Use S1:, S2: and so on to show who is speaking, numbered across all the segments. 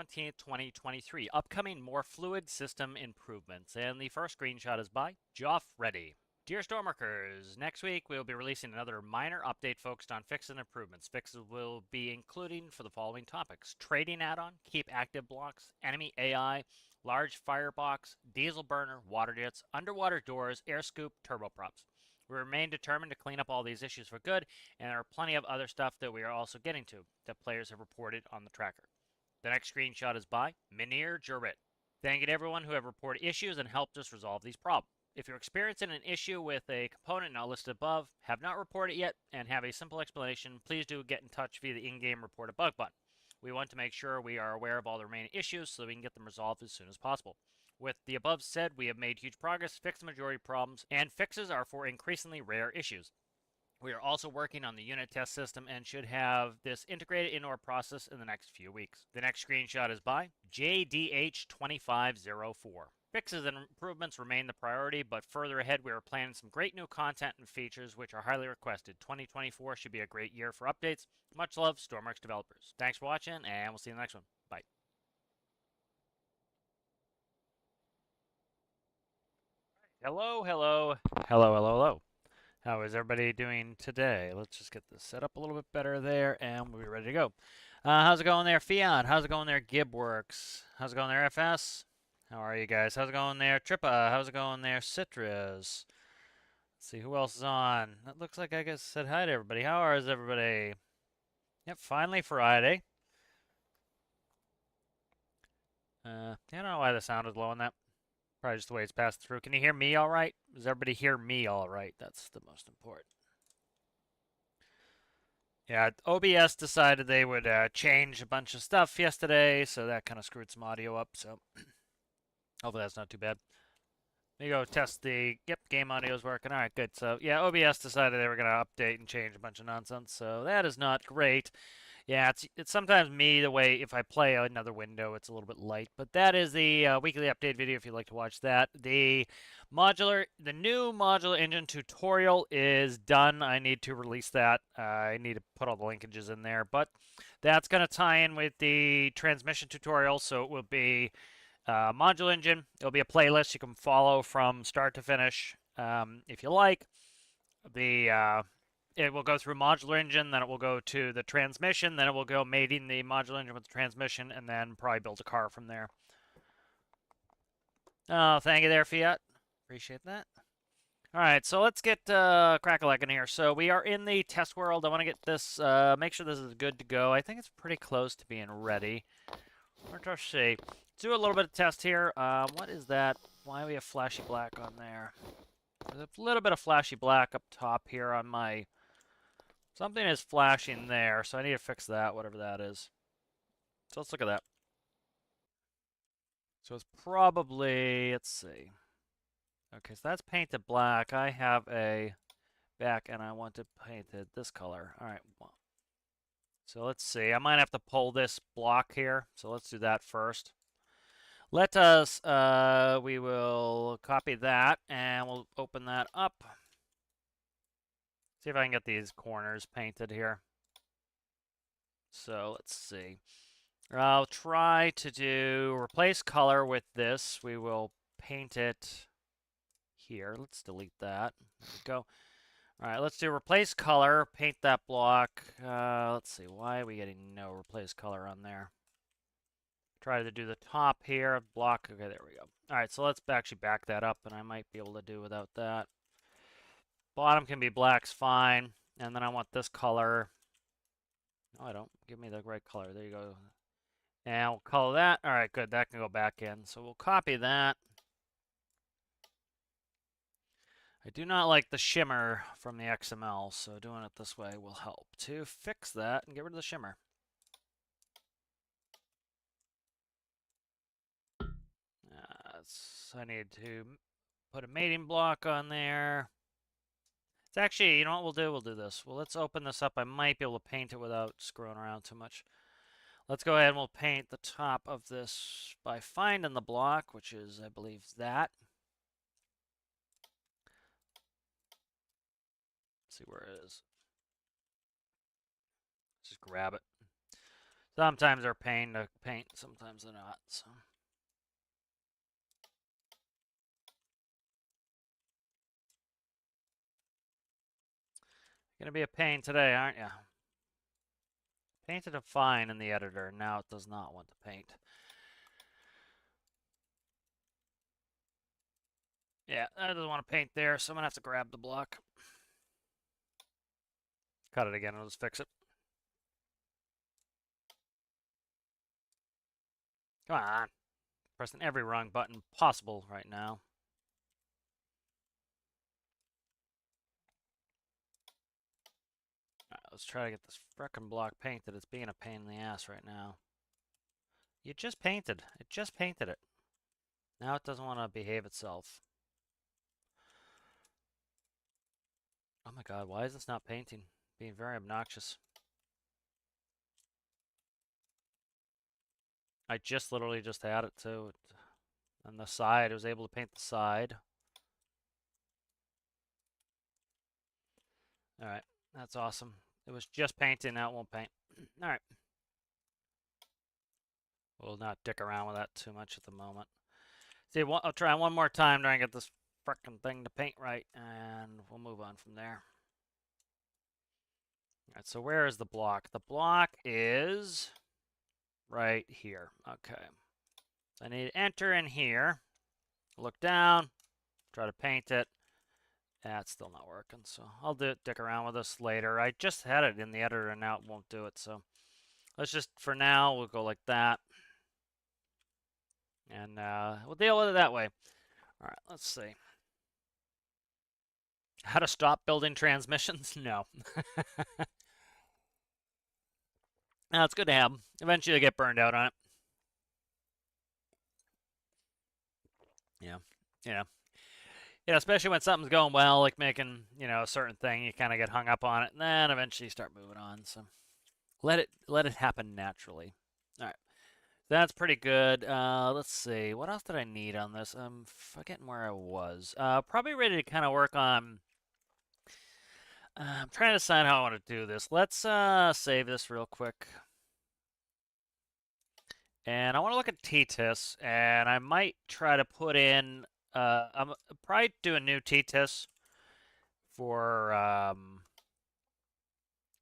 S1: 17th, 2023. Upcoming more fluid system improvements. And the first screenshot is by Joff Reddy. Dear Stormworkers, next week we'll be releasing another minor update focused on fixes and improvements. Fixes will be including for the following topics: trading add-on, keep active blocks, enemy AI, large firebox, diesel burner, water jets, underwater doors, air scoop, turboprops. We remain determined to clean up all these issues for good, and there are plenty of other stuff that we are also getting to that players have reported on the tracker. The next screenshot is by Minir Jurit. Thank you to everyone who have reported issues and helped us resolve these problems. If you're experiencing an issue with a component not listed above, have not reported it yet, and have a simple explanation, please do get in touch via the in-game report a bug button. We want to make sure we are aware of all the remaining issues so that we can get them resolved as soon as possible. With the above said, we have made huge progress, fixed the majority of problems, and fixes are for increasingly rare issues. We are also working on the unit test system and should have this integrated into our process in the next few weeks. The next screenshot is by JDH2504. Fixes and improvements remain the priority, but further ahead we are planning some great new content and features which are highly requested. 2024 should be a great year for updates. Much love, stormworks developers. Thanks for watching, and we'll see you in the next one. Bye. Hello, hello, hello, hello, hello. How is everybody doing today? Let's just get this set up a little bit better there, and we'll be ready to go. How's it going there, Fiat? How's it going there, Gibworks? How's it going there, FS? How are you guys? How's it going there, Trippa? How's it going there, Citrus? Let's see who else is on. That looks like I guess said hi to everybody. How is everybody? Yep, finally Friday. I don't know why the sound is low on that. Probably just the way it's passed through. Can you hear me all right? Does everybody hear me all right? That's the most important. Yeah, OBS decided they would change a bunch of stuff yesterday, so that kind of screwed some audio up, so hopefully that's not too bad. Let me go test the, yep, game audio is working. All right, good. So, yeah, OBS decided they were going to update and change a bunch of nonsense, so that is not great. Yeah, it's sometimes me, the way, if I play another window, it's a little bit light. But that is the weekly update video if you'd like to watch that. The new modular engine tutorial is done. I need to release that. I need to put all the linkages in there. But that's going to tie in with the transmission tutorial, so it will be modular engine. It'll be a playlist you can follow from start to finish if you like. It will go through modular engine, then it will go to the transmission, then it will go mating the modular engine with the transmission, and then probably build a car from there. Oh, thank you there, Fiat. Appreciate that. All right, so let's get crack-a-lackin' here. So we are in the test world. I want to get this, make sure this is good to go. I think it's pretty close to being ready. Let's see. Let's do a little bit of test here. What is that? Why do we have flashy black on there? There's a little bit of flashy black up top here on my... Something is flashing there, so I need to fix that, whatever that is. So let's look at that. So it's probably, let's see. Okay, so that's painted black. I have a back and I want to paint it this color. All right. Well, so let's see. I might have to pull this block here. So let's do that first. Let us, we will copy that and we'll open that up. See if I can get these corners painted here. So let's see. I'll try to do replace color with this. We will paint it here. Let's delete that. There we go. All right, let's do replace color, paint that block. Let's see, why are we getting no replace color on there? Try to do the top here, block. Okay, there we go. All right, so let's actually back that up, and I might be able to do without that. Bottom can be black's fine. And then I want this color. No, I don't. Give me the right color. There you go. And we'll color that. All right, good. That can go back in. So we'll copy that. I do not like the shimmer from the XML, so doing it this way will help to fix that and get rid of the shimmer. So I need to put a mating block on there. It's actually, you know what we'll do? We'll do this. Well, let's open this up. I might be able to paint it without screwing around too much. Let's go ahead and we'll paint the top of this by finding the block, which is, I believe, that. Let's see where it is. Just grab it. Sometimes they're a pain to paint, sometimes they're not. So. Gonna be a pain today, aren't you? Painted it fine in the editor. Now it does not want to paint. Yeah, that doesn't want to paint there, so I'm gonna have to grab the block. Cut it again, I'll just fix it. Come on. Pressing every wrong button possible right now. Alright, let's try to get this frickin' block painted. It's being a pain in the ass right now. You just painted. It just painted it. Now it doesn't want to behave itself. Oh my god, why is this not painting? Being very obnoxious. I just literally just had it too. On the side, I was able to paint the side. Alright, that's awesome. It was just painting, now it won't paint. Alright. We'll not dick around with that too much at the moment. See, I'll try one more time to try and get this frickin' thing to paint right, and we'll move on from there. Alright, so where is the block? The block is right here. Okay. So I need to enter in here, look down, try to paint it. That's still not working, so I'll dick around with this later. I just had it in the editor, and now it won't do it, so let's just, for now, we'll go like that. And we'll deal with it that way. All right, let's see. How to stop building transmissions? No. No, it's good to have them. Eventually, you get burned out on it. Yeah. Yeah. Yeah, especially when something's going well, like making, a certain thing, you kind of get hung up on it, and then eventually you start moving on. So let it happen naturally. All right. That's pretty good. Let's see. What else did I need on this? I'm forgetting where I was. Probably ready to kind of work on. I'm trying to decide how I want to do this. Let's save this real quick. And I want to look at T-TIS, and I might try to put in. I'm probably do a new T-TIS for.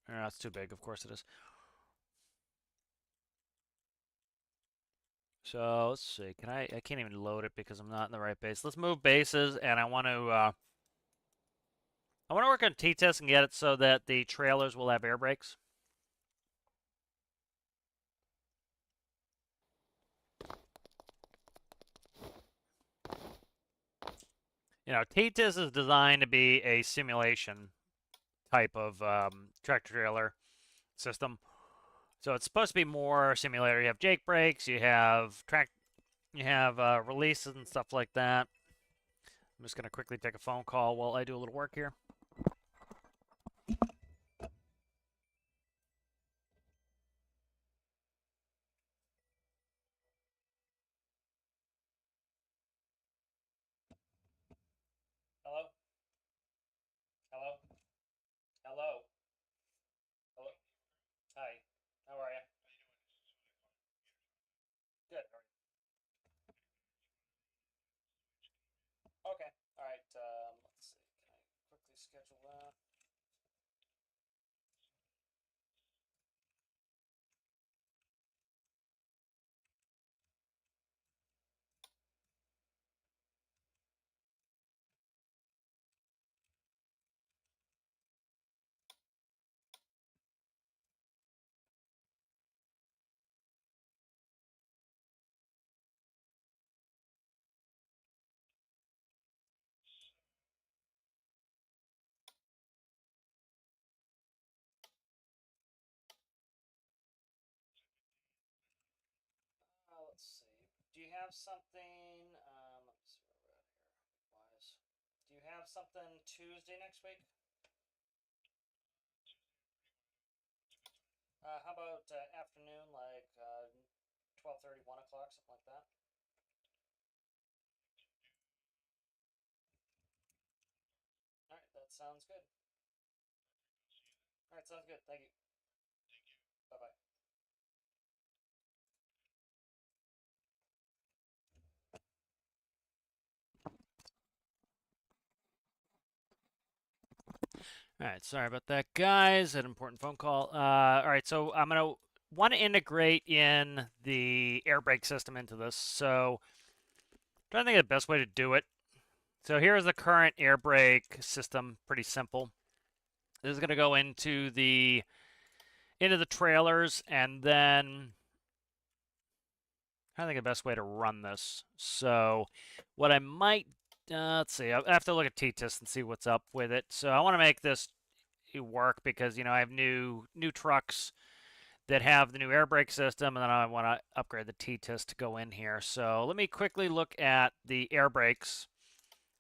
S1: No, that's too big. Of course it is. So let's see. Can I can't even load it because I'm not in the right base. Let's move bases, and I want to. I want to work on T-TIS and get it so that the trailers will have air brakes. T-TIS is designed to be a simulation type of tractor trailer system. So it's supposed to be more simulator. You have Jake brakes, you have releases and stuff like that. I'm just gonna quickly take a phone call while I do a little work here. Hello? Hello? Hello? Hello? Hi. How are you? Good. How are you? Okay. All right. Let's see. Can I quickly schedule that? Let's see. Do you have something? Let me see where we're at here. Wise. Do you have something Tuesday next week? How about afternoon, like 12:30, 1 o'clock, something like that? All right, that sounds good. All right, sounds good. Thank you. Bye bye. All right, sorry about that, guys. An important phone call. All right, so I'm gonna want to integrate in the air brake system into this. So I'm trying to think of the best way to do it. So here's the current air brake system. Pretty simple. This is gonna go into the trailers, and then I think the best way to run this. So what I might let's see. I have to look at T-Test and see what's up with it. So I want to make this work because I have new trucks that have the new air brake system, and then I want to upgrade the T-Test to go in here. So let me quickly look at the air brakes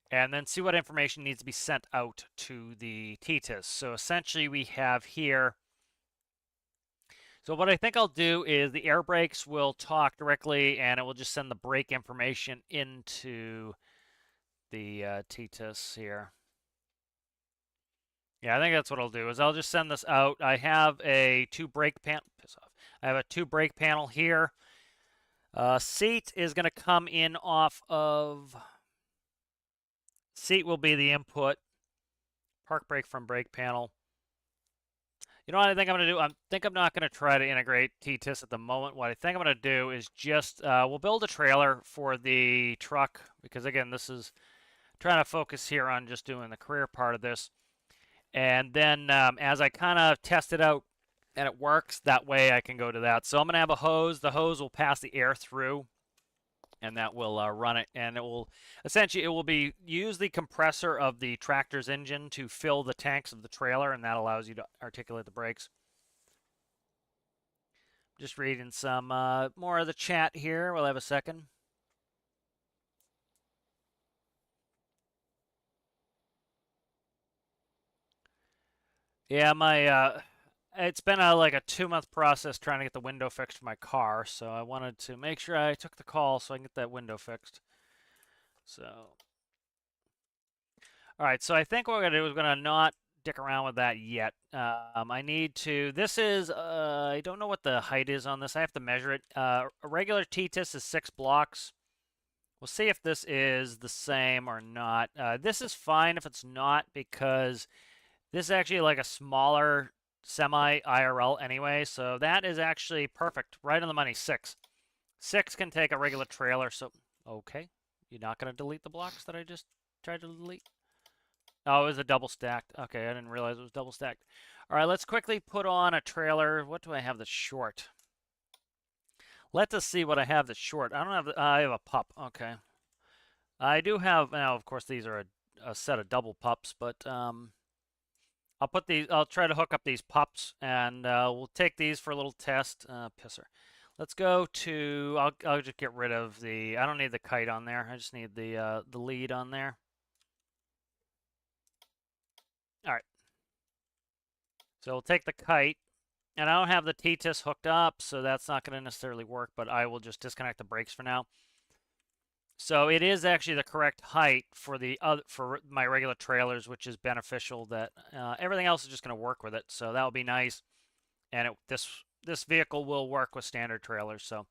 S1: and then see what information needs to be sent out to the T-Test. So essentially we have here, so what I think I'll do is the air brakes will talk directly and it will just send the brake information into the T-Test here. Yeah, I think that's what I'll do is I'll just send this out. I have a two brake panel. Piss off. I have a two brake panel here. Seat is going to come in off of. Seat will be the input. Park brake from brake panel. You know what I think I'm going to do? I think I'm not going to try to integrate T-Test at the moment. What I think I'm going to do is just we'll build a trailer for the truck because again, this is trying to focus here on just doing the career part of this. And then as I kind of test it out and it works, that way I can go to that. So I'm going to have a hose. The hose will pass the air through, and that will run it. And it will essentially use the compressor of the tractor's engine to fill the tanks of the trailer, and that allows you to articulate the brakes. Just reading some more of the chat here. We'll have a second. Yeah, my it's been like a 2-month process trying to get the window fixed for my car, so I wanted to make sure I took the call so I can get that window fixed. So, all right, so I think what we're gonna do is we're gonna not dick around with that yet. I need to. This is I don't know what the height is on this. I have to measure it. A regular T-Test is 6 blocks. We'll see if this is the same or not. This is fine if it's not because this is actually like a smaller semi-IRL anyway, so that is actually perfect. Right on the money, 6. 6 can take a regular trailer, so... Okay. You're not going to delete the blocks that I just tried to delete? Oh, it was a double stacked. Okay, I didn't realize it was double stacked. All right, let's quickly put on a trailer. What do I have that's short? Let us see what I have that's short. I don't have... I have a pup. Okay. I do have... Now, of course, these are a set of double pups, but... I'll put these. I'll try to hook up these pups, and we'll take these for a little test. Pisser. Let's go to. I'll just get rid of the. I don't need the kite on there. I just need the lead on there. All right. So we'll take the kite, and I don't have the T-Test hooked up, so that's not going to necessarily work. But I will just disconnect the brakes for now. So it is actually the correct height for for my regular trailers, which is beneficial. That everything else is just going to work with it, so that will be nice. And this vehicle will work with standard trailers, so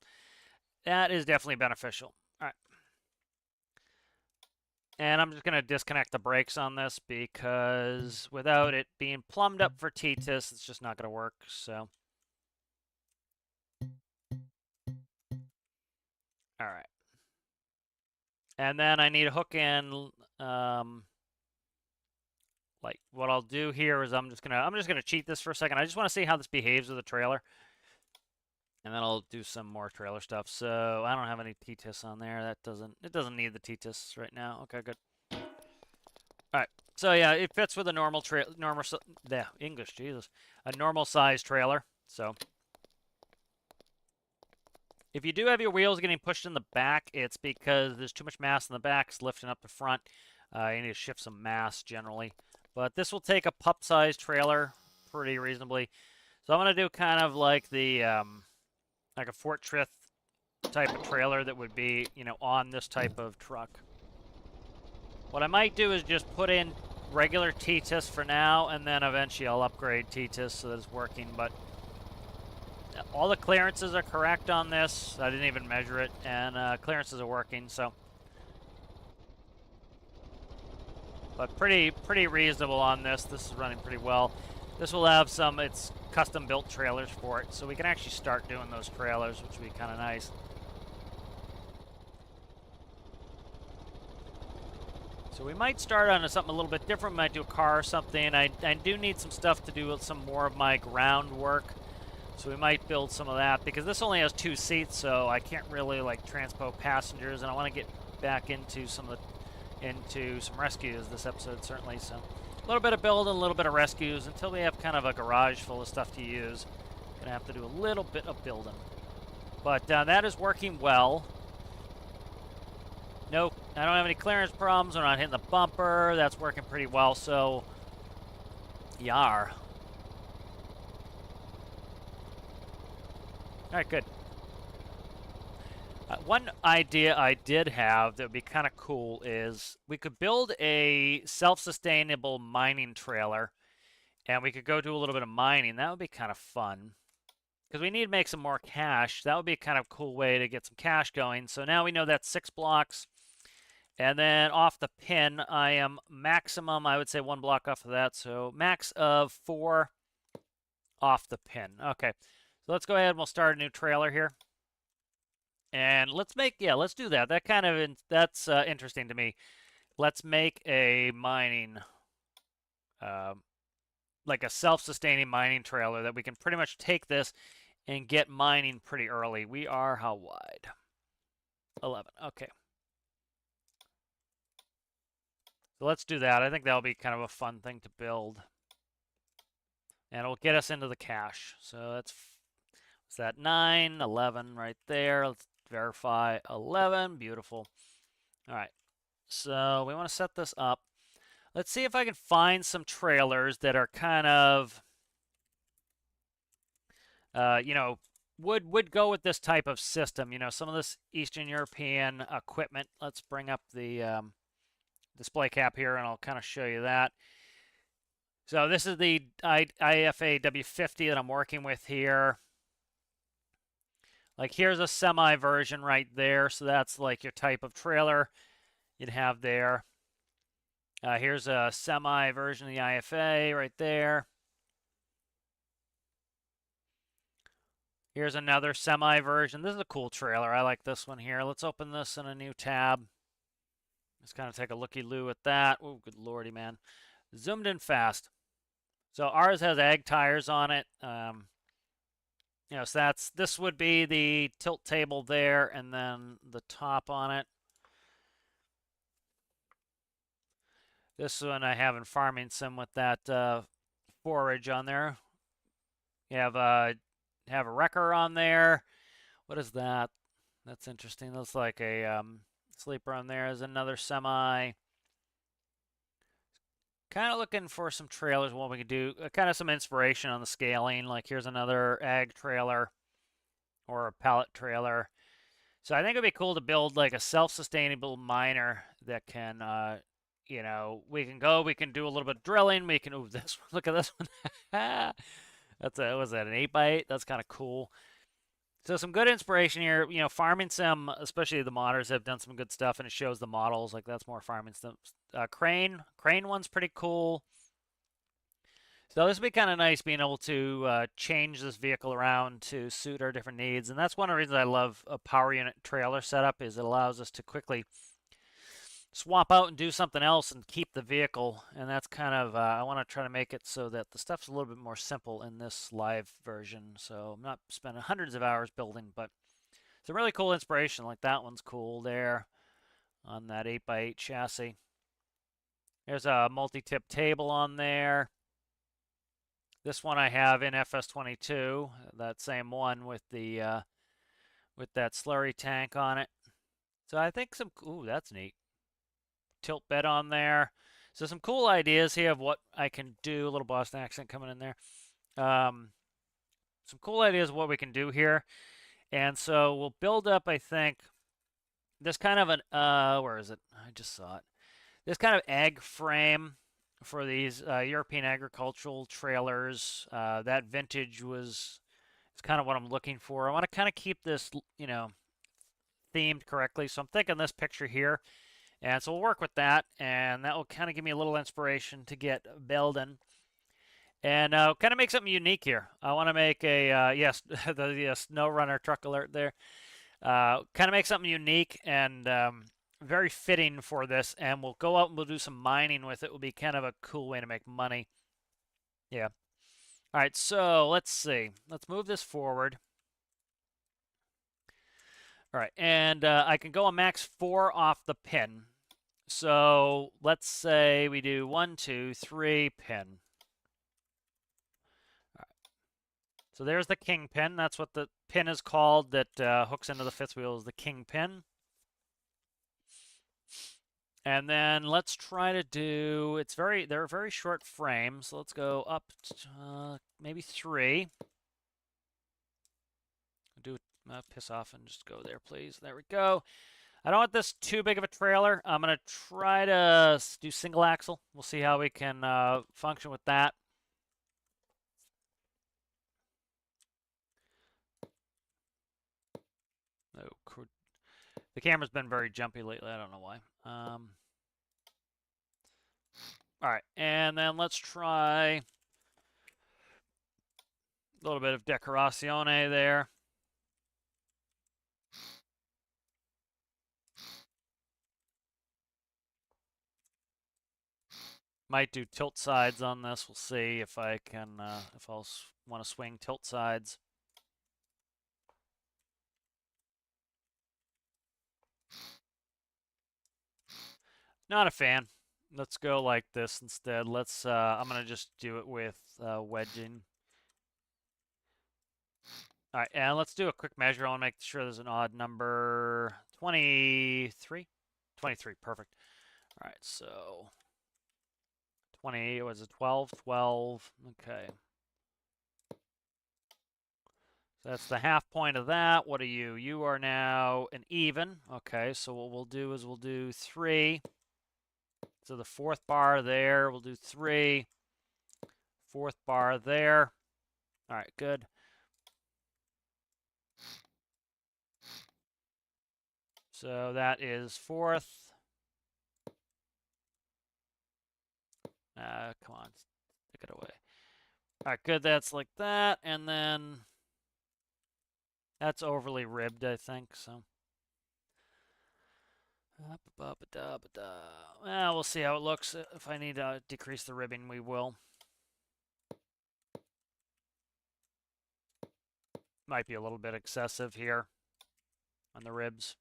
S1: that is definitely beneficial. All right, and I'm just going to disconnect the brakes on this because without it being plumbed up for T-Test, it's just not going to work. So, all right. And then I need to hook in, like what I'll do here is I'm just gonna cheat this for a second. I just want to see how this behaves with the trailer, and then I'll do some more trailer stuff. So I don't have any T-Tests on there. It doesn't need the T-Tests right now. Okay, good. All right. So yeah, it fits with a normal English, Jesus, a normal size trailer. So. If you do have your wheels getting pushed in the back, it's because there's too much mass in the back. It's lifting up the front. You need to shift some mass generally. But this will take a pup-sized trailer pretty reasonably. So I'm going to do kind of like the like a Fort Trith type of trailer that would be, on this type of truck. What I might do is just put in regular T-Test for now, and then eventually I'll upgrade T-Test so that it's working. But all the clearances are correct on this. I didn't even measure it, and clearances are working, so. But pretty reasonable on this. This is running pretty well. This will have some, it's custom built trailers for it, so we can actually start doing those trailers, which would be kind of nice. So we might start on something a little bit different. We might do a car or something. I do need some stuff to do with some more of my groundwork. So we might build some of that, because this only has 2 seats, so I can't really like transpo passengers, and I want to get back into some rescues this episode, certainly. So a little bit of building, a little bit of rescues until we have kind of a garage full of stuff to use. Gonna have to do a little bit of building, but that is working well. Nope, I don't have any clearance problems. We're not hitting the bumper. That's working pretty well. So yar. All right, good. One idea I did have that would be kind of cool is we could build a self-sustainable mining trailer, and we could go do a little bit of mining. That would be kind of fun, because we need to make some more cash. That would be a kind of cool way to get some cash going. So now we know that's 6 blocks. And then off the pin, I am maximum, I would say 1 block off of that. So max of 4 off the pin. Okay, so let's go ahead and we'll start a new trailer here. And let's make, yeah, let's do that. That kind of, that's interesting to me. Let's make a mining, like a self-sustaining mining trailer that we can pretty much take this and get mining pretty early. We are how wide? 11, okay. So let's do that. I think that'll be kind of a fun thing to build. And it'll get us into the cache. So that's, what's that, 9, 11 right there. Let's verify 11. Beautiful. All right. So we want to set this up. Let's see if I can find some trailers that are kind of, you know, would go with this type of system. You know, some of this Eastern European equipment. Let's bring up the display cap here, and I'll kind of show you that. So this is the IFA W50 that I'm working with here. Like here's a semi version right there. So that's like your type of trailer you'd have there. Here's a semi version of the IFA right there. Here's another semi version. This is a cool trailer. I like this one here. Let's open this in a new tab. Let's kind of take a looky-loo at that. Oh, good lordy, man. Zoomed in fast. So ours has ag tires on it. You know, so this would be the tilt table there, and then the top on it. This one I have in farming sim with that forage on there. You have a wrecker on there. What is that? That's interesting. Looks like a sleeper on there. Is another semi. Kind of looking for some trailers, what we could do. Kind of some inspiration on the scaling. Like here's another ag trailer or a pallet trailer. So I think it'd be cool to build like a self-sustainable miner that can, you know, we can do a little bit of drilling. We can, ooh, this one, look at this one. That's a, was that an 8x8? That's kind of cool. So some good inspiration here. You know, farming sim, especially the modders, have done some good stuff, and it shows the models. Like that's more farming sim. Crane one's pretty cool. So this would be kind of nice being able to change this vehicle around to suit our different needs. And that's one of the reasons I love a power unit trailer setup, is it allows us to quickly swap out and do something else and keep the vehicle. And that's kind of, I want to try to make it so that the stuff's a little bit more simple in this live version. So I'm not spending hundreds of hours building, but it's a really cool inspiration. Like that one's cool there on that 8x8 chassis. There's a multi-tip table on there. This one I have in FS22, that same one with the with that slurry tank on it. So I think some, ooh, that's neat. Tilt bed on there. So some cool ideas here of what I can do. A little Boston accent coming in there. Some cool ideas of what we can do here. And so we'll build up, I think, this kind of an, where is it? I just saw it. This kind of egg frame for these European agricultural trailers. That vintage is kind of what I'm looking for. I want to kind of keep this, you know, themed correctly. So I'm thinking this picture here And so we'll work with that, and that will kind of give me a little inspiration to get building. And kind of make something unique here. I want to make a, yes, the snow runner truck alert there. Kind of make something unique and very fitting for this. And we'll go out and we'll do some mining with it. It will be kind of a cool way to make money. Yeah. All right, so let's see. Let's move this forward. All right, and I can go a max 4 off the pin. So let's say we do 1, 2, 3 pin. All right. So there's the king pin. That's what the pin is called that hooks into the fifth wheel is the king pin. And then let's try to do, they're very short frames. So let's go up to, maybe 3. Do piss off and just go there, please. There we go. I don't want this too big of a trailer. I'm going to try to do single axle. We'll see how we can function with that. Oh, the camera's been very jumpy lately. I don't know why. All right, and then let's try a little bit of decorazione there. Might do tilt sides on this. We'll see if I can, if I'll want to swing tilt sides. Not a fan. Let's go like this instead. Let's, I'm going to just do it with wedging. All right, and let's do a quick measure. I want to make sure there's an odd number. 23? 23, perfect. All right, so 20, was it 12? 12, okay. So that's the half point of that. What are you? You are now an even. Okay, so what we'll do is we'll do 3. So the fourth bar there, we'll do 3. Fourth bar there. All right, good. So that is fourth. Come on, stick it away. All right, good. That's like that. And then that's overly ribbed, I think. So. Well, we'll see how it looks. If I need to decrease the ribbing, we will. Might be a little bit excessive here on the ribs.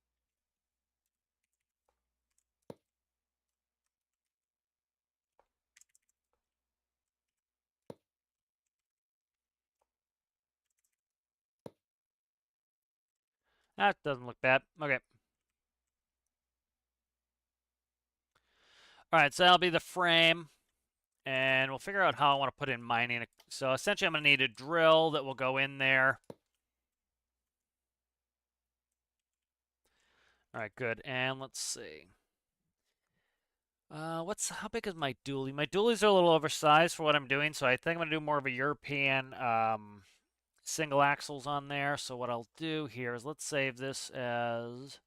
S1: That doesn't look bad. Okay. All right, so that'll be the frame. And we'll figure out how I want to put in mining. So essentially, I'm going to need a drill that will go in there. All right, good. And let's see. How big is my dually? My dualies are a little oversized for what I'm doing, so I think I'm going to do more of a European single axles on there. So what I'll do here is let's save this as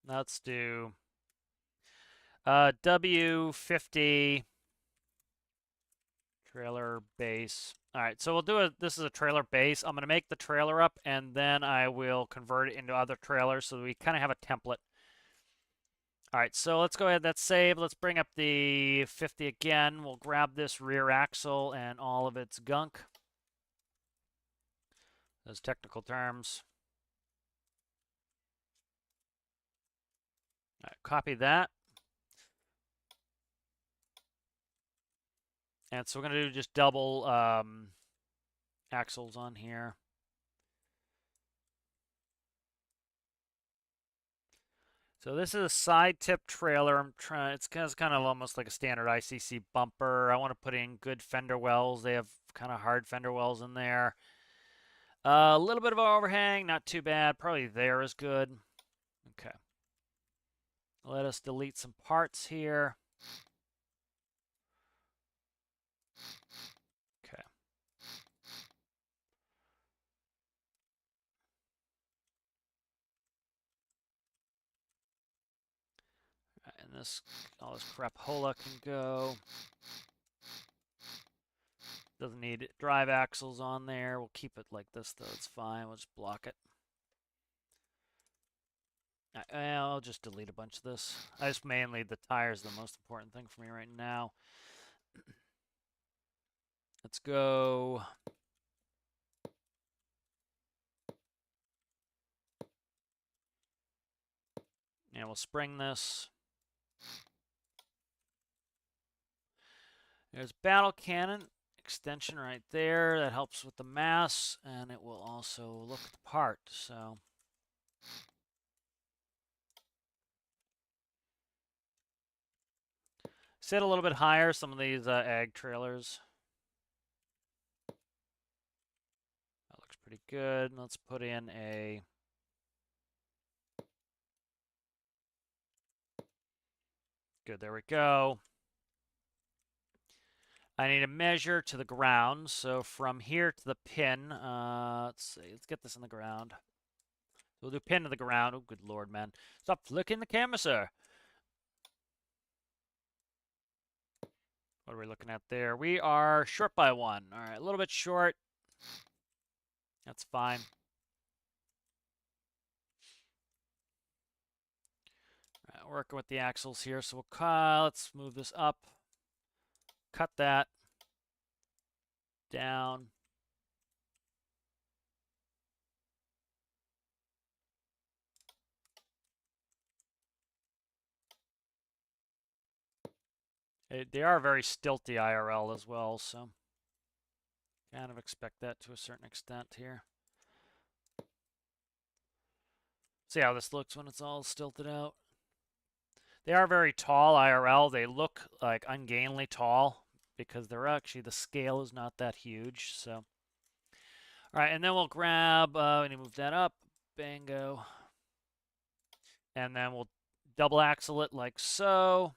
S1: let's do W50 trailer base. All right, so we'll do this is a trailer base. I'm going to make the trailer up and then I will convert it into other trailers so that we kind of have a template. All right, so let's go ahead, that's save. Let's bring up the 50 again. We'll grab this rear axle and all of its gunk. Those technical terms. All right, copy that. And so we're going to do just double axles on here. So this is a side tip trailer. It's kind of almost like a standard ICC bumper. I want to put in good fender wells. They have kind of hard fender wells in there. A little bit of overhang, not too bad. Probably there is good. Okay. Let us delete some parts here. Okay. all this crapola can go. Doesn't need drive axles on there. We'll keep it like this though. It's fine. We'll just block it. I'll just delete a bunch of this. I just mainly the tires the most important thing for me right now. Let's go. And we'll spring this. There's battle cannon extension right there. That helps with the mass, and it will also look the part. So sit a little bit higher, some of these ag trailers. That looks pretty good. Let's put in a... Good, there we go. I need a measure to the ground. So from here to the pin, let's see, let's get this in the ground. We'll do pin to the ground. Oh, good Lord, man. Stop flicking the camera, sir. What are we looking at there? We are short by 1. All right, a little bit short. That's fine. All right, working with the axles here. So let's move this up. Cut that. Down. They are very stilty IRL as well, so kind of expect that to a certain extent here. See how this looks when it's all stilted out. They are very tall IRL. They look like ungainly tall because they're actually, the scale is not that huge. So, all right, and then we'll grab, we need to move that up, bango. And then we'll double axle it like so.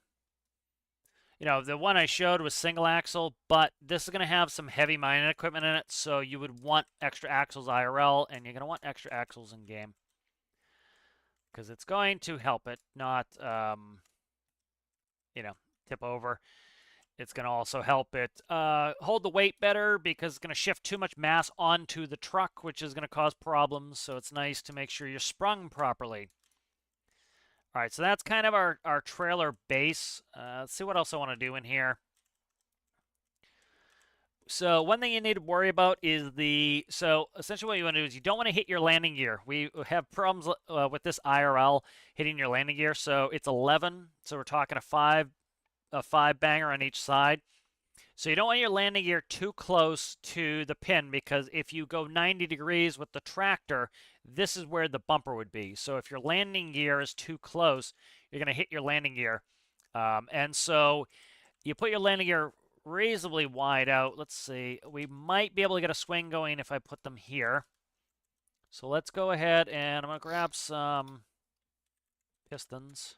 S1: You know, the one I showed was single axle, but this is going to have some heavy mining equipment in it, so you would want extra axles IRL, and you're going to want extra axles in game. Because it's going to help it not, you know, tip over. It's going to also help it hold the weight better because it's going to shift too much mass onto the truck, which is going to cause problems, so it's nice to make sure you're sprung properly. All right, so that's kind of our trailer base. Let's see what else I want to do in here. So one thing you need to worry about is so essentially what you want to do is you don't want to hit your landing gear. We have problems with this IRL hitting your landing gear. So it's 11, so we're talking a five banger on each side. So you don't want your landing gear too close to the pin because if you go 90 degrees with the tractor, this is where the bumper would be. So if your landing gear is too close, you're going to hit your landing gear. And so you put your landing gear reasonably wide out. Let's see. We might be able to get a swing going if I put them here. So let's go ahead and I'm going to grab some pistons.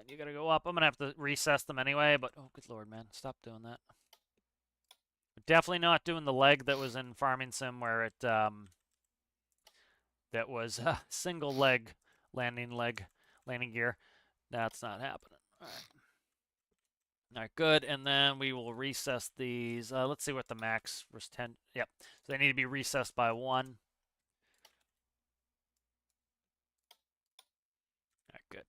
S1: You got to go up. I'm going to have to recess them anyway, but oh, good Lord, man. Stop doing that. Definitely not doing the leg that was in Farming Sim where it, that was a single leg landing gear. That's not happening. All right. All right, good. And then we will recess these. Let's see what the max was 10. Yep. So they need to be recessed by 1. All right, good.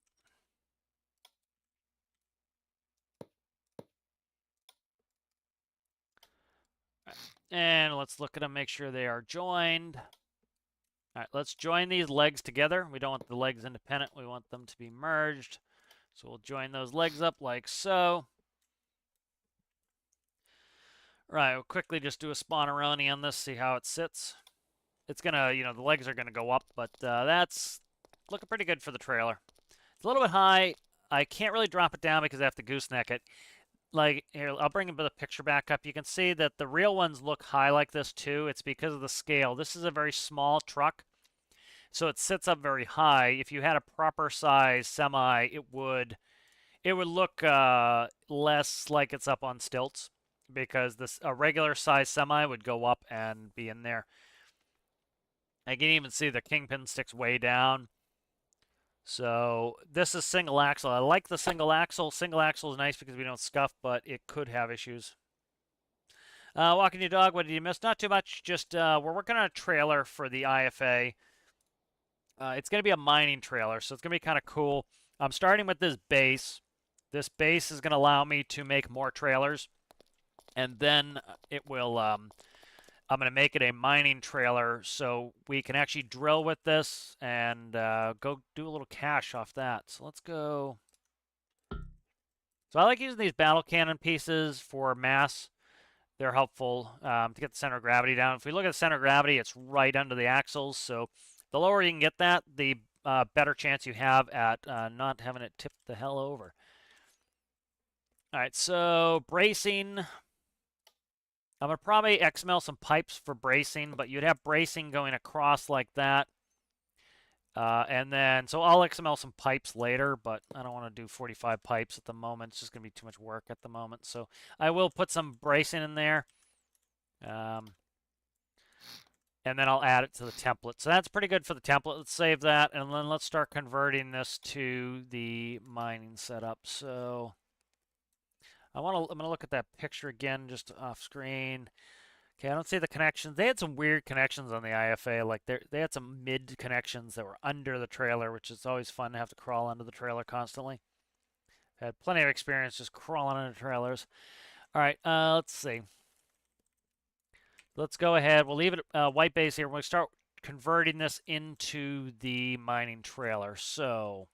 S1: All right. And let's look at them, make sure they are joined. All right, let's join these legs together. We don't want the legs independent. We want them to be merged. So we'll join those legs up like so. Right, we'll quickly just do a spawneroni on this, see how it sits. It's gonna, you know, the legs are gonna go up, but that's looking pretty good for the trailer. It's a little bit high. I can't really drop it down because I have to gooseneck it. Like, here, I'll bring the picture back up. You can see that the real ones look high like this too. It's because of the scale. This is a very small truck, so it sits up very high. If you had a proper size semi, it would look less like it's up on stilts because a regular size semi would go up and be in there. I can even see the kingpin sticks way down. So this is single axle. I like the single axle. Single axle is nice because we don't scuff, but it could have issues. Walking your dog, what did you miss? Not too much. Just we're working on a trailer for the IFA. It's going to be a mining trailer, so it's going to be kind of cool. I'm starting with this base. This base is going to allow me to make more trailers, and then it will. I'm going to make it a mining trailer so we can actually drill with this and go do a little cash off that. So let's go. So I like using these battle cannon pieces for mass. They're helpful to get the center of gravity down. If we look at the center of gravity, it's right under the axles. So the lower you can get that, the better chance you have at not having it tip the hell over. All right, so bracing. I'm going to probably XML some pipes for bracing, but you'd have bracing going across like that. And then, so I'll XML some pipes later, but I don't want to do 45 pipes at the moment. It's just going to be too much work at the moment. So I will put some bracing in there. And then I'll add it to the template. So that's pretty good for the template. Let's save that, and then let's start converting this to the mining setup. So I'm going to look at that picture again, just off screen. Okay, I don't see the connections. They had some weird connections on the IFA. Like they had some mid connections that were under the trailer, which is always fun to have to crawl under the trailer constantly. I've had plenty of experience just crawling under trailers. All right, let's see. Let's go ahead. We'll leave it white base here. We're going to start converting this into the mining trailer. So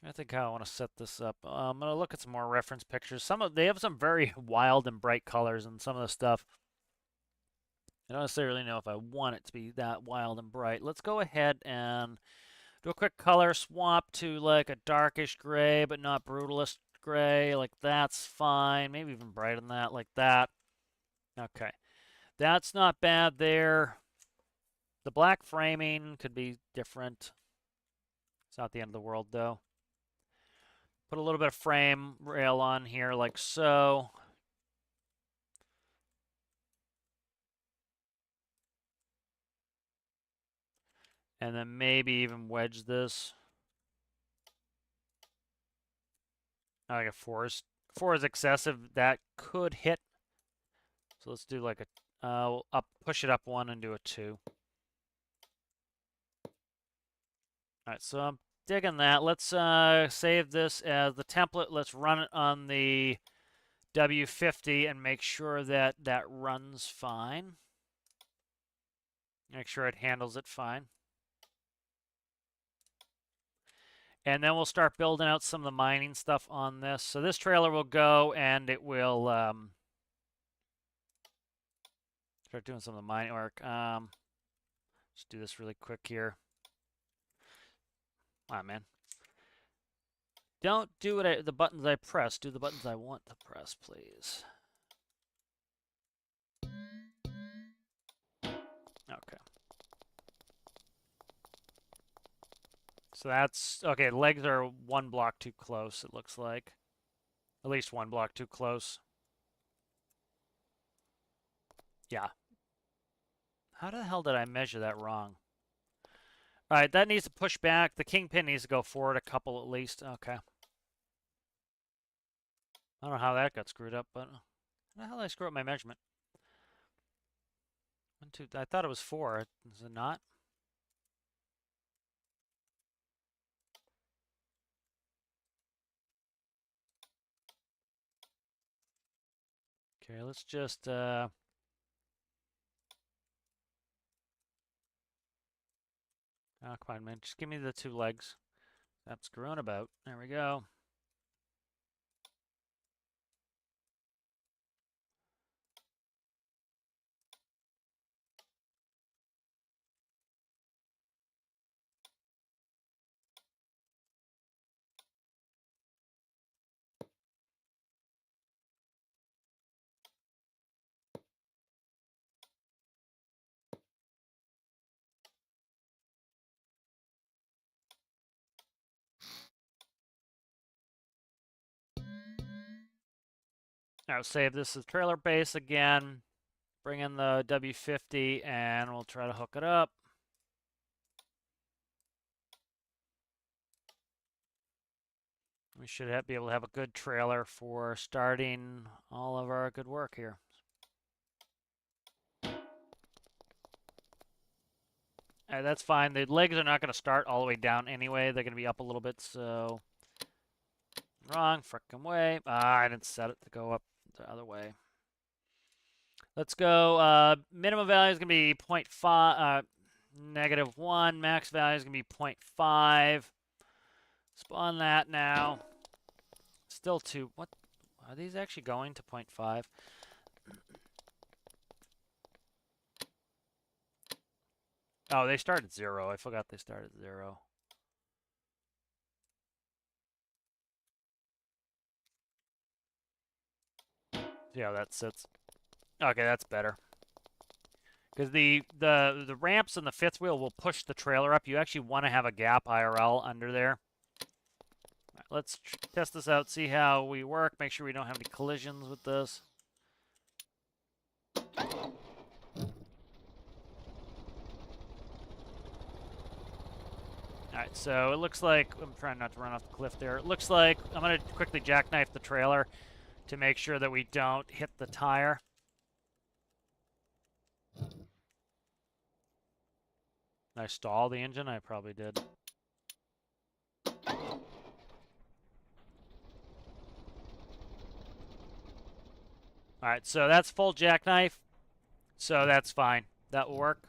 S1: I think how I want to set this up. I'm going to look at some more reference pictures. They have some very wild and bright colors in some of the stuff. I don't necessarily know if I want it to be that wild and bright. Let's go ahead and do a quick color swap to like a darkish gray, but not brutalist gray. Like that's fine. Maybe even brighter than that, like that. Okay. That's not bad there. The black framing could be different. It's not the end of the world, though. Put a little bit of frame rail on here, like so. And then maybe even wedge this. I like a 4 is, 4 is excessive. That could hit. So let's do like a, push it up 1 and do a 2. All right, so I'm digging that. Let's save this as the template. Let's run it on the W50 and make sure that that runs fine. Make sure it handles it fine. And then we'll start building out some of the mining stuff on this. So this trailer will go and it will start doing some of the mining work. Just do this really quick here. Come on, man. Don't do the buttons I press. Do the buttons I want to press, please. Okay. So that's, okay, legs are 1 block too close, it looks like. At least 1 block too close. Yeah. How the hell did I measure that wrong? All right, that needs to push back. The kingpin needs to go forward a couple at least. Okay. I don't know how that got screwed up, but how the hell did I screw up my measurement? 1, 2, I thought it was 4. Is it not? Okay, let's just oh, come on, man. Just give me the 2 legs. Stop screwing about. There we go. Now save this as trailer base again. Bring in the W50 and we'll try to hook it up. We should be able to have a good trailer for starting all of our good work here. That's fine. The legs are not going to start all the way down anyway. They're going to be up a little bit, so... Wrong frickin' way. I didn't set it to go up the other way. Let's go. Minimum value is going to be 0.5, -1. Max value is going to be 0.5. Spawn that now. Still 2. What? Are these actually going to 0.5? Oh, they started 0. I forgot they started 0. See how that sits. Okay, that's better. Because the ramps and the fifth wheel will push the trailer up. You actually want to have a gap IRL under there. Right, let's test this out, see how we work. Make sure we don't have any collisions with this. Alright, so it looks like... I'm trying not to run off the cliff there. It looks like I'm going to quickly jackknife the trailer to make sure that we don't hit the tire. Did I stall the engine? I probably did. Alright, so that's full jackknife. So that's fine. That will work.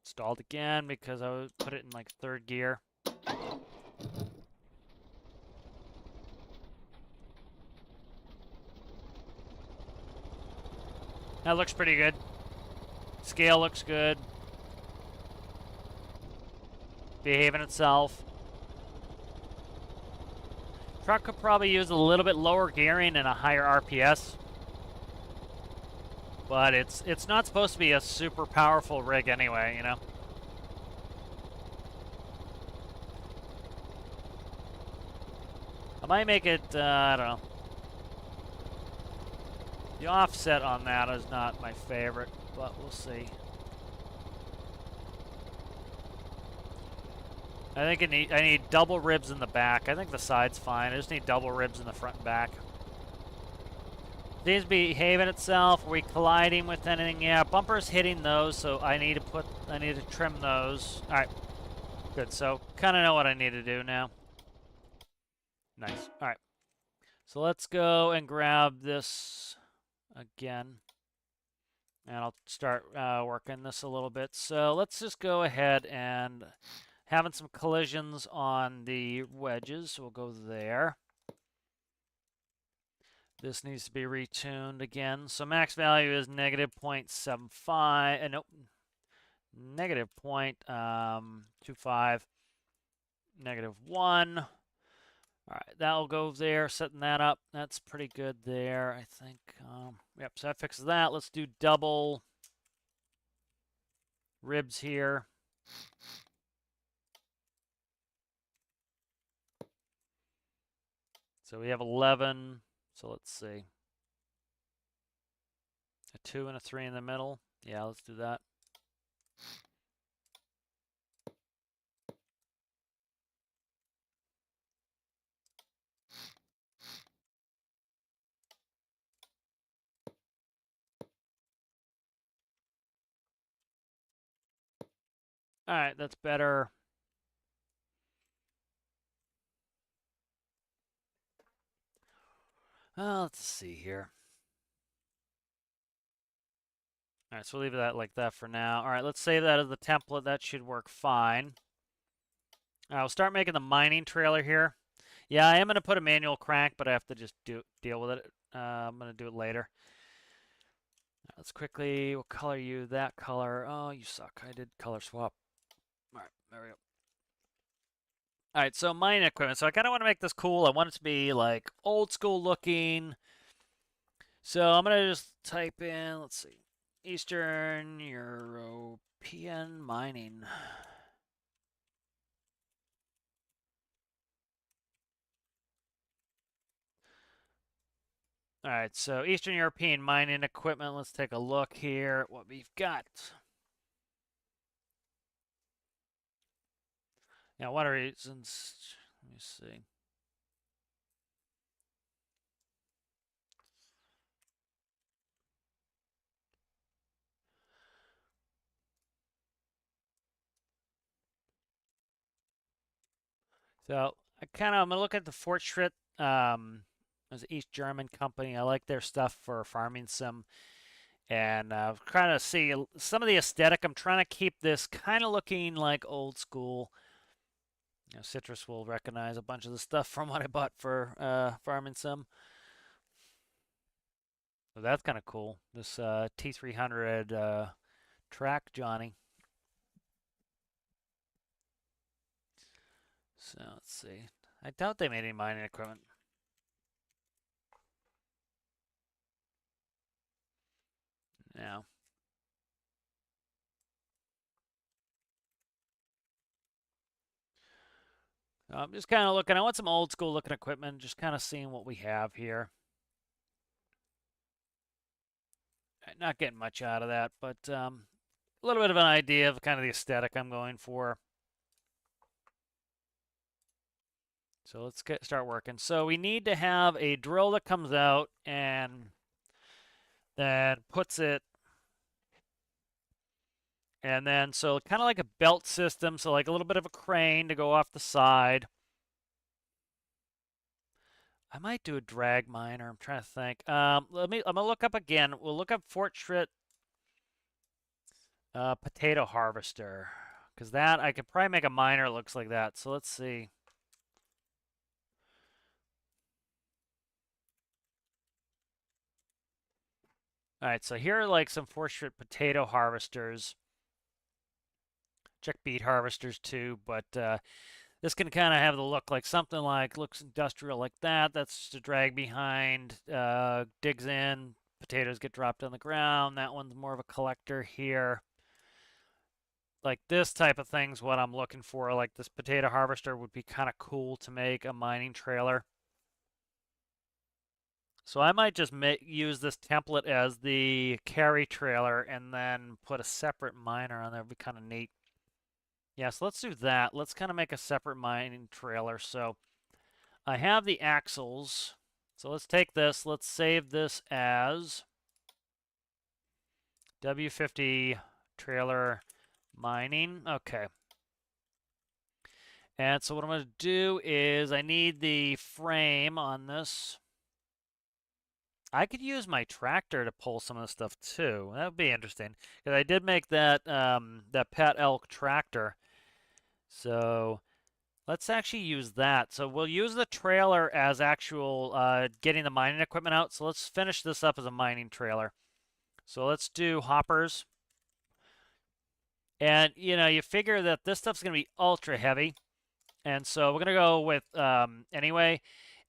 S1: Stalled again because I would put it in like third gear. That looks pretty good. Scale looks good. Behaving itself. Truck could probably use a little bit lower gearing and a higher RPS. But it's not supposed to be a super powerful rig anyway, you know? I might make it, I don't know. The offset on that is not my favorite, but we'll see. I think I need double ribs in the back. I think the side's fine. I just need double ribs in the front and back. These behaving itself. Are we colliding with anything? Yeah, bumper's hitting those, so I need to trim those. All right, good. So kind of know what I need to do now. Nice. All right. So let's go and grab this again. And I'll start working this a little bit. So let's just go ahead and having some collisions on the wedges. We'll go there. This needs to be retuned again. So max value is -0.75. Nope. -0.25. -1. All right, that'll go there. Setting that up. That's pretty good there, I think. Yep, so that fixes that. Let's do double ribs here. So we have 11. So let's see. A 2 and a 3 in the middle. Yeah, let's do that. All right, that's better. Let's see here. All right, so we'll leave that like that for now. All right, let's save that as the template. That should work fine. All right, we'll start making the mining trailer here. Yeah, I am going to put a manual crank, but I have to just deal with it. I'm going to do it later. Right, let's quickly, we'll color you that color. Oh, you suck. I did color swap. All right, there we go. All right, so mining equipment. So I kind of want to make this cool. I want it to be like old school looking. So I'm going to just type in, let's see, Eastern European mining. All right, so Eastern European mining equipment. Let's take a look here at what we've got. Now, one of the reasons, let me see. So I'm gonna look at the Fortschritt. It's an East German company. I like their stuff for farming sim, and trying to see some of the aesthetic. I'm trying to keep this kind of looking like old school. Citrus will recognize a bunch of the stuff from what I bought for farming sim. So that's kind of cool. This T300 track Johnny. So let's see. I doubt they made any mining equipment. No. I'm just kind of looking. I want some old school looking equipment. Just kind of seeing what we have here. Not getting much out of that, but a little bit of an idea of kind of the aesthetic I'm going for. So let's start working. So we need to have a drill that comes out and then puts it, and then so kind of like a belt system, so like a little bit of a crane to go off the side. I might do a drag miner. I'm trying to think. I'm gonna look up again. We'll look up Fortschritt potato harvester, because that I could probably make a miner that looks like that. So let's see. All right, so here are like some Fortschritt potato harvesters. Check beet harvesters too, but this can kind of have the look like something like looks industrial like that. That's just a drag behind, digs in, potatoes get dropped on the ground. That one's more of a collector here. Like this type of thing's what I'm looking for. Like this potato harvester would be kind of cool to make a mining trailer. So I might just use this template as the carry trailer and then put a separate miner on there. It'd be kind of neat. Yeah, so let's do that. Let's kind of make a separate mining trailer. So I have the axles. So let's take this. Let's save this as W50 trailer mining. Okay. And so what I'm going to do is I need the frame on this. I could use my tractor to pull some of this stuff too. That would be interesting because I did make that that Pet Elk tractor. So let's actually use that. So we'll use the trailer as actual getting the mining equipment out. So let's finish this up as a mining trailer. So let's do hoppers. And you figure that this stuff's going to be ultra heavy. And so we're going to go with anyway.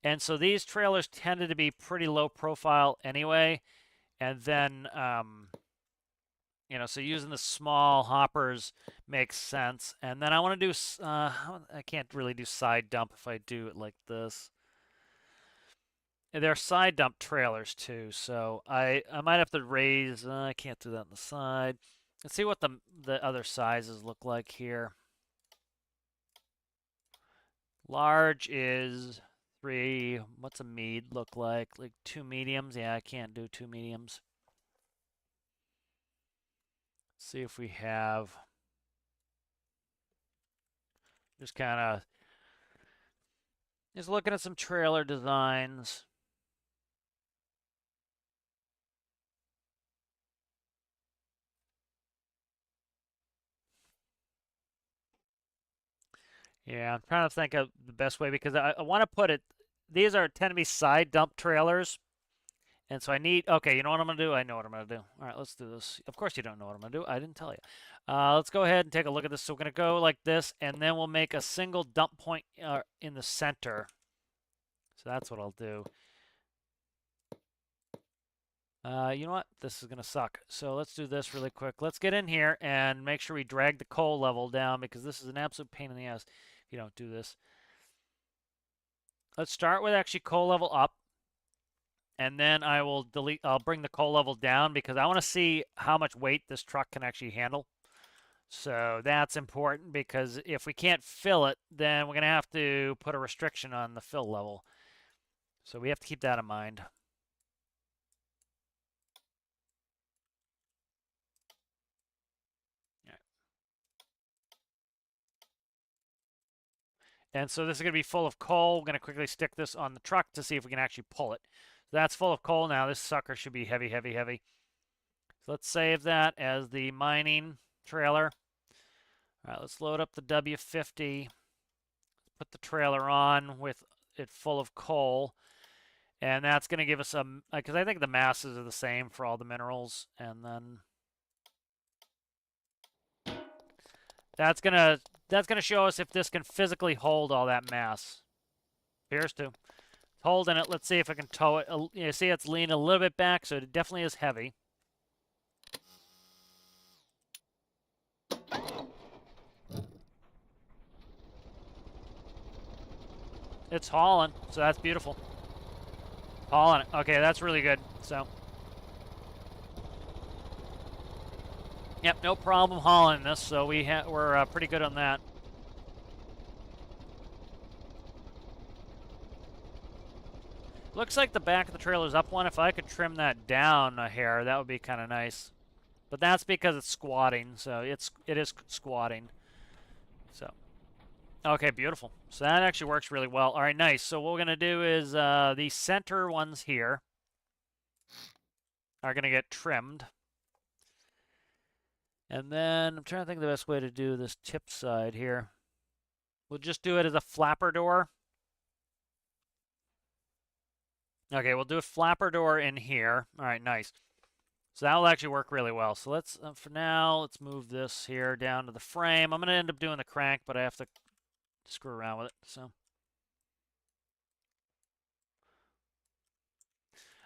S1: And so these trailers tended to be pretty low profile anyway. And then, so using the small hoppers makes sense. And then I want to do, I can't really do side dump if I do it like this. There are side dump trailers too, so I might have to raise, I can't do that on the side. Let's see what the other sizes look like here. Large is 3. What's a med look like? Like 2 mediums? Yeah, I can't do 2 mediums. Let's see if we have. Just kind of just looking at some trailer designs. Yeah, I'm trying to think of the best way because I want to put it. These tend to be side dump trailers. And so I need, okay, you know what I'm going to do? I know what I'm going to do. All right, let's do this. Of course you don't know what I'm going to do. I didn't tell you. Let's go ahead and take a look at this. So we're going to go like this, and then we'll make a single dump point in the center. So that's what I'll do. You know what? This is going to suck. So let's do this really quick. Let's get in here and make sure we drag the coal level down because this is an absolute pain in the ass if you don't do this. Let's start with actually coal level up. And then I'll bring the coal level down because I want to see how much weight this truck can actually handle. So that's important because if we can't fill it, then we're going to have to put a restriction on the fill level. So we have to keep that in mind. And so this is going to be full of coal. We're going to quickly stick this on the truck to see if we can actually pull it. So that's full of coal now. This sucker should be heavy, heavy, heavy. So let's save that as the mining trailer. All right, let's load up the W50. Put the trailer on with it full of coal. And that's going to give us some, because I think the masses are the same for all the minerals. And then that's gonna show us if this can physically hold all that mass. Appears to. It's holding it. Let's see if I can tow it. You see it's leaning a little bit back, so it definitely is heavy. It's hauling, so that's beautiful. Hauling it. Okay, that's really good. So, yep, no problem hauling this. So we're pretty good on that. Looks like the back of the trailer's up one. If I could trim that down a hair, that would be kind of nice. But that's because it's squatting, so it is squatting. So, okay, beautiful. So that actually works really well. All right, nice. So what we're gonna do is the center ones here are gonna get trimmed, and then I'm trying to think of the best way to do this tip side here. We'll just do it as a flapper door. Okay, we'll do a flapper door in here. All right, nice. So that will actually work really well. So let's, for now, let's move this here down to the frame. I'm going to end up doing the crank, but I have to screw around with it. So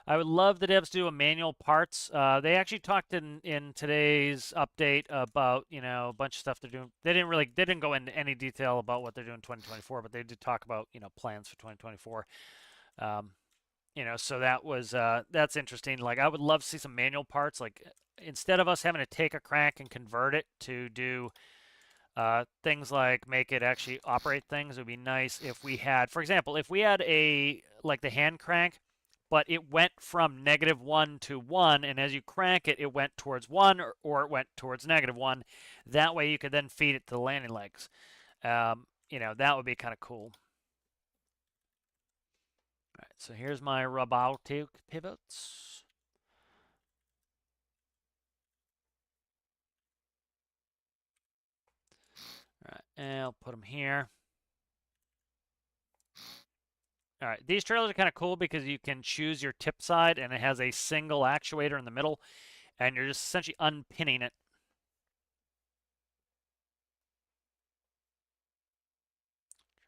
S1: I would love the devs to do a manual parts. They actually talked in today's update about, you know, a bunch of stuff they're doing. They didn't go into any detail about what they're doing in 2024, but they did talk about, you know, plans for 2024. You know, so that's interesting. Like, I would love to see some manual parts. Like, instead of us having to take a crank and convert it to do things like make it actually operate things, it would be nice if we had, for example, if we had like the hand crank, but it went from -1 to 1, and as you crank it, it went towards 1 or it went towards -1. That way you could then feed it to the landing legs. You know, that would be kind of cool. All right, so here's my robotic pivots. All right, and I'll put them here. All right, these trailers are kind of cool because you can choose your tip side and it has a single actuator in the middle and you're just essentially unpinning it.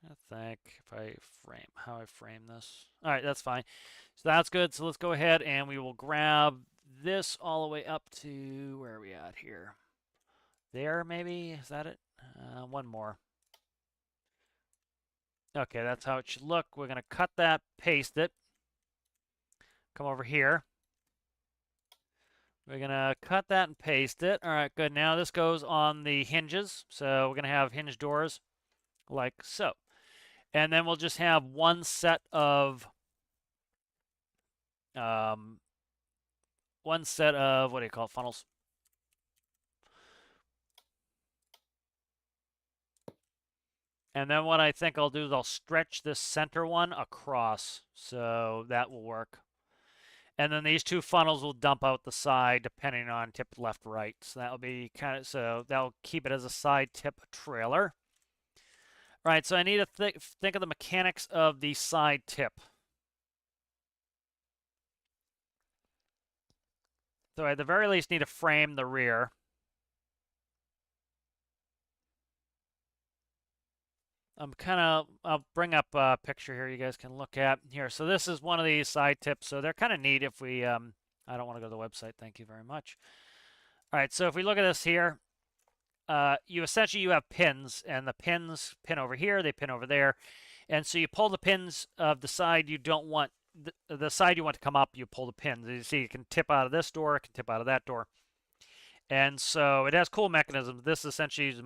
S1: I think how I frame this. All right, that's fine. So that's good. So let's go ahead and we will grab this all the way up to, where are we at here? There, maybe? Is that it? One more. Okay, that's how it should look. We're going to cut that, paste it. Come over here. We're going to cut that and paste it. All right, good. Now this goes on the hinges. So we're going to have hinge doors like so. And then we'll just have one set of what do you call it, funnels. And then what I think I'll do is I'll stretch this center one across, so that will work. And then these two funnels will dump out the side depending on tip left, right. So that'll be so that'll keep it as a side tip trailer. All right, so I need to think of the mechanics of the side tip. So I at the very least need to frame the rear. I'll bring up a picture here you guys can look at here. So this is one of these side tips. So they're kind of neat if we, I don't want to go to the website. Thank you very much. All right, so if we look at this here, you have pins, and the pins pin over here, they pin over there. And so you pull the pins of the side you don't want, the side you want to come up, you pull the pins. As you see, it can tip out of this door, it can tip out of that door. And so it has cool mechanisms. This essentially uses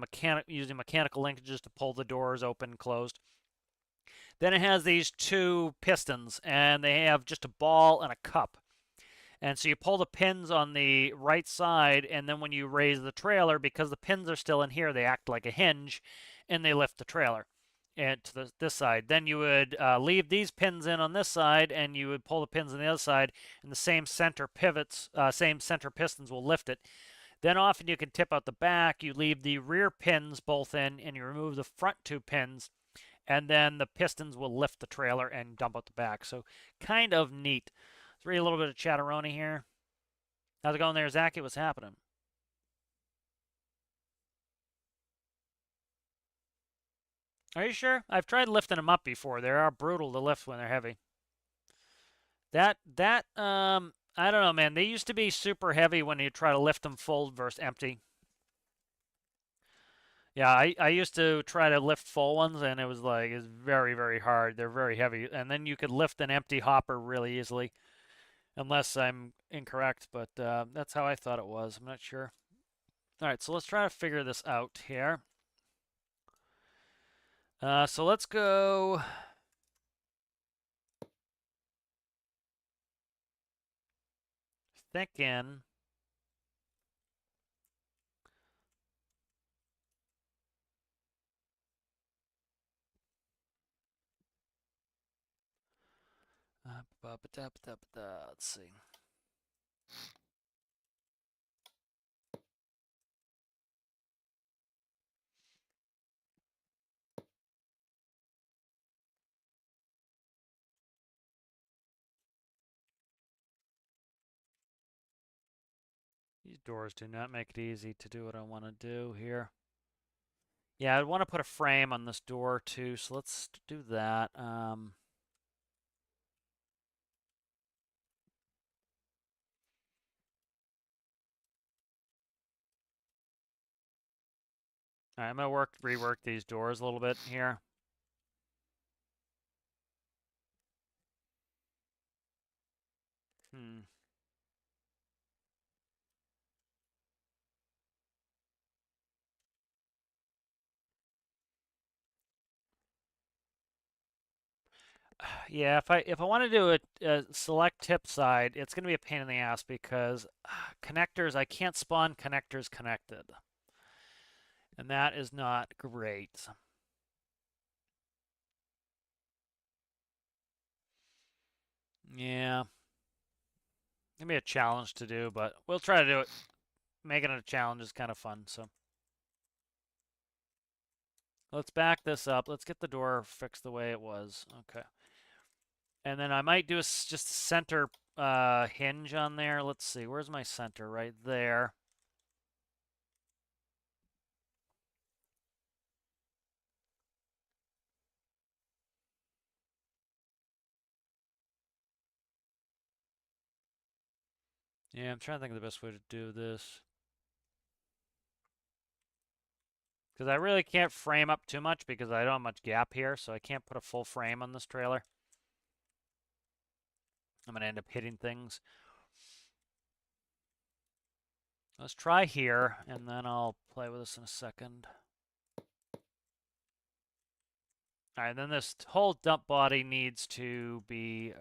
S1: using mechanical linkages to pull the doors open and closed. Then it has these two pistons, and they have just a ball and a cup. And so you pull the pins on the right side, and then when you raise the trailer, because the pins are still in here, they act like a hinge, and they lift the trailer and to this side. Then you would leave these pins in on this side, and you would pull the pins on the other side, and the same center pivots, same center pistons will lift it. Then often you can tip out the back. You leave the rear pins both in, and you remove the front two pins, and then the pistons will lift the trailer and dump out the back. So kind of neat. Let's read a little bit of Chatteroni here. How's it going there, Zachy? What's happening? Are you sure? I've tried lifting them up before. They are brutal to lift when they're heavy. I don't know, man. They used to be super heavy when you try to lift them full versus empty. Yeah, I used to try to lift full ones, and it's very, very hard. They're very heavy. And then you could lift an empty hopper really easily, unless I'm incorrect, but that's how I thought it was. I'm not sure. All right, so let's try to figure this out here. So let's go. Thicken. Let's see. These doors do not make it easy to do what I want to do here. Yeah, I want to put a frame on this door too, so let's do that. All right, I'm gonna rework these doors a little bit here. Hmm. Yeah, if I want to do a select tip side, it's gonna be a pain in the ass because connectors, I can't spawn connectors connected, and that is not great. Yeah, gonna be a challenge to do, but we'll try to do it. Making it a challenge is kind of fun, so. Let's back this up. Let's get the door fixed the way it was. Okay. And then I might do just a center hinge on there. Let's see. Where's my center? Right there. Yeah, I'm trying to think of the best way to do this. Because I really can't frame up too much because I don't have much gap here, so I can't put a full frame on this trailer. I'm going to end up hitting things. Let's try here, and then I'll play with this in a second. All right, then this whole dump body needs to be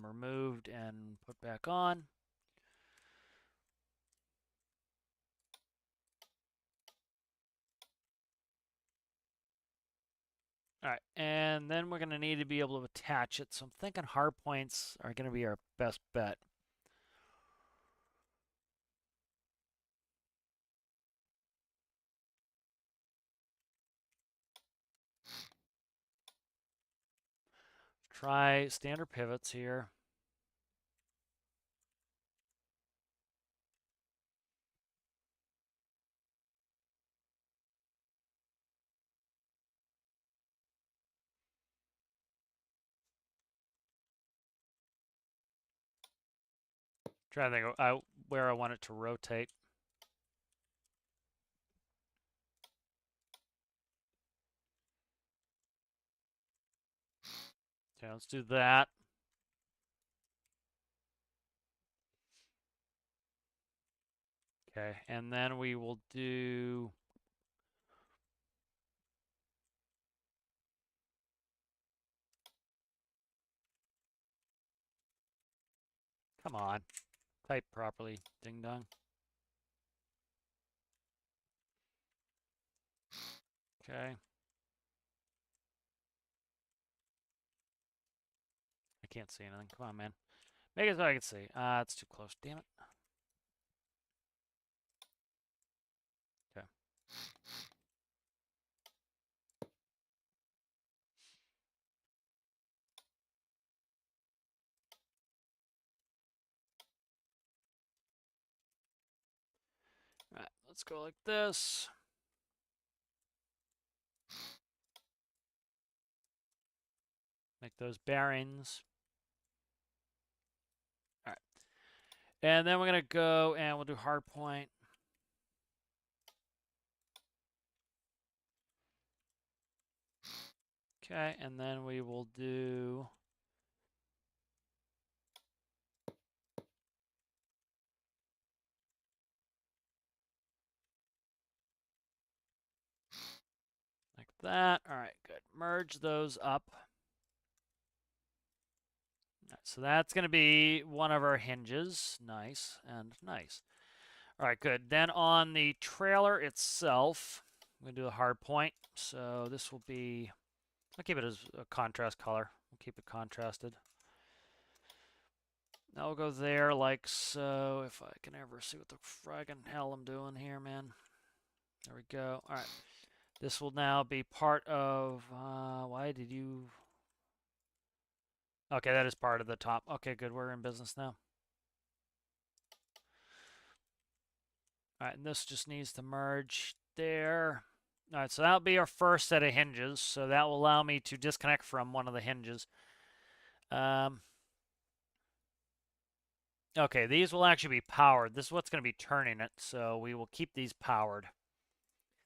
S1: removed and put back on. All right, and then we're going to need to be able to attach it. So I'm thinking hard points are going to be our best bet. Try standard pivots here. Try to think where I want it to rotate. Okay, let's do that. Okay, and then we will do... Come on. Type properly, ding dong. Okay. I can't see anything. Come on, man. Make it so I can see. It's too close. Damn it. Okay. All right, let's go like this. Make those bearings. All right. And then we're going to go and we'll do hard point. Okay, and then we will do... like that. All right, good. Merge those up. All right, so that's going to be one of our hinges. Nice and nice. All right, good. Then on the trailer itself, I'm going to do a hard point. So this will be... I'll keep it as a contrast color. We'll keep it contrasted. Now we'll go there like so. If I can ever see what the fraggin' hell I'm doing here, man. There we go. All right. This will now be part of... why did you... Okay, that is part of the top. Okay, good. We're in business now. All right, and this just needs to merge there. All right, so that'll be our first set of hinges. So that will allow me to disconnect from one of the hinges. Okay, these will actually be powered. This is what's going to be turning it, so we will keep these powered.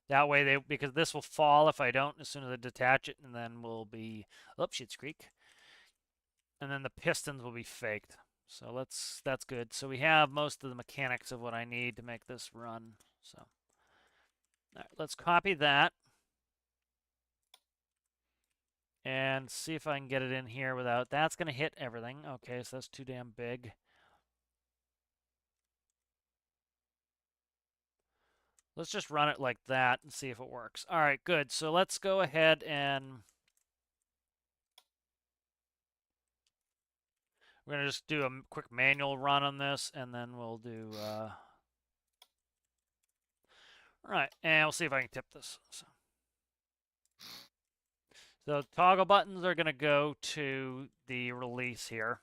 S1: That way, because this will fall if I don't, as soon as I detach it, and then we'll be... Oh, shit's creek. And then the pistons will be faked. So that's good. So we have most of the mechanics of what I need to make this run. So, all right, let's copy that. And see if I can get it in here without... That's going to hit everything. Okay, so that's too damn big. Let's just run it like that and see if it works. All right, good. So let's go ahead and... We're going to just do a quick manual run on this, and then we'll do... All right, and we'll see if I can tip this. So toggle buttons are going to go to the release here.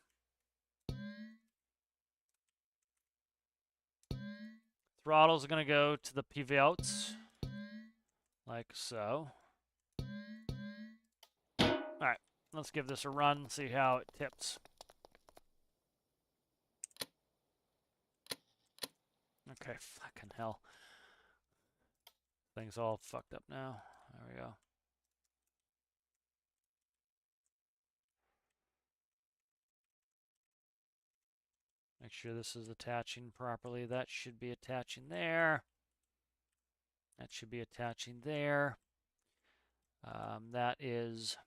S1: Throttles are going to go to the pivots, like so. All right, let's give this a run and see how it tips. Okay, fucking hell. Things all fucked up now. There we go. Make sure this is attaching properly. That should be attaching there. That should be attaching there. That is...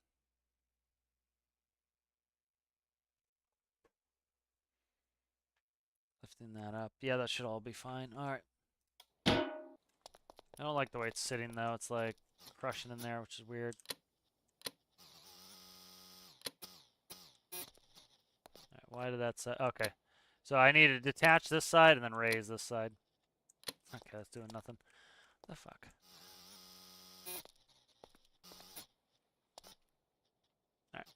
S1: Lifting that up. Yeah, that should all be fine. All right. I don't like the way it's sitting, though. It's like crushing in there, which is weird. All right, why did that say... Okay. So I need to detach this side and then raise this side. Okay, that's doing nothing. The fuck? All right.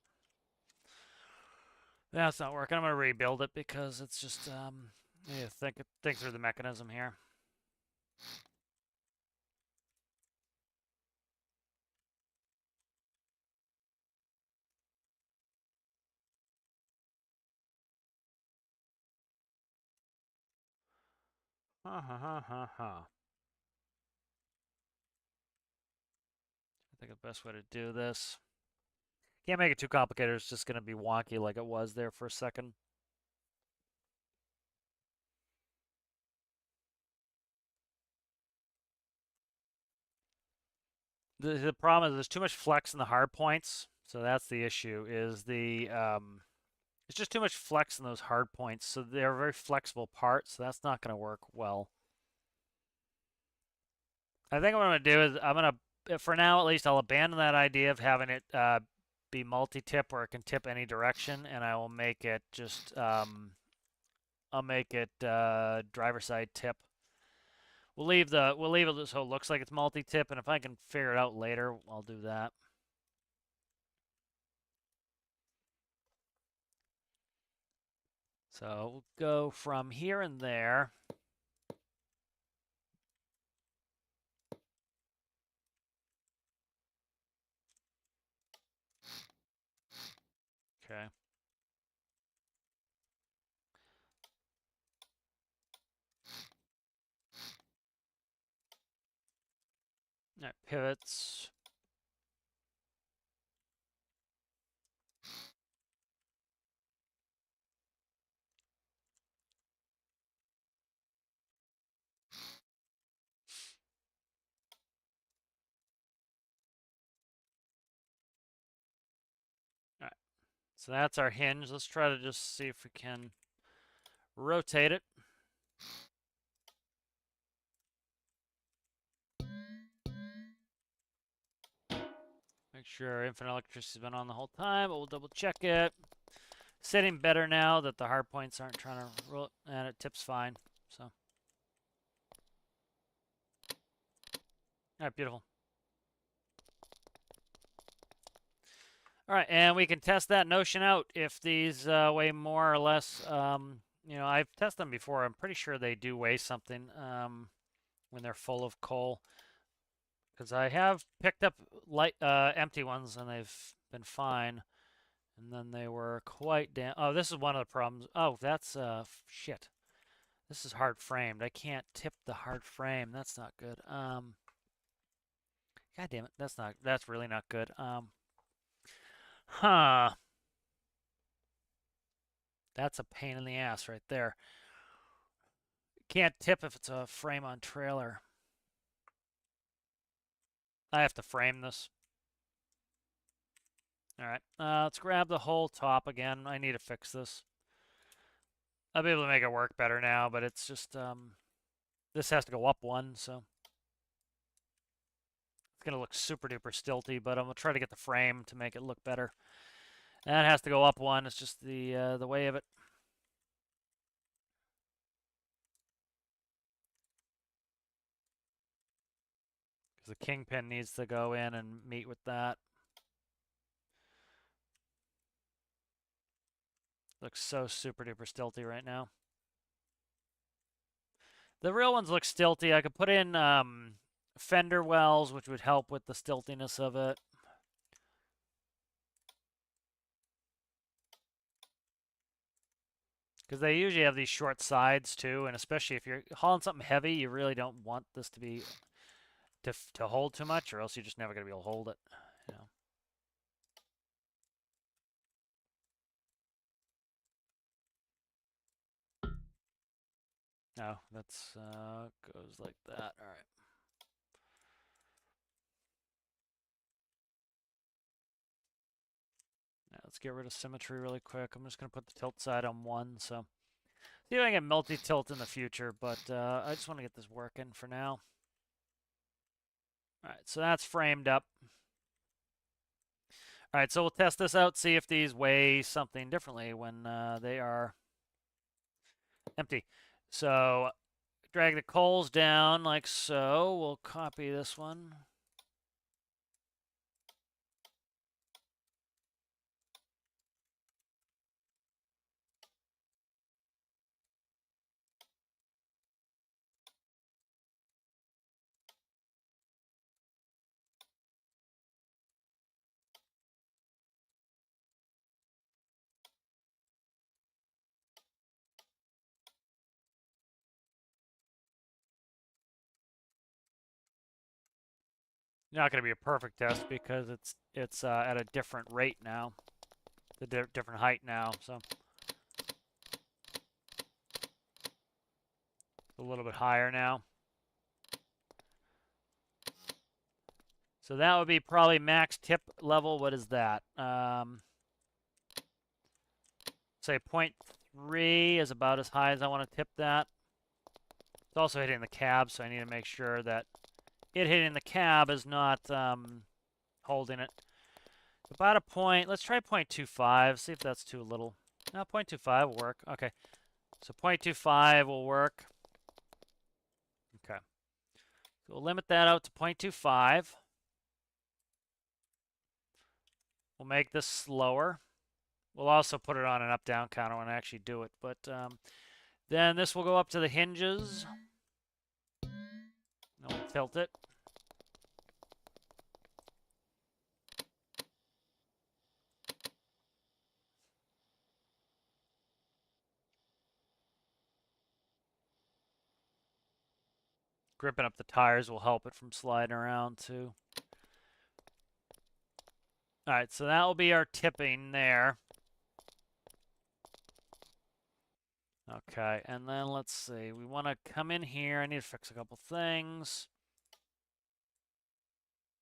S1: That's not working. I'm going to rebuild it because it's just... yeah, think through the mechanism here. Ha ha ha ha ha. I think the best way to do this. Can't make it too complicated. It's just going to be wonky like it was there for a second. The problem is there's too much flex in the hard points, so that's the issue. Is the it's just too much flex in those hard points, so they're a very flexible part, so that's not going to work well. I think what I'm going to do is I'm going to, for now at least, I'll abandon that idea of having it be multi-tip where it can tip any direction, and I will make it just I'll make it driver side tip. We'll leave it so it looks like it's multi-tip, and if I can figure it out later, I'll do that. So we'll go from here and there. Okay. All right, pivots. All right, so that's our hinge. Let's try to just see if we can rotate it. Make sure infinite electricity's been on the whole time, but we'll double check it. Sitting better now that the hard points aren't trying to roll, and it tips fine. So, all right, beautiful. All right, and we can test that notion out if these weigh more or less. You know, I've tested them before. I'm pretty sure they do weigh something when they're full of coal. Because I have picked up light empty ones and they've been fine. And then they were quite damn. Oh, this is one of the problems. Oh, that's shit. This is hard framed. I can't tip the hard frame. That's not good. God damn it. That's really not good. Huh. That's a pain in the ass right there. Can't tip if it's a frame on trailer. I have to frame this. All right. Let's grab the whole top again. I need to fix this. I'll be able to make it work better now, but it's just this has to go up one, so it's gonna look super duper stilty. But I'm gonna try to get the frame to make it look better. That has to go up one. It's just the way of it. Because the kingpin needs to go in and meet with that. Looks so super duper stilty right now. The real ones look stilty. I could put in fender wells, which would help with the stiltiness of it. Because they usually have these short sides too, and especially if you're hauling something heavy, you really don't want this to be to hold too much, or else you're just never gonna be able to hold it. You know. No, that's goes like that. All right. Now let's get rid of symmetry really quick. I'm just gonna put the tilt side on 1. So see if I can get multi-tilt in the future, but I just want to get this working for now. All right, so that's framed up. All right, so we'll test this out, see if these weigh something differently when they are empty. So drag the coals down like so. We'll copy this one. Not going to be a perfect test because it's at a different rate now, the different height now. So a little bit higher now. So that would be probably max tip level. What is that? Say 0.3 is about as high as I want to tip that. It's also hitting the cab, so I need to make sure that it hitting the cab is not holding it. About a point. Let's try 0.25. See if that's too little. No, 0.25 will work. Okay. So 0.25 will work. Okay. So we'll limit that out to 0.25. We'll make this slower. We'll also put it on an up-down counter when I actually do it. But then this will go up to the hinges. And we'll tilt it. Gripping up the tires will help it from sliding around too. All right, so that will be our tipping there. Okay, and then let's see. We want to come in here. I need to fix a couple things.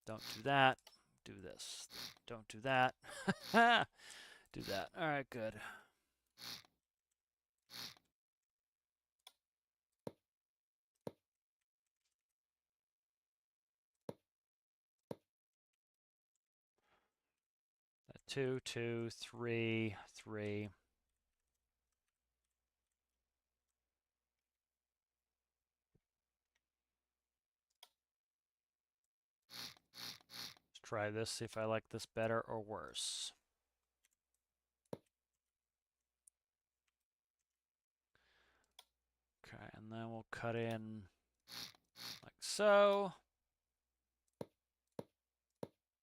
S1: Don't do that. Do this. Don't do that. Do that. All right, good. Two, two, three, three. Let's try this, see if I like this better or worse. Okay, and then we'll cut in like so.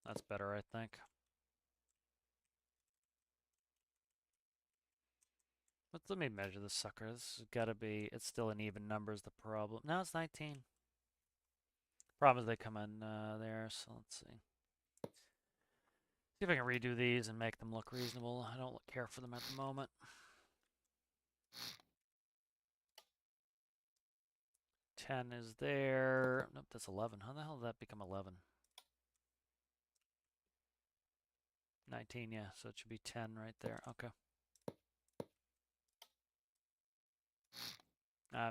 S1: That's better, I think. But let me measure this sucker. This has got to be, it's still an even number is the problem. No, it's 19. Problem is they come in there, so let's see. See if I can redo these and make them look reasonable. I don't care for them at the moment. Ten is there. Nope, that's 11. How the hell did that become 11? 19, yeah, so it should be 10 right there. Okay.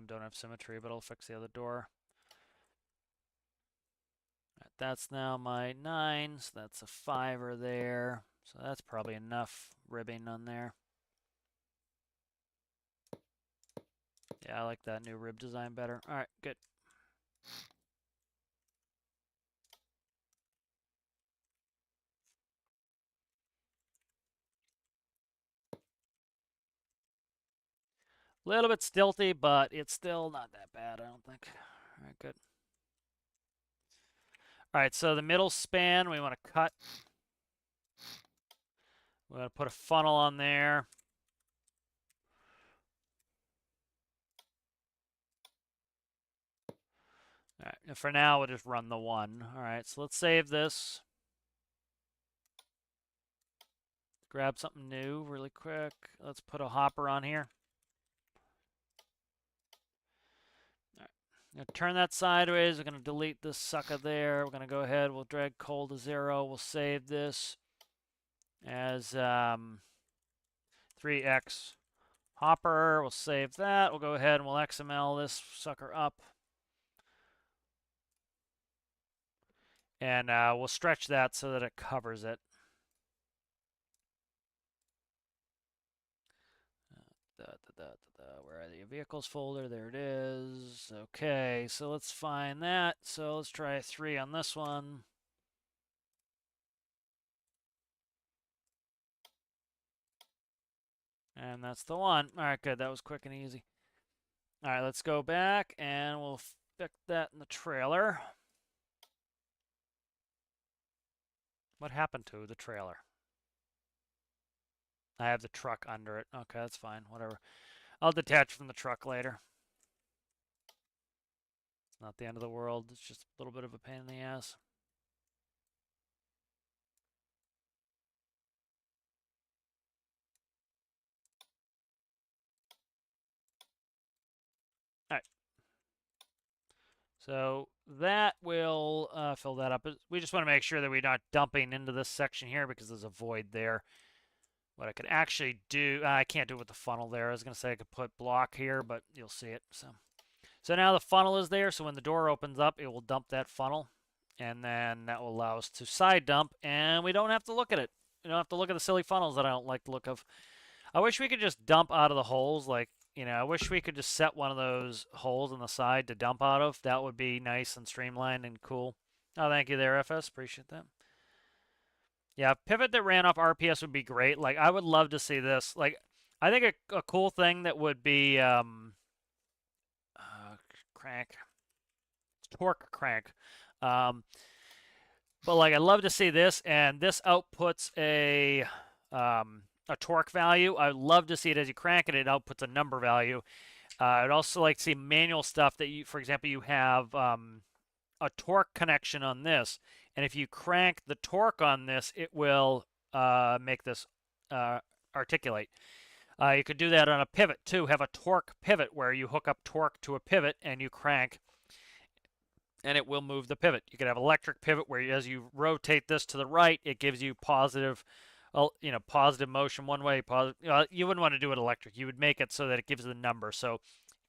S1: Don't have symmetry, but I'll fix the other door. Right, that's now my 9, so that's a 5er there. So that's probably enough ribbing on there. Yeah, I like that new rib design better. All right, good. A little bit stilty, but it's still not that bad, I don't think. All right, good. All right, so the middle span we want to cut. We're going to put a funnel on there. All right, and for now, we'll just run the one. All right, so let's save this. Grab something new really quick. Let's put a hopper on here. All right, I'm going to turn that sideways. We're going to delete this sucker there. We're going to go ahead. We'll drag coal to 0. We'll save this as 3x hopper. We'll save that. We'll go ahead and we'll XML this sucker up. And we'll stretch that so that it covers it. Where are the vehicles folder? There it is. Okay, so let's find that. So let's try 3 on this one. And that's the one. All right, good. That was quick and easy. All right, let's go back and we'll fix that in the trailer. What happened to the trailer? I have the truck under it. Okay, that's fine. Whatever. I'll detach from the truck later. It's not the end of the world. It's just a little bit of a pain in the ass. All right. So that will fill that up. We just want to make sure that we're not dumping into this section here because there's a void there. What I could actually do, I can't do it with the funnel there. I was going to say I could put block here, but you'll see it. So now the funnel is there, so when the door opens up, it will dump that funnel, and then that will allow us to side dump, and we don't have to look at it. We don't have to look at the silly funnels that I don't like the look of. I wish we could just dump out of the holes, like, I wish we could just set one of those holes on the side to dump out of. That would be nice and streamlined and cool. Oh, thank you there, FS. Appreciate that. Yeah, pivot that ran off RPS would be great. Like, I would love to see this. Like, I think a cool thing that would be crank, torque crank. But like, I'd love to see this, and this outputs a torque value. I'd love to see it as you crank it, it outputs a number value. I'd also like to see manual stuff that you, for example, you have a torque connection on this, and if you crank the torque on this, it will make this articulate. You could do that on a pivot too. Have a torque pivot where you hook up torque to a pivot and you crank, and it will move the pivot. You could have electric pivot where as you rotate this to the right, it gives you positive, positive motion one way. Positive. You wouldn't want to do it electric. You would make it so that it gives the number. So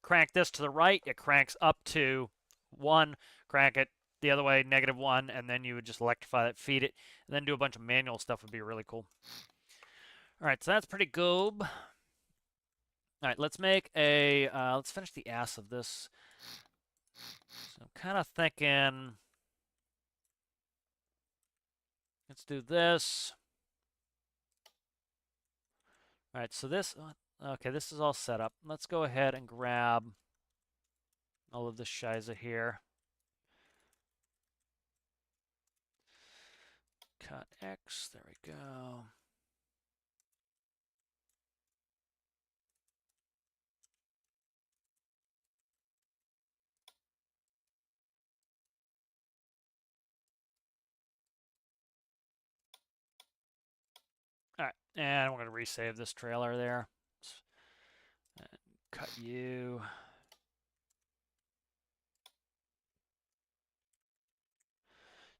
S1: crank this to the right, it cranks up to 1. Crank it the other way, -1, and then you would just electrify it, feed it, and then do a bunch of manual stuff would be really cool. All right, so that's pretty goob. All right, let's make a, let's finish the ass of this. So I'm kind of thinking, let's do this. All right, so this, okay, this is all set up. Let's go ahead and grab all of this shiza here. Cut X, there we go. All right, and we're going to resave this trailer there. And cut you.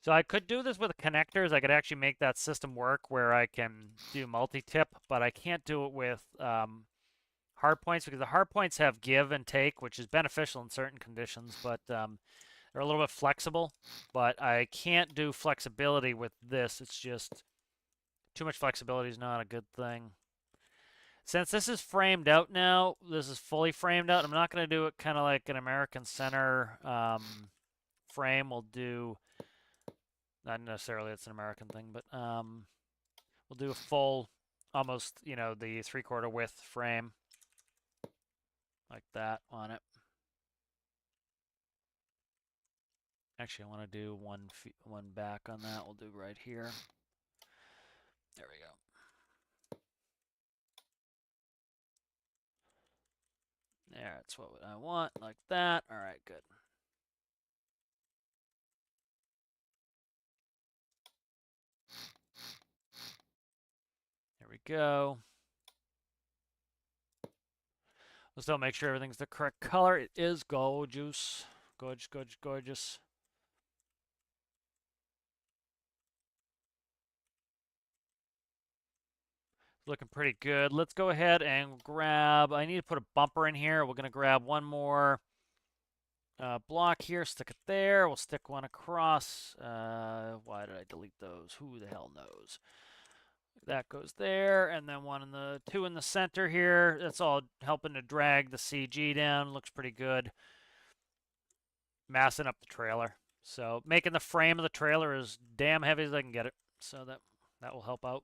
S1: So I could do this with connectors. I could actually make that system work where I can do multi-tip, but I can't do it with hard points because the hard points have give and take, which is beneficial in certain conditions, but they're a little bit flexible. But I can't do flexibility with this. It's just too much flexibility is not a good thing. Since this is framed out now, this is fully framed out. I'm not going to do it kind of like an American Center frame. We'll do, not necessarily it's an American thing, but we'll do a full, almost, the 3/4 width frame like that on it. Actually, I want to do one back on that. We'll do right here. There we go. There, that's what I want, like that. All right, good. There we go. Let's still make sure everything's the correct color. It is gorgeous. Gorgeous, gorgeous, gorgeous. Looking pretty good. Let's go ahead and grab, I need to put a bumper in here. We're going to grab one more block here, stick it there. We'll stick one across. Why did I delete those? Who the hell knows? That goes there, and then two in the center here. That's all helping to drag the CG down. Looks pretty good. Massing up the trailer. So making the frame of the trailer as damn heavy as I can get it. So that will help out.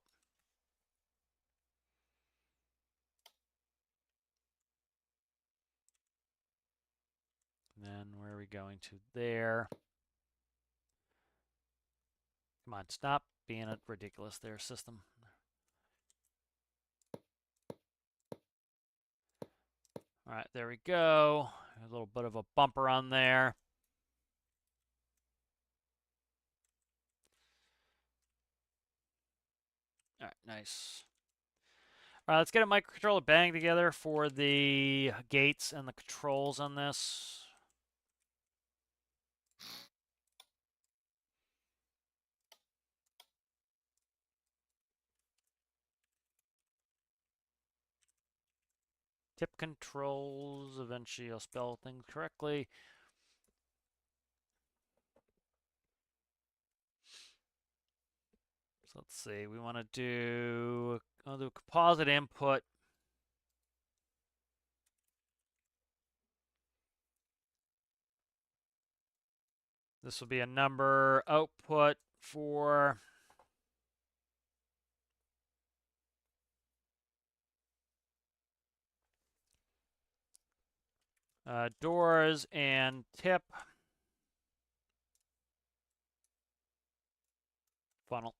S1: And then where are we going to there? Come on, stop being ridiculous there, system. All right, there we go. A little bit of a bumper on there. All right, nice. All right, let's get a microcontroller bang together for the gates and the controls on this. Tip controls. Eventually I'll spell things correctly. So let's see. We want to do, I'll do composite input. This will be a number output for doors and tip funnel.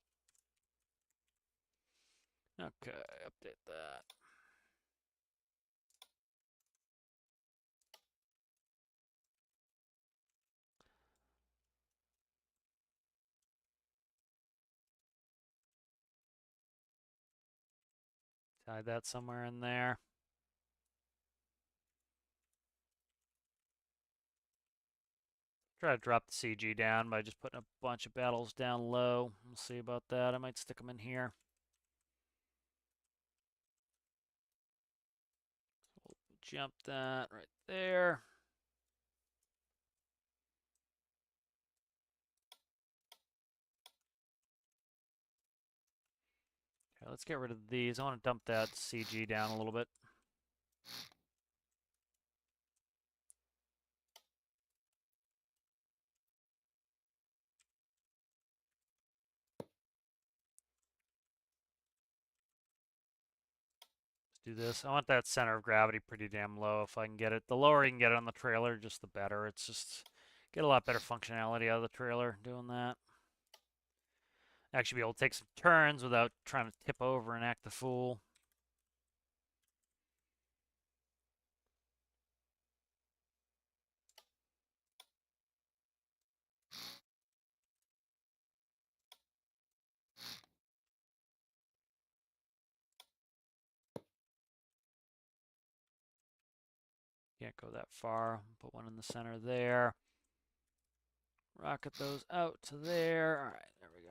S1: Okay, update that. Tie that somewhere in there. Try to drop the CG down by just putting a bunch of battles down low. We'll see about that. I might stick them in here. We'll jump that right there. Okay, let's get rid of these. I want to dump that CG down a little bit. Do this. I want that center of gravity pretty damn low if I can get it. The lower you can get it on the trailer, just the better. It's just get a lot better functionality out of the trailer doing that. Actually be able to take some turns without trying to tip over and act the fool. Can't go that far. Put one in the center there. Rocket those out to there. All right, there we go.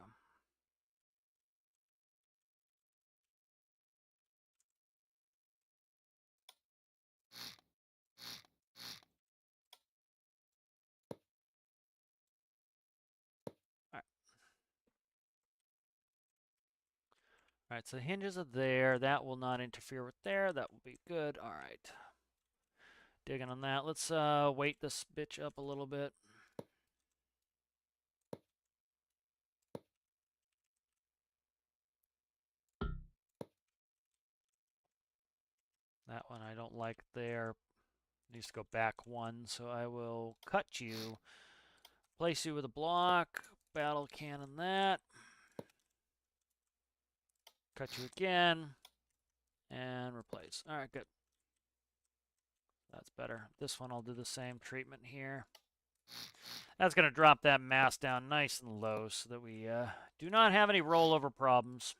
S1: All right. All right, so the hinges are there. That will not interfere with there. That will be good. All right. Digging on that. Let's weight this bitch up a little bit. That one I don't like there. Needs to go back one, so I will cut you. Place you with a block. Battle cannon that. Cut you again. And replace. All right, good. That's better. This one I'll do the same treatment here. That's going to drop that mass down nice and low so that we do not have any rollover problems.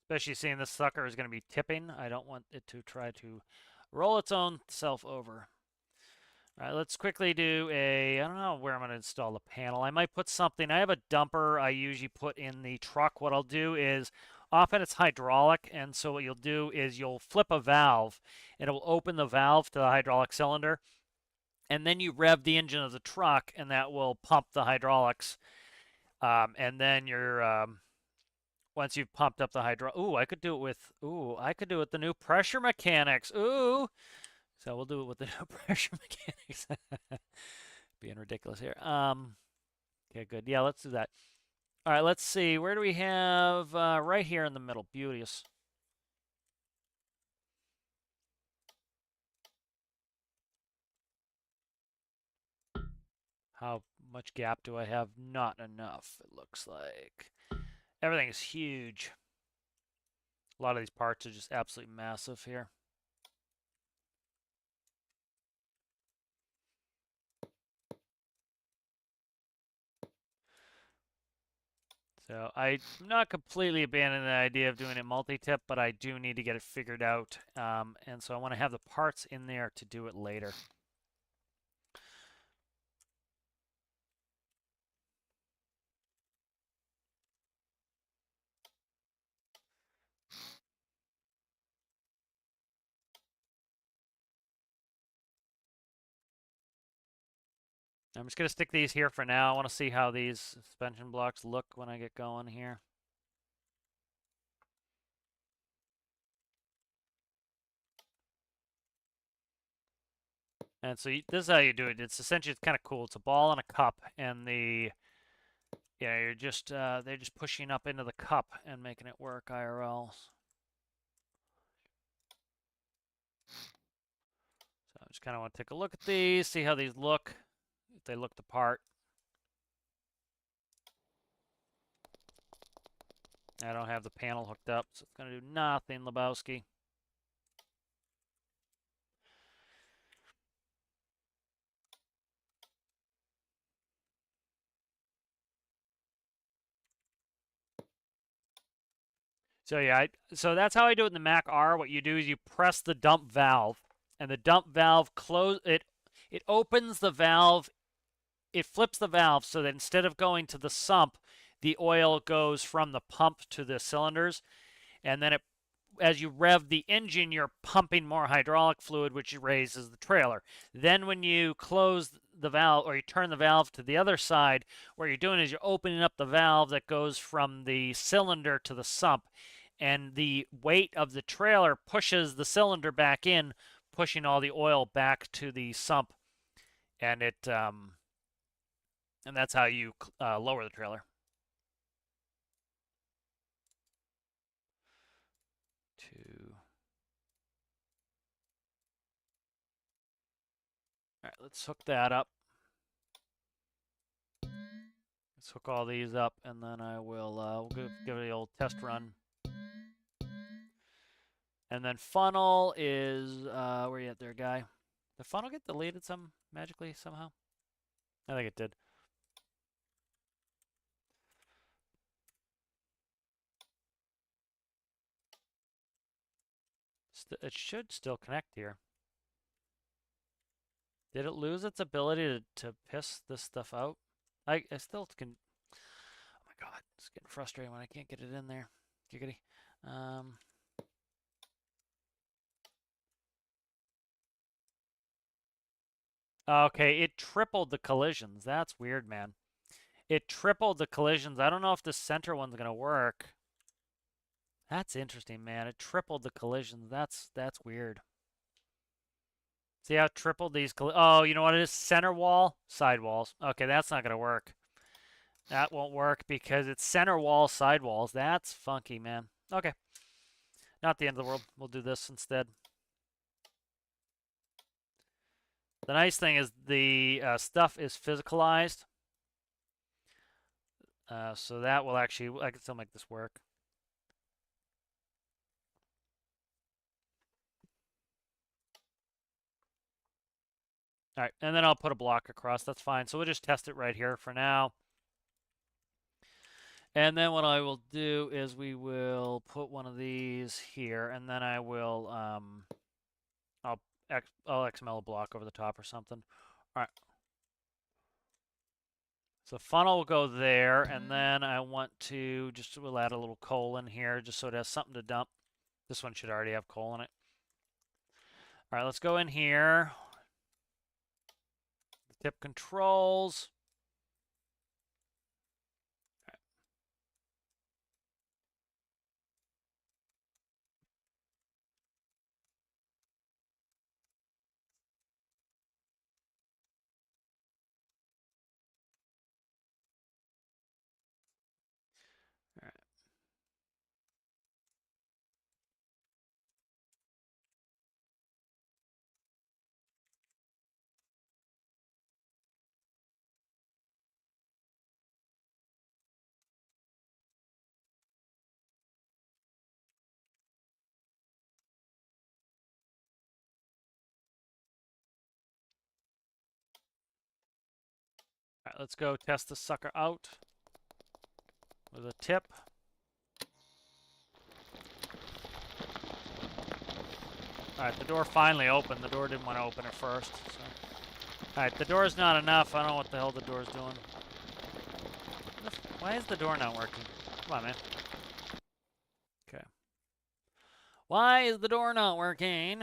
S1: Especially seeing this sucker is going to be tipping. I don't want it to try to roll its own self over. All right, let's quickly do a, I don't know where I'm going to install the panel. I might put something, I have a dumper I usually put in the truck. What I'll do is, often it's hydraulic, and so what you'll do is you'll flip a valve, and it will open the valve to the hydraulic cylinder, and then you rev the engine of the truck, and that will pump the hydraulics. And then you're, once you've pumped up the I could do it with, I could do it with the new pressure mechanics. So we'll do it with the new pressure mechanics. Being ridiculous here. Okay, good. Yeah, let's do that. All right, let's see. Where do we have? Right here in the middle. Beauteous. How much gap do I have? Not enough, it looks like. Everything is huge. A lot of these parts are just absolutely massive here. So I'm not completely abandoning the idea of doing it multi-tip, but I do need to get it figured out. And so I want to have the parts in there to do it later. I'm just going to stick these here for now. I want to see how these suspension blocks look when I get going here. And so this is how you do it. It's essentially, it's kind of cool. It's a ball and a cup, and you're just they're just pushing up into the cup and making it work IRL. So I just kind of want to take a look at these, see how these look, if they look the part. I don't have the panel hooked up, so it's going to do nothing, Lebowski. So yeah, so that's how I do it in the Mac R. What you do is you press the dump valve, and the dump valve it opens the valve, it flips the valve so that instead of going to the sump, the oil goes from the pump to the cylinders, and then as you rev the engine, you're pumping more hydraulic fluid, which raises the trailer. Then when you close the valve, or you turn the valve to the other side, what you're doing is you're opening up the valve that goes from the cylinder to the sump, and the weight of the trailer pushes the cylinder back in, pushing all the oil back to the sump, and that's how you lower the trailer. All right, let's hook that up. Let's hook all these up, and then I will we'll give it the old test run. And then funnel is where are you at there, guy? Did the funnel get deleted magically somehow? I think it did. It should still connect here. Did it lose its ability to piss this stuff out? I still can. Oh my god, it's getting frustrating when I can't get it in there. Giggity. Okay, it tripled the collisions. That's weird, man. It tripled the collisions. I don't know if the center one's gonna work. That's interesting, man. It tripled the collisions. That's weird. See how it tripled these oh, you know what it is? Center wall, side walls. Okay, that's not gonna work. That won't work because it's center wall, side walls. That's funky, man. Okay. Not the end of the world. We'll do this instead. The nice thing is the stuff is physicalized. So that will actually, I can still make this work. All right, and then I'll put a block across. That's fine. So we'll just test it right here for now. And then what I will do is we will put one of these here, and then I will I'll XML a block over the top or something. All right. So funnel will go there, and then I want to we'll add a little coal in here just so it has something to dump. This one should already have coal in it. All right, let's go in here. The tip controls. All right. All right, let's go test the sucker out with a tip. All right, the door finally opened. The door didn't want to open at first. So. All right, the door's not enough. I don't know what the hell the door's doing. Why is the door not working? Come on, man. Okay. Why is the door not working?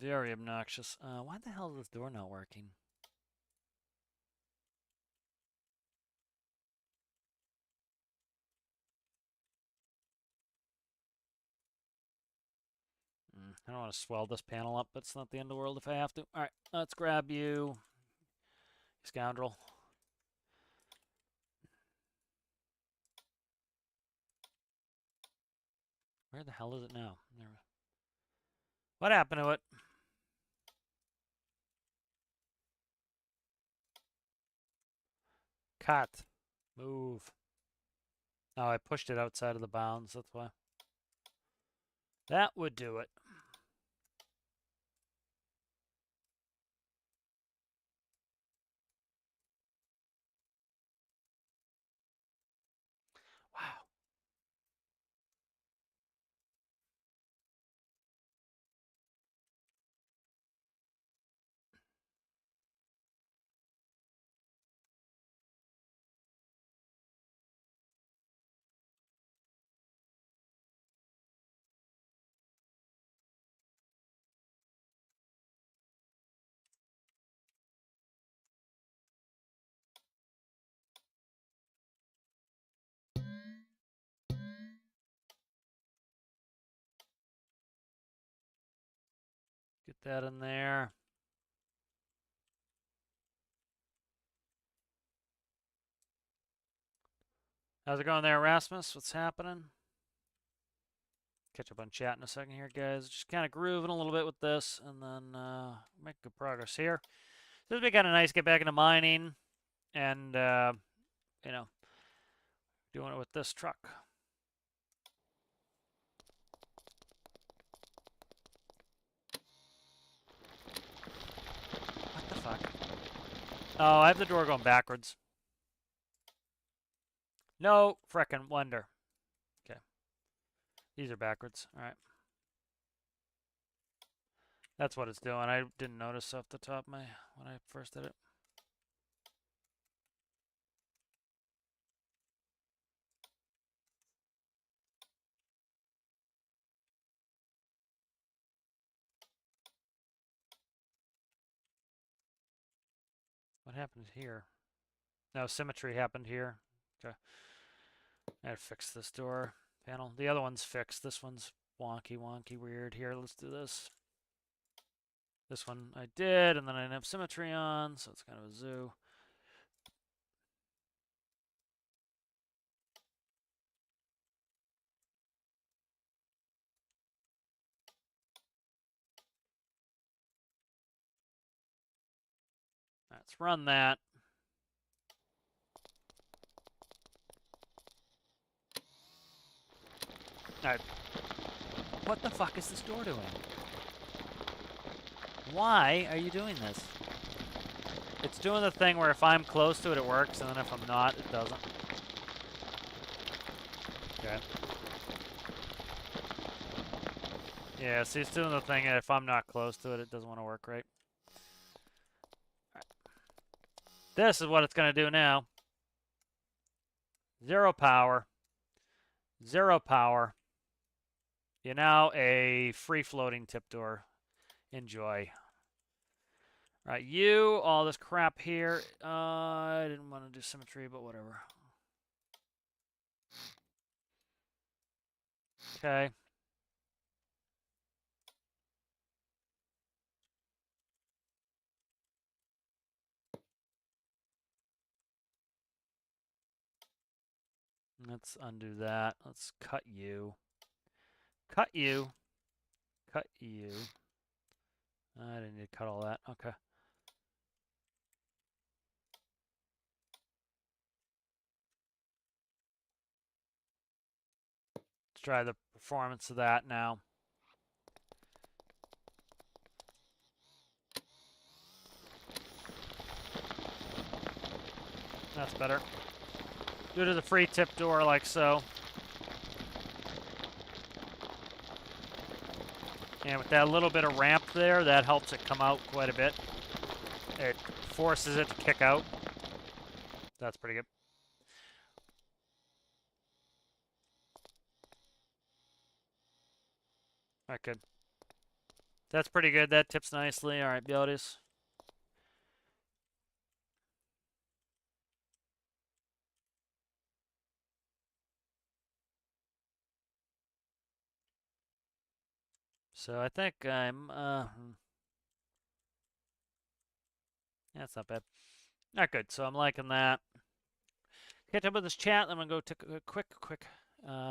S1: Very obnoxious. Why the hell is this door not working? I don't want to swell this panel up, but it's not the end of the world if I have to. All right, let's grab you, scoundrel. Where the hell is it now? There. What happened to it? Cut. Move. Oh, I pushed it outside of the bounds, that's why. That would do it. Wow. Get that in there. How's it going there, Rasmus? What's happening? Catch up on chat in a second here, guys. Just kind of grooving a little bit with this, and then make good progress here. This would be kind of nice to get back into mining, and you know, doing it with this truck. What the fuck? Oh, I have the door going backwards. No frickin' wonder. Okay. These are backwards. All right. That's what it's doing. I didn't notice off the top of my when I first did it. What happened here? No, symmetry happened here. Okay. I gotta fix this door panel. The other one's fixed. This one's wonky, weird. Here, let's do this. This one I did, and then I didn't have symmetry on, so it's kind of a zoo. Let's run that. All right. What the fuck is this door doing? Why are you doing this? It's doing the thing where if I'm close to it, it works, and then if I'm not, it doesn't. Okay. Yeah, see, it's doing the thing that if I'm not close to it, it doesn't want to work right. All right. This is what it's going to do now. 0 power. 0 power. You're now a free-floating tip door. Enjoy. All right, you, all this crap here. I didn't want to do symmetry, but whatever. Okay. Let's undo that. Let's cut you. Cut you. Cut you. I didn't need to cut all that. Okay. Let's try the performance of that now. That's better. Do it as a free tip door like so. And with that little bit of ramp there, that helps it come out quite a bit. It forces it to kick out. That's pretty good. All right, good. That's pretty good. That tips nicely. All right, beauties. So I think I'm, that's not bad. Not good. So I'm liking that. Catch up with this chat. I'm gonna go take a quick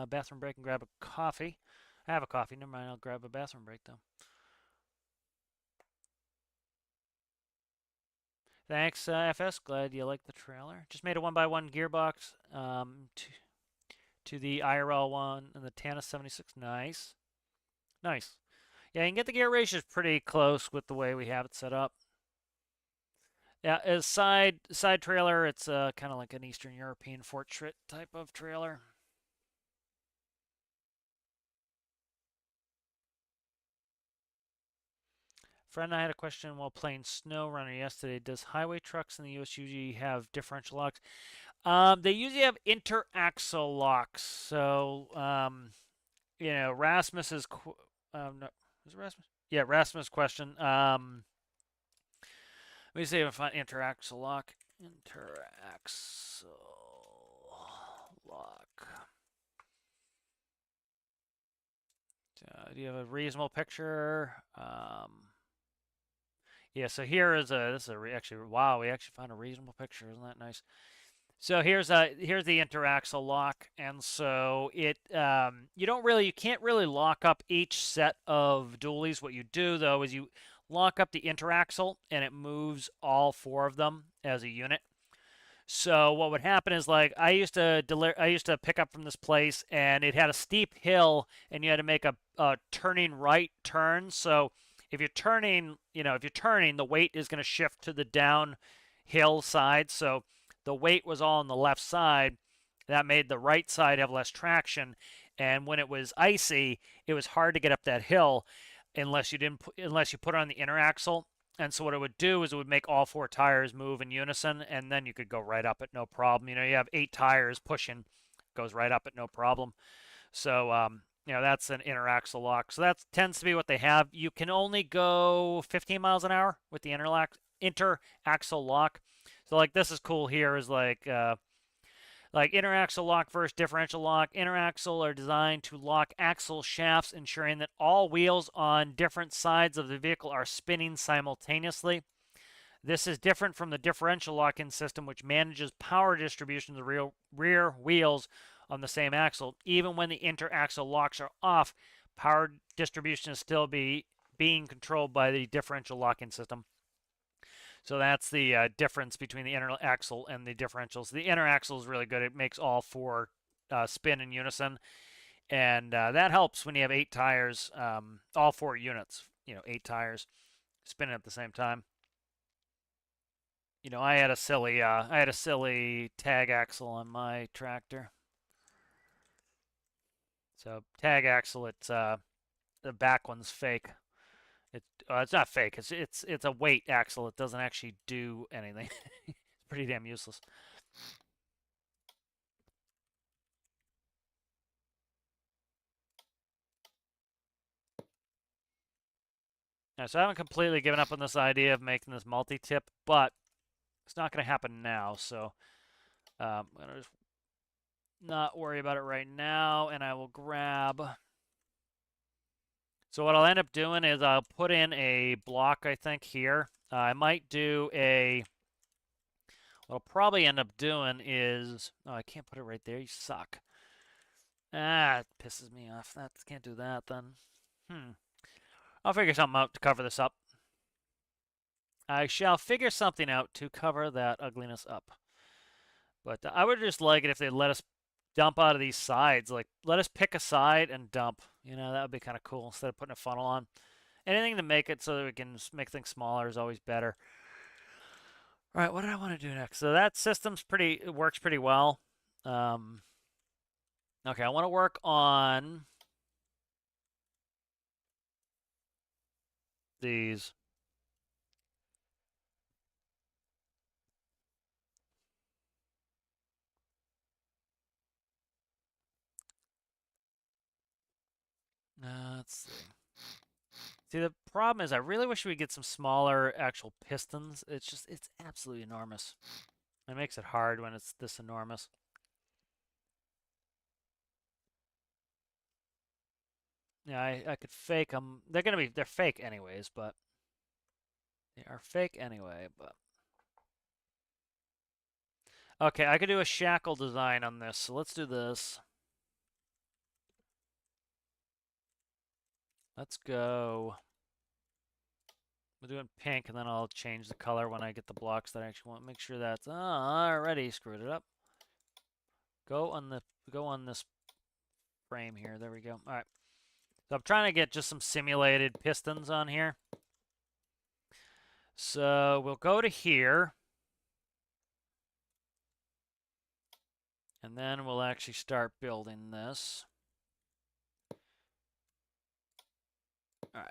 S1: bathroom break and grab a coffee. I have a coffee. Never mind. I'll grab a bathroom break though. Thanks, FS. Glad you liked the trailer. Just made a 1x1 gearbox to the IRL one and the Tana 76. Nice. Nice. Yeah, you can get the gear ratios pretty close with the way we have it set up. Yeah, as side trailer, it's kind of like an Eastern European Fort Schritt type of trailer. Friend, I had a question while playing Snow Runner yesterday. Does highway trucks in the US usually have differential locks? They usually have interaxle locks. So, Rasmus's, no, is it Rasmus? Yeah, Rasmus' question. Let me see if I find interaxle lock. Interaxle lock. Do you have a reasonable picture? Yeah, so here is actually, wow, we actually found a reasonable picture. Isn't that nice? So here's the interaxle lock, and so you can't really lock up each set of dualies. What you do though is you lock up the interaxle, and it moves all four of them as a unit. So what would happen is like I used to pick up from this place, and it had a steep hill, and you had to make a turning right turn. So if you're turning, the weight is going to shift to the downhill side. So the weight was all on the left side. That made the right side have less traction, and when it was icy, it was hard to get up that hill unless you put on the inner axle. And so what it would do is it would make all four tires move in unison, and then you could go right up it no problem. You have 8 tires pushing, goes right up it no problem. So that's an interaxle lock. So that tends to be what they have. You can only go 15 miles an hour with the interaxle lock. So like this is cool here is like interaxle lock versus differential lock. Interaxle are designed to lock axle shafts, ensuring that all wheels on different sides of the vehicle are spinning simultaneously. This is different from the differential locking system, which manages power distribution to the rear wheels on the same axle. Even when the interaxle locks are off, power distribution is still being controlled by the differential locking system. So that's the difference between the inner axle and the differentials. The inner axle is really good. It makes all four spin in unison, and that helps when you have 8 tires, all 4 units. 8 tires spinning at the same time. I had a silly tag axle on my tractor. So tag axle, it's the back one's fake. It's not fake. It's a weight axle. It doesn't actually do anything. It's pretty damn useless. So I haven't completely given up on this idea of making this multi-tip, but it's not going to happen now. So I'm going to just not worry about it right now, and I will grab. So what I'll end up doing is I'll put in a block, I think, here. I might do a. What I'll probably end up doing is. Oh, I can't put it right there. You suck. It pisses me off. Can't do that then. I'll figure something out to cover this up. I shall figure something out to cover that ugliness up. But I would just like it if they let us dump out of these sides. Like, let us pick a side and dump. That would be kind of cool instead of putting a funnel on. Anything to make it so that we can make things smaller is always better. All right, what did I want to do next? So that it works pretty well. Okay, I want to work on these. Let's see. See, the problem is I really wish we could get some smaller actual pistons. It's absolutely enormous. It makes it hard when it's this enormous. Yeah, I could fake them. They're fake anyways, but they are fake anyway, but. Okay, I could do a shackle design on this, so let's do this. Let's go. We're doing pink, and then I'll change the color when I get the blocks that I actually want. Make sure that's already screwed it up. Go on this frame here. There we go. All right. So I'm trying to get just some simulated pistons on here. So we'll go to here. And then we'll actually start building this. All right.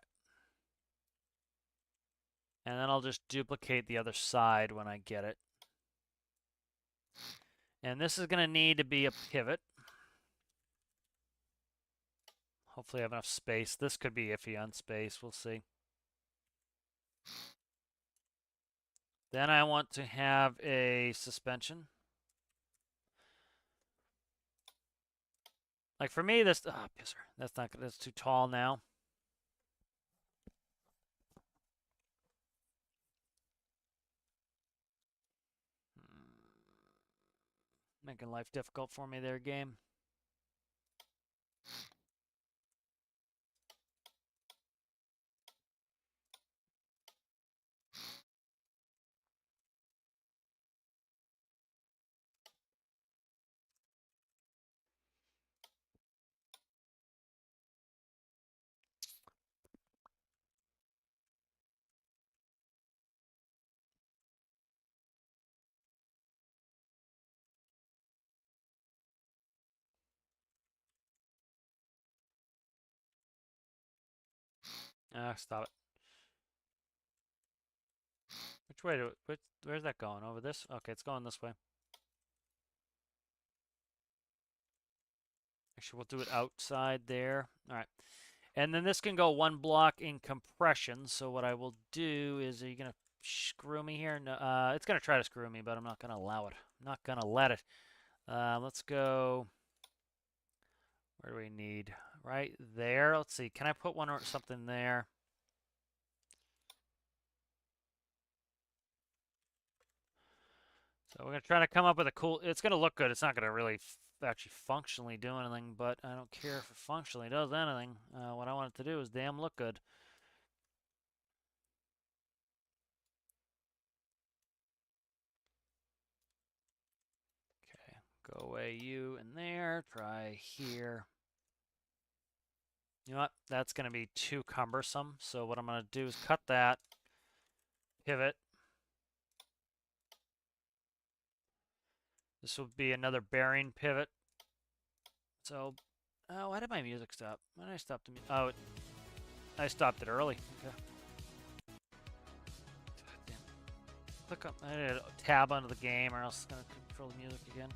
S1: And then I'll just duplicate the other side when I get it. And this is going to need to be a pivot. Hopefully I have enough space. This could be iffy on space. We'll see. Then I want to have a suspension. Like for me, this pisser. That's too tall now. Making life difficult for me there, game. Stop it. Which way where's that going? Over this? Okay, it's going this way. Actually, we'll do it outside there. All right. And then this can go one block in compression. So what I will do is, are you going to screw me here? No, it's going to try to screw me, but I'm not going to allow it. I'm not going to let it. Let's go. Where do we need? Right there. Let's see. Can I put one or something there? So we're going to try to come up with a cool... It's going to look good. It's not going to really actually functionally do anything, but I don't care if it functionally does anything. What I want it to do is damn look good. Okay, go away you in there. Try here. You know what? That's going to be too cumbersome. So what I'm going to do is cut that, pivot. This will be another bearing pivot. So, why did my music stop? Why did I stop the music? Oh, I stopped it early. Okay. Click up. I did a tab onto the game, or else it's going to control the music again.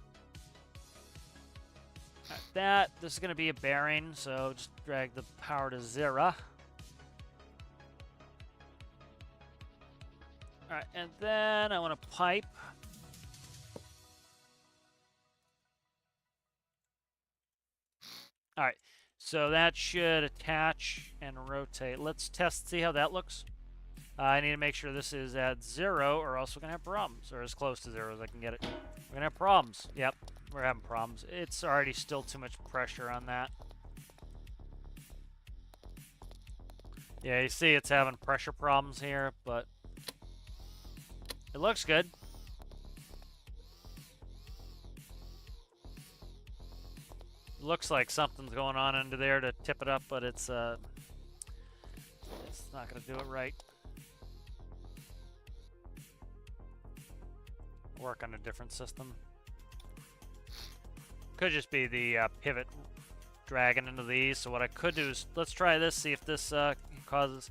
S1: Right, this is going to be a bearing, so just drag the power to 0. Alright, and then I want a pipe. Alright, so that should attach and rotate. Let's see how that looks. I need to make sure this is at 0, or else we're going to have problems, or as close to 0 as I can get it. We're going to have problems. Yep, we're having problems. It's already still too much pressure on that. Yeah, you see it's having pressure problems here, but it looks good. Looks like something's going on under there to tip it up, but it's not going to do it right. Work on a different system. Could just be the pivot dragging into these. So what I could do is, let's try this, see if this causes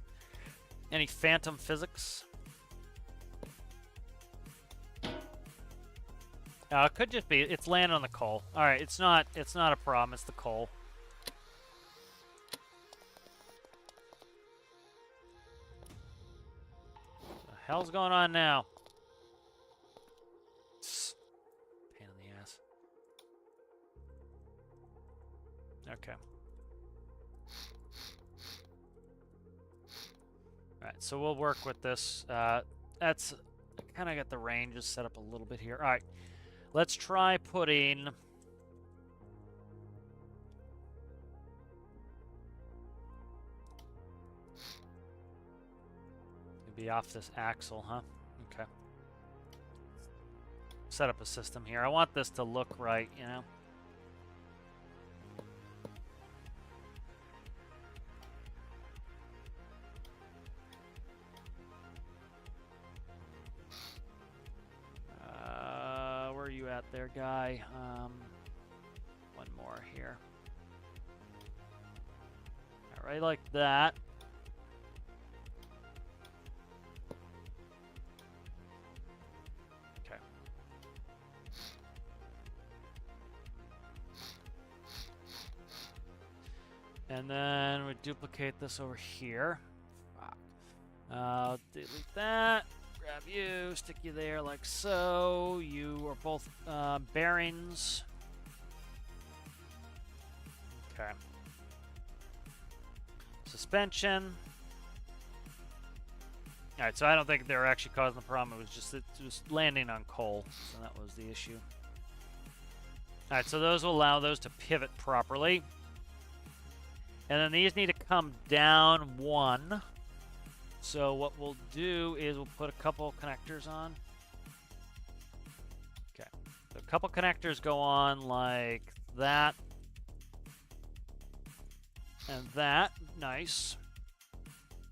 S1: any phantom physics. It could just be it's landing on the coal. All right, it's not a problem. It's the coal. hell's going on now? Pain in the ass. Okay. Alright, so we'll work with this. That's... I kind of got the ranges set up a little bit here. Alright, let's try putting... Be off this axle, huh? Okay. Set up a system here. I want this to look right, you know? Where are you at there, guy? One more here. All right, like that. Okay. And then we duplicate this over here. Delete that. Grab you, stick you there like so. You are both bearings. Okay. Suspension. Alright, so I don't think they're actually causing the problem. It was landing on coal. So that was the issue. Alright, so those will allow those to pivot properly. And then these need to come down one. So what we'll do is we'll put a couple connectors on. Okay. So a couple connectors go on like that. And that. Nice.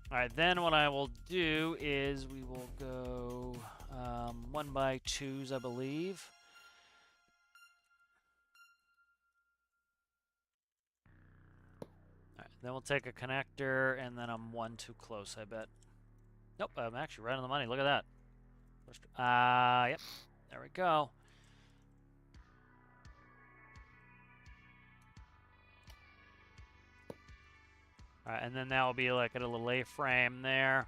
S1: Alright, then what I will do is we will go 1x2s, I believe. Alright, then we'll take a connector, and then I'm one too close, I bet. Nope, I'm actually right on the money. Look at that. Yep. There we go. Alright, and then that will be like a little A-frame there.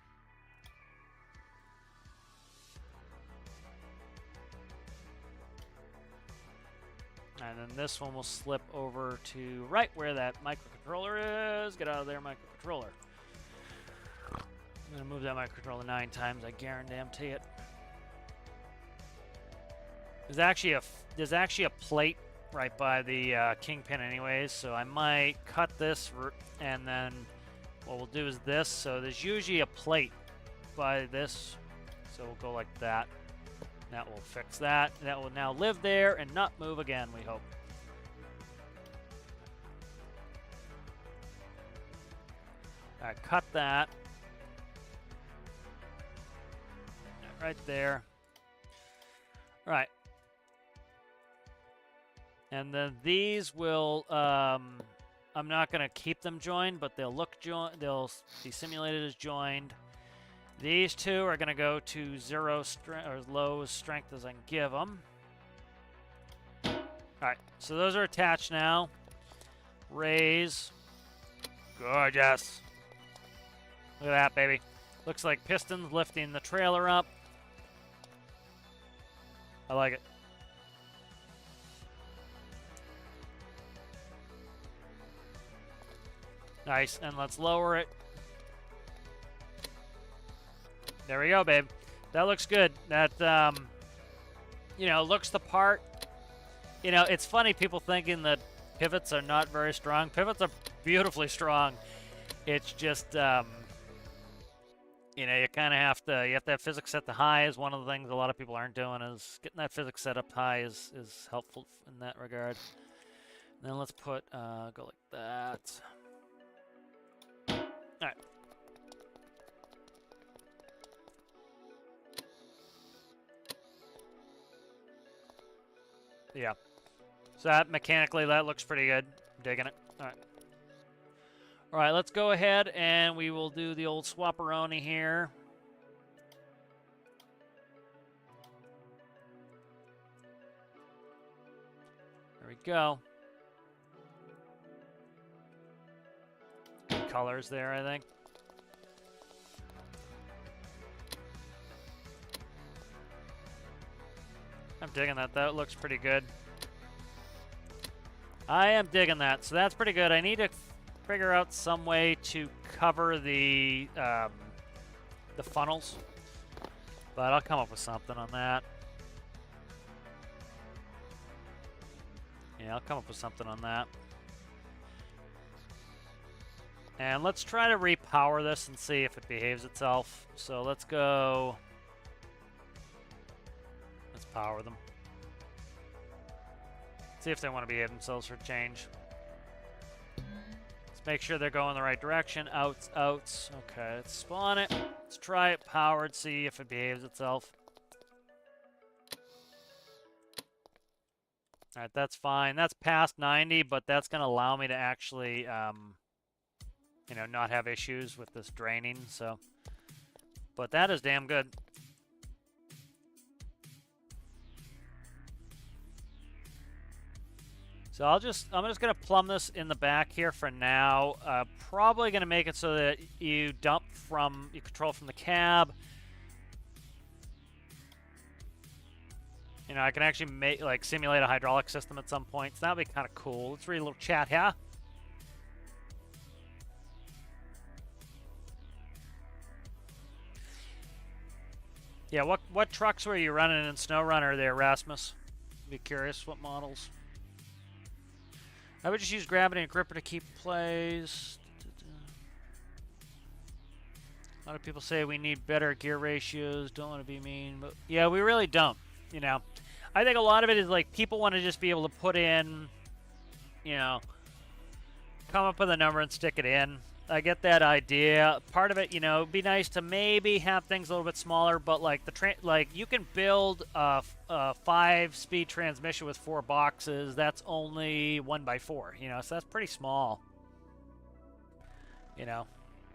S1: And then this one will slip over to right where that microcontroller is. Get out of there, microcontroller. I'm gonna move that microcontroller 9 times. I guarantee it. There's actually a plate right by the kingpin, anyways. So I might cut this, and then what we'll do is this. So there's usually a plate by this, so we'll go like that. That will fix that. That will now live there and not move again, we hope. All right, cut that. Right there. All right. And then these will, I'm not going to keep them joined, but they'll look joined. They'll be simulated as joined. These two are going to go to 0 strength, or as low strength as I can give them. All right, so those are attached now. Raise. Gorgeous. Look at that, baby. Looks like pistons lifting the trailer up. I like it. Nice, and let's lower it. There we go, babe. That looks good. That, you know, looks the part. You know, it's funny people thinking that pivots are not very strong. Pivots are beautifully strong. It's just, you know, you kind of have to have physics set to high is one of the things a lot of people aren't doing, is getting that physics set up high is helpful in that regard. And then let's put, go like that. All right. Yeah. So that mechanically, that looks pretty good. I'm digging it. All right. All right, let's go ahead and we will do the old swapperoni here. There we go. Good colors there, I think. I'm digging that. That looks pretty good. I am digging that. So that's pretty good. I need to figure out some way to cover the funnels. But I'll come up with something on that. Yeah, I'll come up with something on that. And let's try to repower this and see if it behaves itself. So let's go. Let's power them. See if they want to behave themselves for change. Let's make sure they're going the right direction. Outs, outs. Okay, let's spawn it. Let's try it powered, see if it behaves itself. Alright, that's fine. That's past 90, but that's going to allow me to actually, you know, not have issues with this draining, so. But that is damn good. So I'm just gonna plumb this in the back here for now. Probably gonna make it so that you control from the cab. You know, I can actually simulate a hydraulic system at some point. So that'll be kind of cool. Let's read a little chat here. Yeah, what trucks were you running in SnowRunner there, Rasmus? Be curious what models. I would just use gravity and gripper to keep plays. A lot of people say we need better gear ratios. Don't want to be mean, but yeah, we really don't. You know, I think a lot of it is like people want to just be able to put in, you know, come up with a number and stick it in. I get that idea. Part of it, you know, it'd be nice to maybe have things a little bit smaller, but like you can build a 5-speed transmission with 4 boxes. That's only 1x4, you know, so that's pretty small. You know,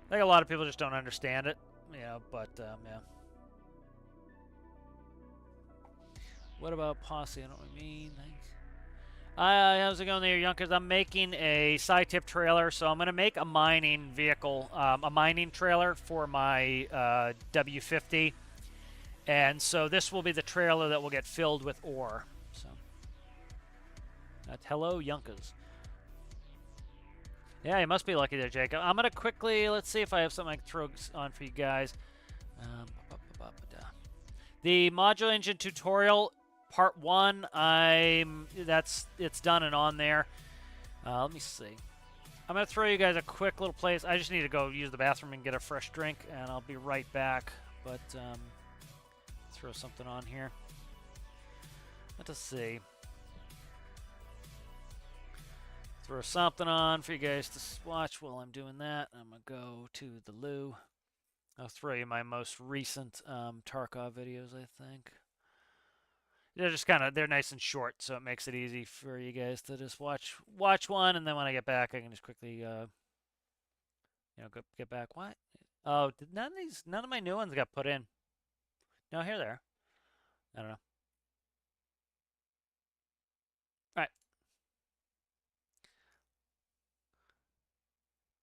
S1: I think a lot of people just don't understand it, you know, but yeah. What about posse? I don't know what I mean. Thanks. How's it going there, Yonkers? I'm making a side-tip trailer, so I'm going to make a mining vehicle, a mining trailer for my W50. And so this will be the trailer that will get filled with ore. So that's hello, Yonkers. Yeah, you must be lucky there, Jacob. I'm going to quickly, let's see if I have something I can throw on for you guys. The module engine tutorial part 1, it's done and on there. Let me see. I'm gonna throw you guys a quick little place. I just need to go use the bathroom and get a fresh drink, and I'll be right back. But throw something on here. Let's see. Throw something on for you guys to watch while I'm doing that. I'm gonna go to the loo. I'll throw you my most recent Tarkov videos, I think. They're just they're nice and short, so it makes it easy for you guys to just watch one, and then when I get back, I can just quickly, you know, get back. What? Oh, none of my new ones got put in. No, here they are. I don't know. All right.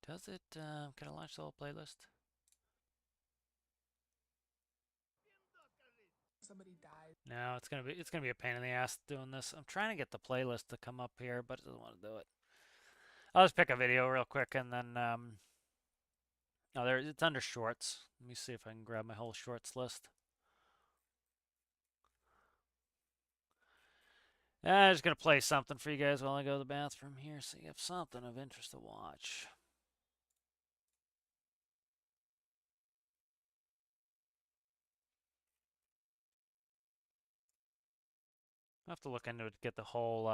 S1: Does it? Can I launch the whole playlist? Somebody died. No, it's gonna be a pain in the ass doing this. I'm trying to get the playlist to come up here, but it doesn't want to do it. I'll just pick a video real quick and then oh, there it's under shorts. Let me see if I can grab my whole shorts list. I'm just gonna play something for you guys while I go to the bathroom here, so you have something of interest to watch. I'll have to look into it to get the whole,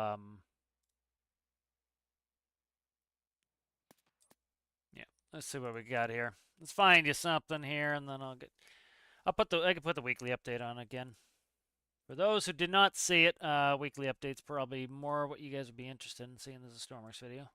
S1: yeah, let's see what we got here. Let's find you something here, and then I can put the weekly update on again. For those who did not see it, weekly update's probably more what you guys would be interested in seeing as a stormworks video.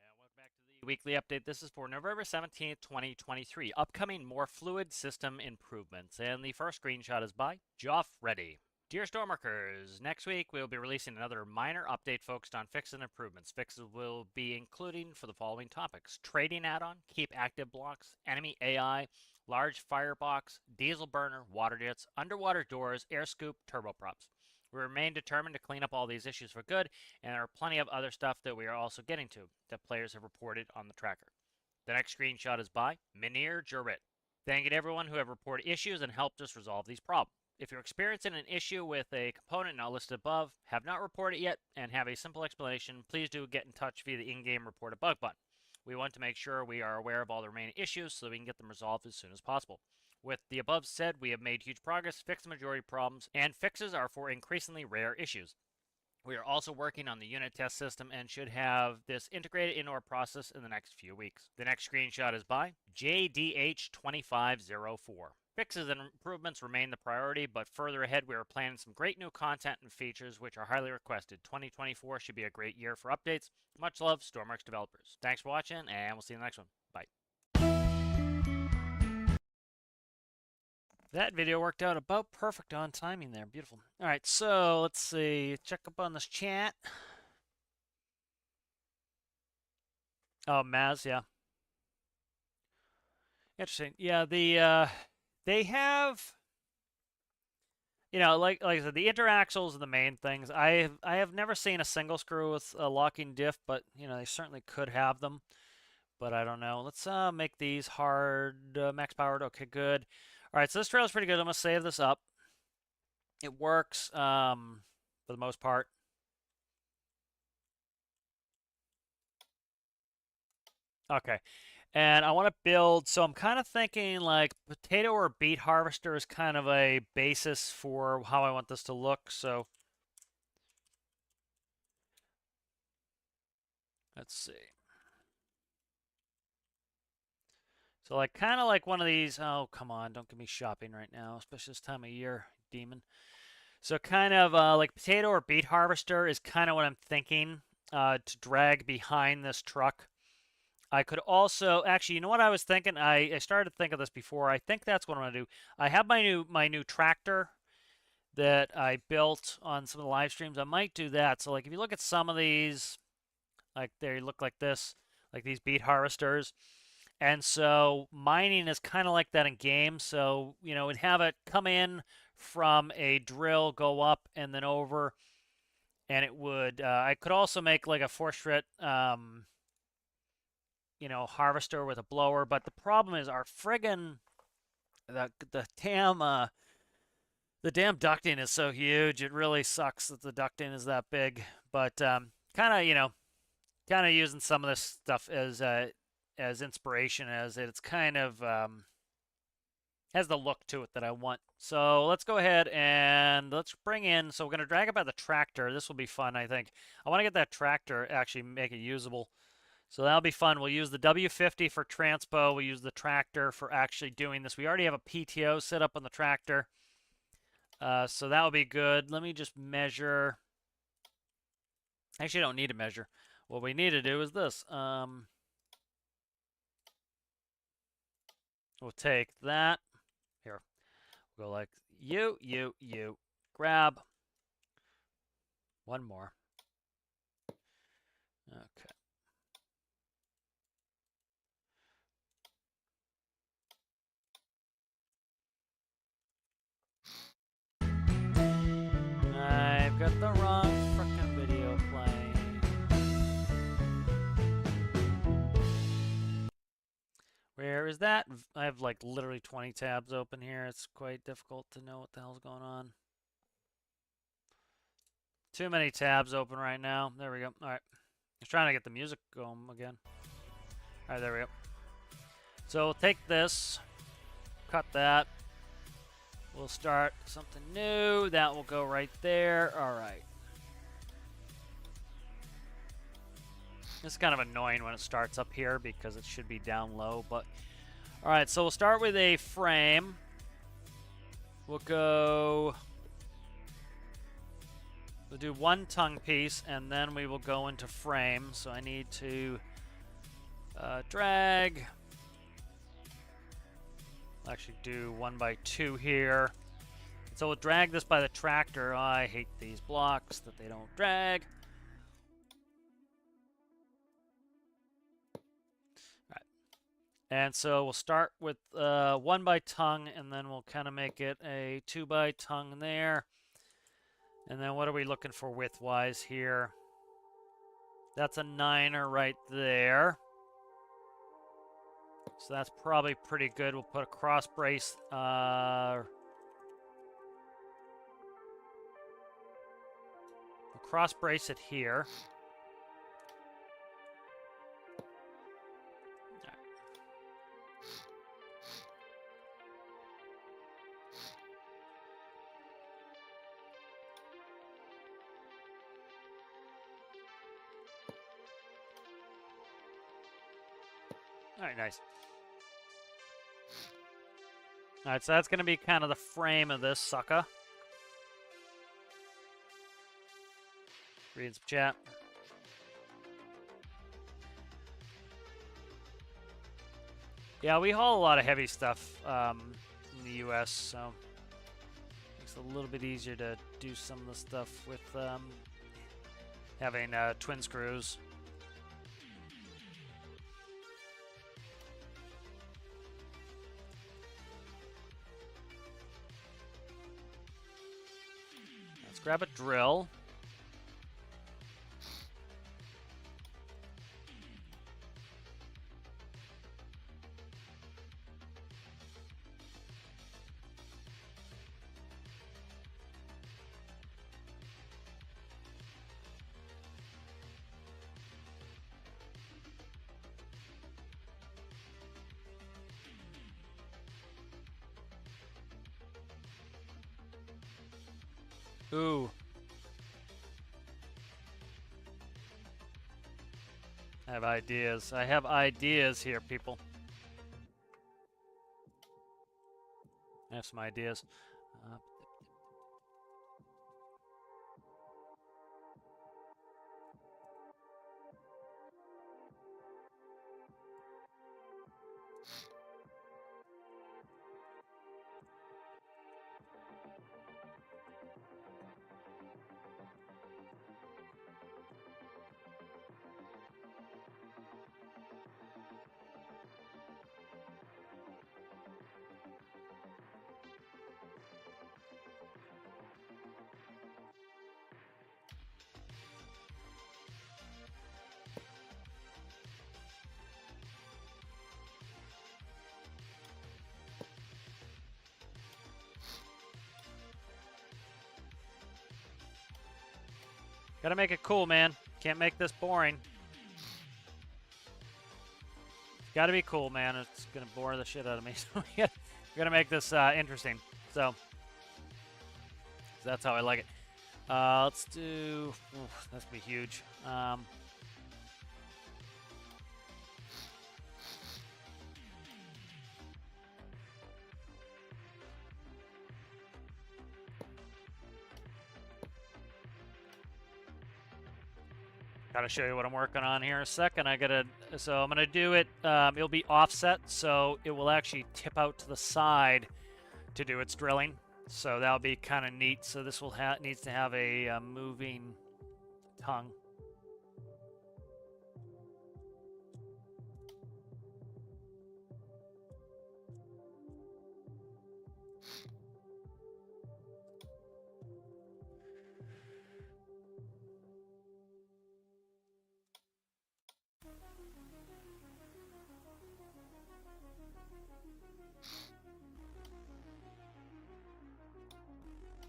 S1: Yeah, welcome back to the weekly update. This is for November 17th, 2023. Upcoming more fluid system improvements. And the first screenshot is by Joff Ready. Dear Stormworkers, next week we'll be releasing another minor update focused on fixes and improvements. Fixes will be including for the following topics: trading add-on, keep active blocks, enemy AI, large firebox, diesel burner, water jets, underwater doors, air scoop, turboprops. We remain determined to clean up all these issues for good, and there are plenty of other stuff that we are also getting to that players have reported on the tracker. The next screenshot is by Minir Jurit. Thank you to everyone who have reported issues and helped us resolve these problems. If you're experiencing an issue with a component not listed above, have not reported it yet, and have a simple explanation, please do get in touch via the in-game report a bug button. We want to make sure we are aware of all the remaining issues so that we can get them resolved as soon as possible. With the above said, we have made huge progress, fixed the majority of problems, and fixes are for increasingly rare issues. We are also working on the unit test system and should have this integrated into our process in the next few weeks. The next screenshot is by JDH2504. Fixes and improvements remain the priority, but further ahead we are planning some great new content and features which are highly requested. 2024 should be a great year for updates. Much love, stormworks developers. Thanks for watching, and we'll see you in the next one. Bye. That video worked out about perfect on timing there. Beautiful. All right, so let's see. Check up on this chat. Oh, Maz, yeah. Interesting. Yeah, they have, you know, like I said, the interaxles are the main things. I have never seen a single screw with a locking diff, but you know they certainly could have them. But I don't know. Let's make these hard, max powered. Okay, good. All right, so this trail is pretty good. I'm gonna save this up. It works for the most part. Okay. And I want to build, so I'm kind of thinking like potato or beet harvester is kind of a basis for how I want this to look. So let's see. So like kind of like one of these, oh, come on, don't give me shopping right now, especially this time of year, demon. So kind of like potato or beet harvester is kind of what I'm thinking to drag behind this truck. I could also, actually, you know what I was thinking? I started to think of this before. I think that's what I'm gonna do. I have my new tractor that I built on some of the live streams. I might do that. So like if you look at some of these, like they look like this, like these beet harvesters. And so mining is kind of like that in games. So, you know, we'd have it come in from a drill, go up and then over. And it would, I could also make like a Forstrit, you know, harvester with a blower. But the problem is our friggin', the damn, the damn ducting is so huge. It really sucks that the ducting is that big. But kind of, you know, kind of using some of this stuff as inspiration, as it's kind of has the look to it that I want. So let's go ahead and let's bring in, so we're going to drag it by the tractor. This will be fun, I think. I want to get that tractor, actually make it usable. So that'll be fun. We'll use the W50 for transpo. We'll use the tractor for actually doing this. We already have a PTO set up on the tractor. So that will be good. Let me just measure. Actually, I don't need to measure. What we need to do is this. We'll take that. Here. We'll go like you. Grab. One more. Okay. I've got the wrong frickin' video playing. Where is that? I have like literally 20 tabs open here. It's quite difficult to know what the hell's going on. Too many tabs open right now. There we go. All right. I was trying to get the music going again. All right, there we go. So we'll take this, cut that. We'll start something new. That will go right there. All right. It's kind of annoying when it starts up here because it should be down low, but all right, so we'll start with a frame. We'll do one tongue piece and then we will go into frame. So I need to drag. I'll actually do 1x2 here. So we'll drag this by the tractor. Oh, I hate these blocks that they don't drag. And so we'll start with 1 by tongue, and then we'll kind of make it a 2 by tongue there. And then what are we looking for width-wise here? That's a 9er right there. So that's probably pretty good. We'll put a cross brace. We'll cross brace it here. All right, nice. All right, so that's going to be kind of the frame of this sucker. Read some chat. Yeah, we haul a lot of heavy stuff in the U.S., so it's a little bit easier to do some of the stuff with having twin screws. Let's grab a drill. Ooh. I have ideas. I have ideas here, people. I have some ideas. Gotta make it cool, man. Can't make this boring. Gotta be cool, man. It's gonna bore the shit out of me. So we gotta make this interesting. So that's how I like it. Let's do. Oof, that's gonna be huge. Gotta show you what I'm working on here in a second. So I'm gonna do it. It'll be offset, so it will actually tip out to the side to do its drilling. So that'll be kind of neat. So this will needs to have a moving tongue.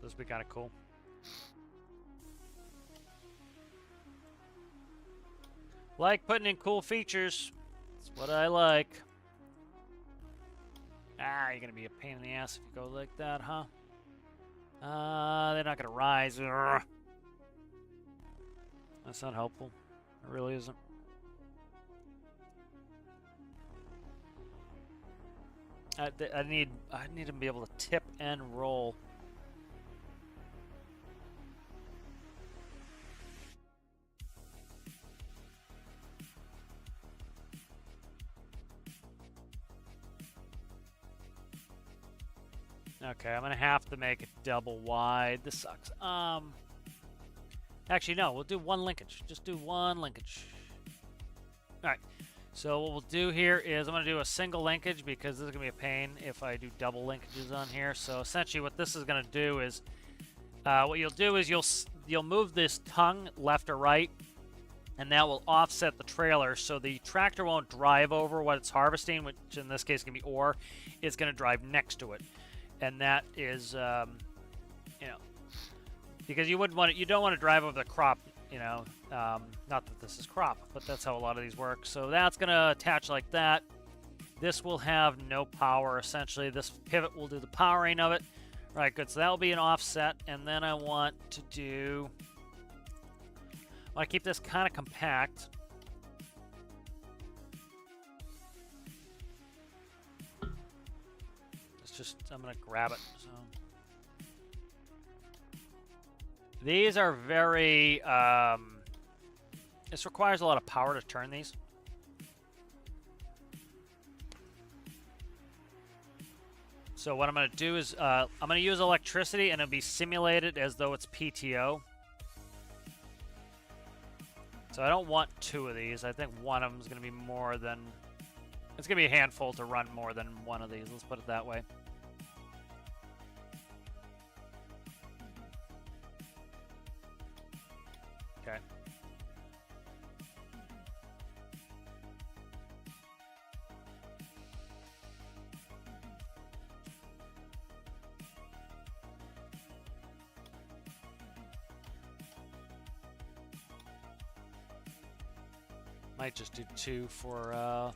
S1: This would be kind of cool. Like putting in cool features. That's what I like. Ah, you're gonna be a pain in the ass if you go like that, huh? They're not gonna rise. Urgh. That's not helpful. It really isn't. I need them to be able to tip and roll. Okay, I'm gonna have to make it double wide. This sucks. Actually, no. We'll do one linkage. Just do one linkage. All right. So what we'll do here is I'm going to do a single linkage because this is going to be a pain if I do double linkages on here. So essentially what this is going to do is, what you'll do is you'll move this tongue left or right, and that will offset the trailer so the tractor won't drive over what it's harvesting, which in this case can be ore. It's going to drive next to it, and that is, you know, because you don't want to drive over the crop. You know, not that this is crop, but that's how a lot of these work. So that's going to attach like that. This will have no power, essentially. This pivot will do the powering of it. All right, good. So that'll be an offset. And then I want to keep this kind of compact. I'm going to grab it. So these are very, this requires a lot of power to turn these. So what I'm going to do is, I'm going to use electricity and it'll be simulated as though it's PTO. So I don't want 2 of these. I think one of them is going to be more than, it's going to be a handful to run more than one of these. Let's put it that way. Okay. Might just do 2 for,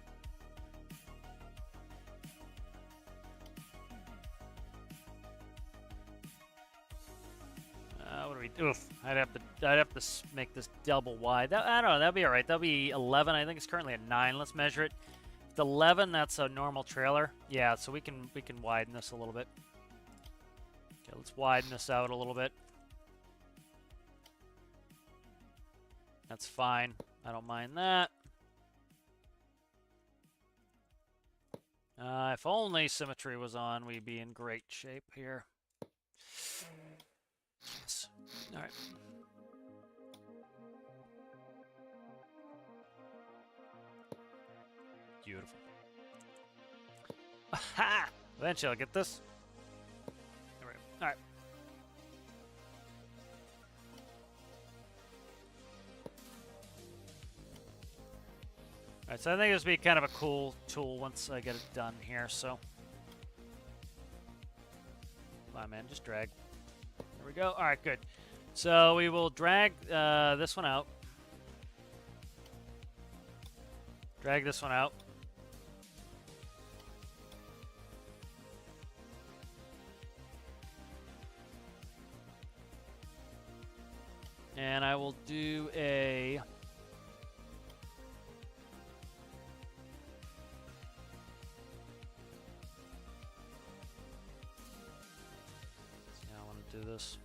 S1: what do we? Oof! I'd have to make this double wide. I don't know. That'll be all right. That'll be 11. I think it's currently at 9. Let's measure it. If it's 11, that's a normal trailer. Yeah, so we can widen this a little bit. Okay, let's widen this out a little bit. That's fine. I don't mind that. If only symmetry was on, we'd be in great shape here. Yes. All right. Beautiful. Aha! Eventually I'll get this. All right. All right. Alright, so I think this will be kind of a cool tool once I get it done here, so. Come on, man, just drag. There we go. Alright, good. So we will drag this one out. Drag this one out. And I will do a... do this.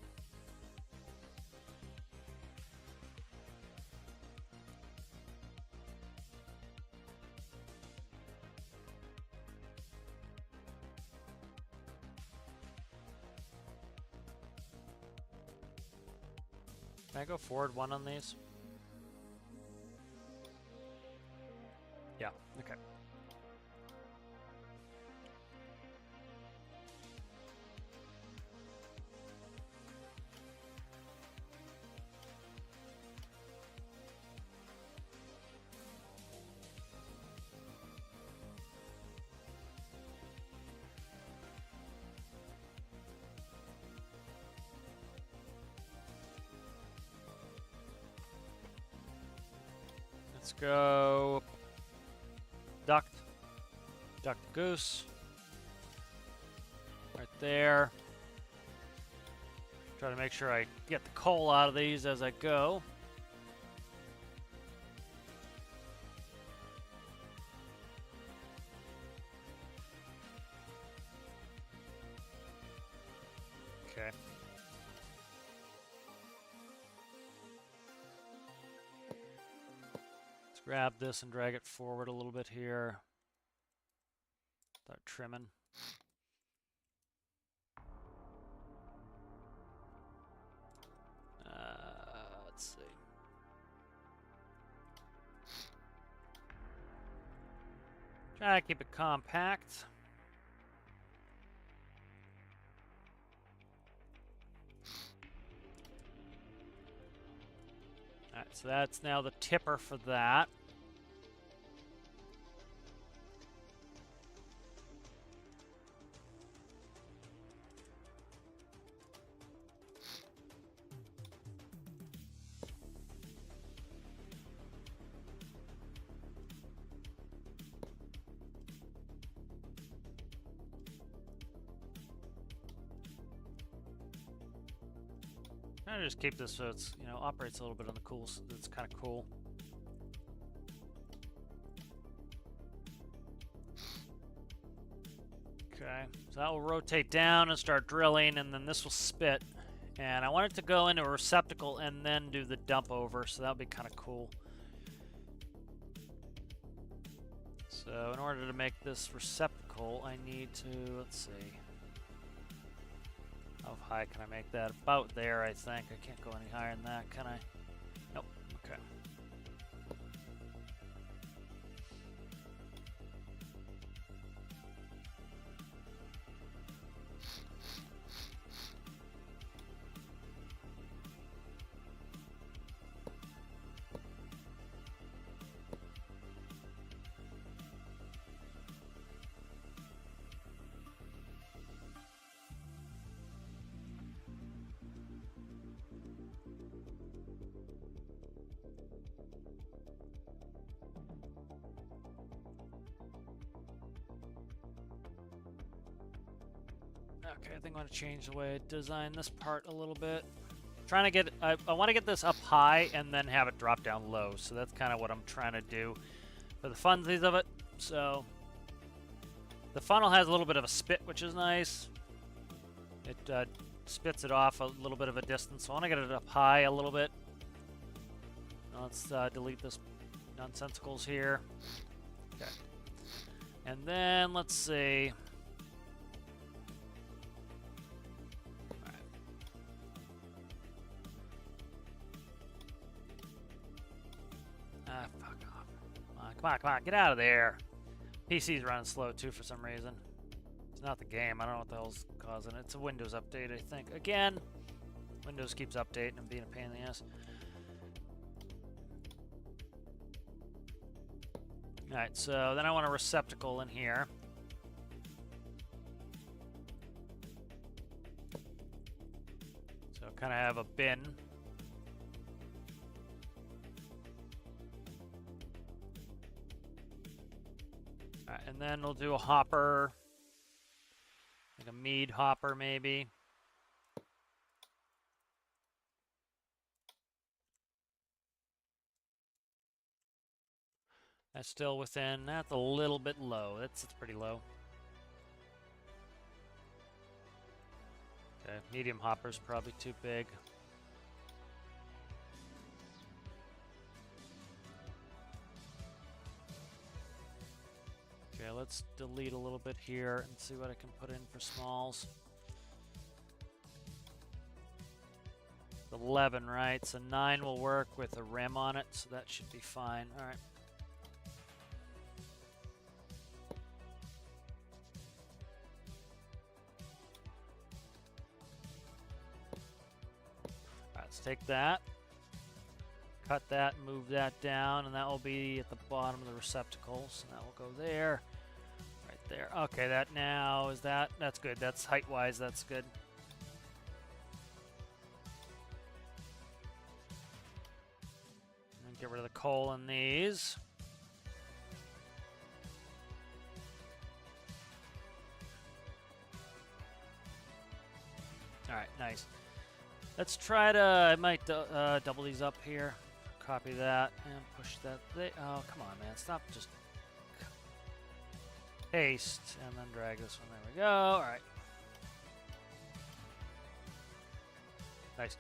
S1: Can I go forward 1 on these? Yeah, okay. Let's go duct goose. Right there. Try to make sure I get the coal out of these as I go. Okay. Grab this and drag it forward a little bit here. Start trimming. Let's see. Try to keep it compact. Alright, so that's now the tipper for that. I'm gonna just keep this so it's, you know, operates a little bit on the cool, so it's kind of cool. Okay, so that will rotate down and start drilling, and then this will spit. And I want it to go into a receptacle and then do the dump over, so that'll be kind of cool. So in order to make this receptacle, I need to, let's see. How high can I make that? About there, I think. I can't go any higher than that, can I? Nope. Okay. Okay, I think I'm going to change the way I design this part a little bit. Trying to get, I want to get this up high and then have it drop down low. So that's kind of what I'm trying to do for the funsies of it. So the funnel has a little bit of a spit, which is nice. It spits it off a little bit of a distance. So I want to get it up high a little bit. Now let's delete this nonsensicals here. Okay. And then let's see. Fuck off. Come on, get out of there. PC's running slow too for some reason. It's not the game. I don't know what the hell's causing it. It's a Windows update, I think. Again, Windows keeps updating and being a pain in the ass. Alright, so then I want a receptacle in here. So kind of have a bin. And then we'll do a hopper, like a mead hopper maybe. That's still within, that's a little bit low. It's pretty low. Okay, medium hopper's probably too big. Okay, let's delete a little bit here and see what I can put in for smalls. 11, right? So 9 will work with a rim on it, so that should be fine. All right. All right, let's take that. Cut that, move that down, and that will be at the bottom of the receptacle. So that will go there, right there. Okay, that now is that's good. That's height-wise, that's good. And get rid of the coal in these. All right, nice. Let's try to, I might double these up here. Copy that and push that. Oh, come on, man. Stop just paste and then drag this one. There we go. All right. Nice.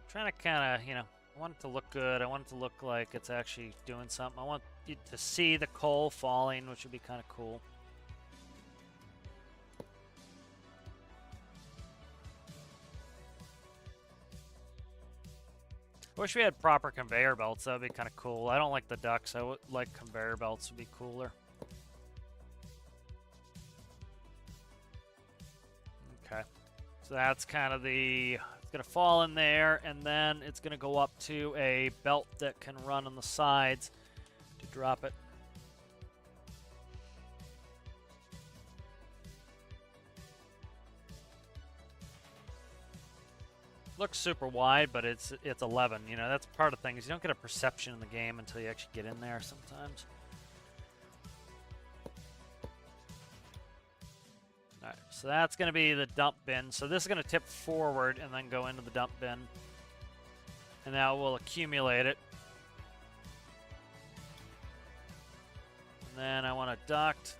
S1: Trying to kind of, you know, I want it to look good. I want it to look like it's actually doing something. I want you to see the coal falling, which would be kind of cool. Wish we had proper conveyor belts. That would be kind of cool. I don't like the ducks. I would like conveyor belts would be cooler. Okay. So that's kind of the... It's going to fall in there, and then it's going to go up to a belt that can run on the sides to drop it. Looks super wide, but it's 11. You know, that's part of things. You don't get a perception in the game until you actually get in there sometimes. Alright, so that's going to be the dump bin. So this is going to tip forward and then go into the dump bin. And now we'll accumulate it. And then I want a duct.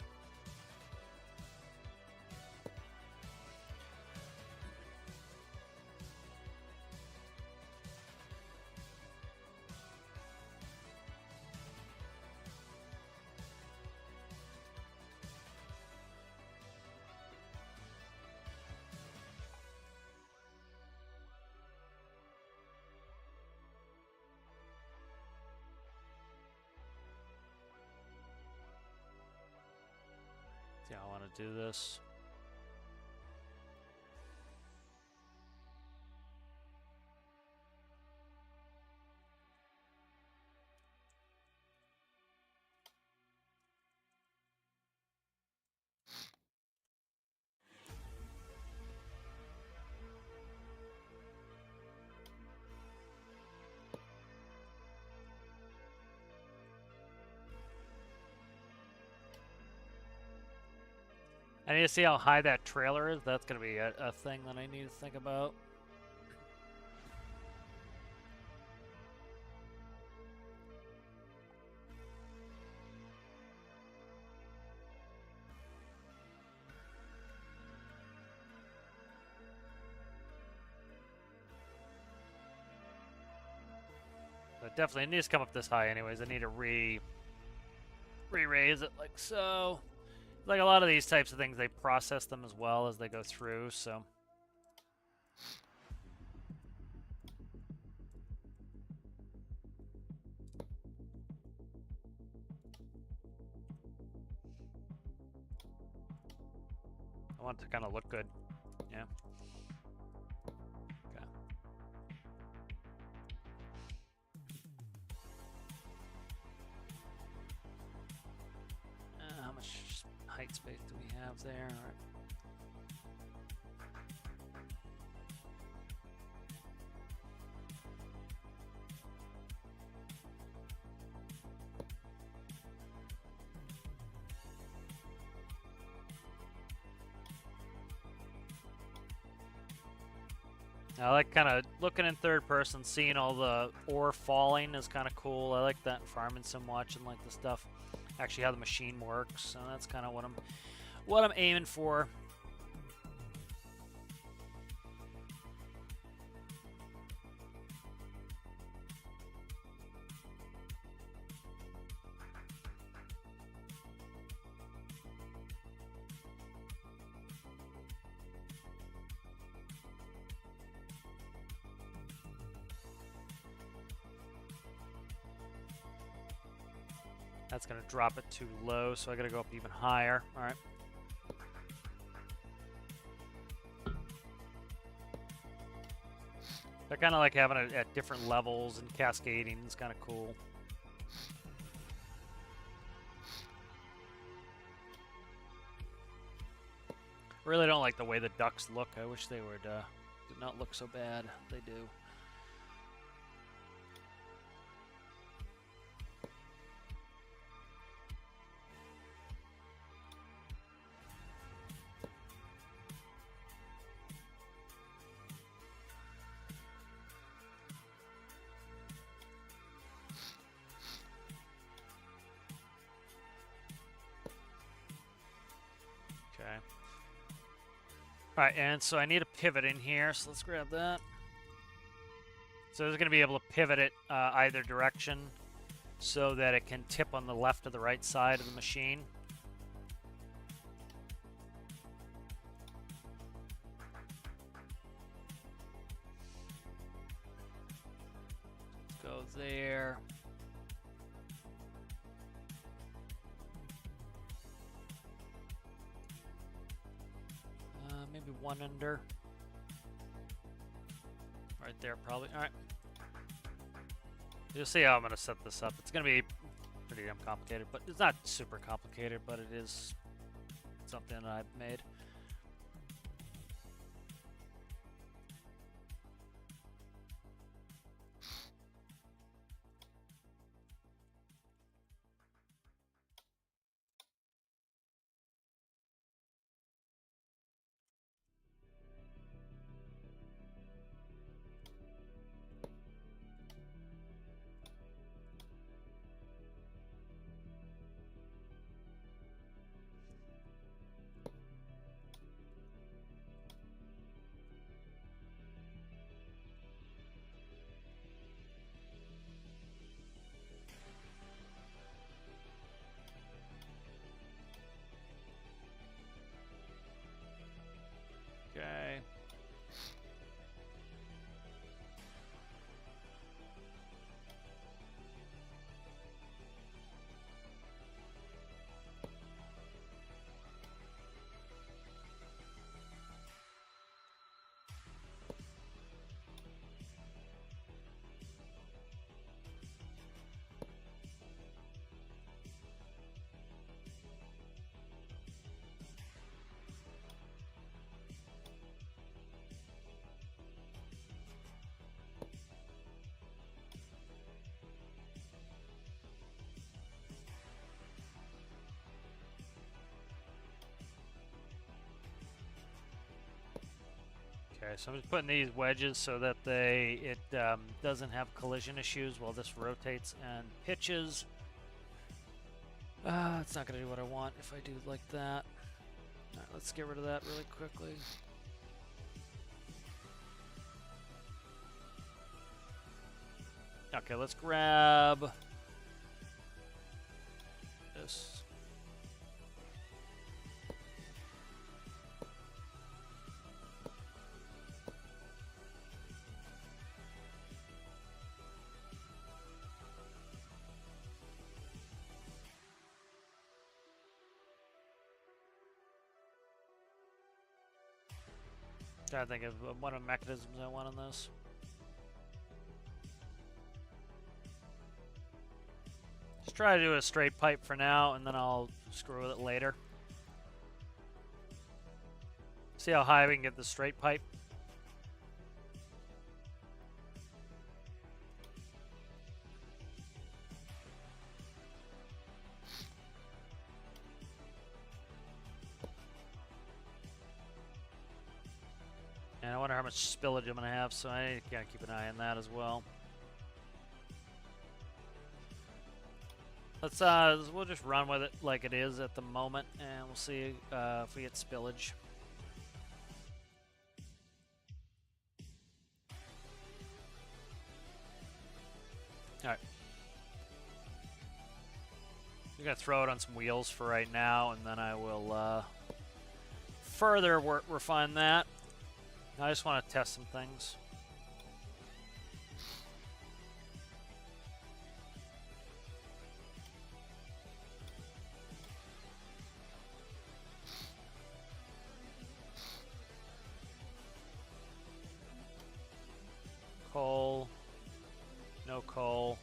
S1: Yeah, I want to do this. I need to see how high that trailer is. That's going to be a thing that I need to think about. But definitely, it needs to come up this high anyways. I need to re-raise it like so. Like a lot of these types of things, they process them as well as they go through, so. I want it to kind of look good, yeah. Okay. How much height space do we have there? All right. I like kind of looking in third person, seeing all the ore falling is kind of cool. I like that in Farming Sim, watching like the stuff, actually how the machine works. So that's kind of what I'm aiming for. That's going to drop it too low, so I got to go up even higher. All right. I kind of like having it at different levels and cascading. It's kind of cool. Really don't like the way the ducks look. I wish they would did not look so bad. They do. Okay. Alright, and so I need a pivot in here, so let's grab that. So it's going to be able to pivot it either direction so that it can tip on the left or the right side of the machine. there. Maybe one under. Right there, probably. All right. You'll see how I'm going to set this up. It's going to be pretty damn complicated, but it's not super complicated, but it is something that I've made. Okay. Okay, so I'm just putting these wedges so that it doesn't have collision issues while this rotates and pitches. It's not going to do what I want if I do it like that. All right, let's get rid of that really quickly. Okay, let's grab this. Trying to think of one of the mechanisms I want on this. Just try to do a straight pipe for now, and then I'll screw with it later. See how high we can get the straight pipe. And I wonder how much spillage I'm going to have, so I gotta keep an eye on that as well. We'll just run with it like it is at the moment, and we'll see if we get spillage. All right. I'm gonna throw it on some wheels for right now, and then I will further refine that. I just want to test some things. Coal. No coal.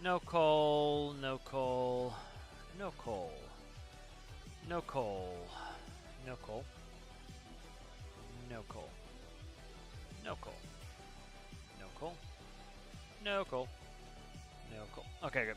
S1: No coal. No coal. No coal. No coal. No coal. No coal. No coal. No coal. No coal. No coal. Okay, good.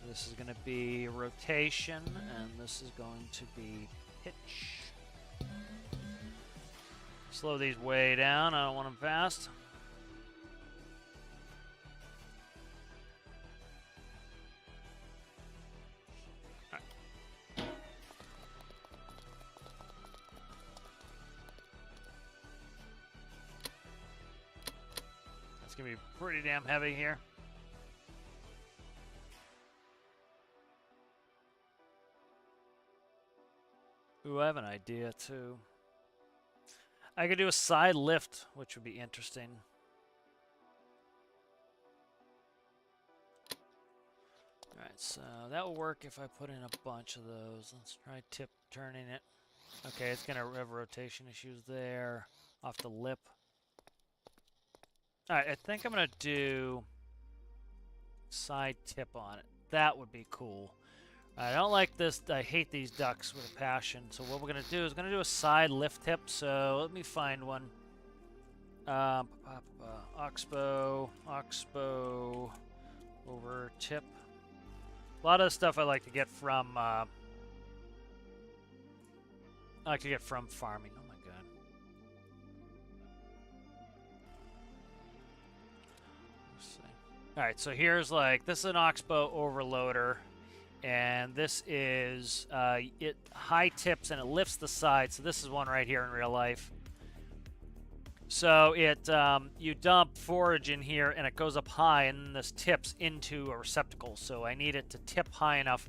S1: This is going to be rotation, and this is going to be pitch. Slow these way down. I don't want them fast. It's going to be pretty damn heavy here. Ooh, I have an idea too. I could do a side lift, which would be interesting. Alright, so that will work if I put in a bunch of those. Let's try tip turning it. Okay, it's gonna have rotation issues there. Off the lip. Alright, I think I'm gonna do side tip on it. That would be cool. I don't like this. I hate these ducks with a passion. So what we're gonna do is gonna do a side lift tip. So let me find one. Oxbow, over tip. A lot of the stuff I like to get from farming. Oh my god. Let's see. All right, so here's like this is an Oxbow overloader, and this is it high tips and it lifts the side. So this is one right here in real life. So it you dump forage in here and it goes up high, and then this tips into a receptacle. So I need it to tip high enough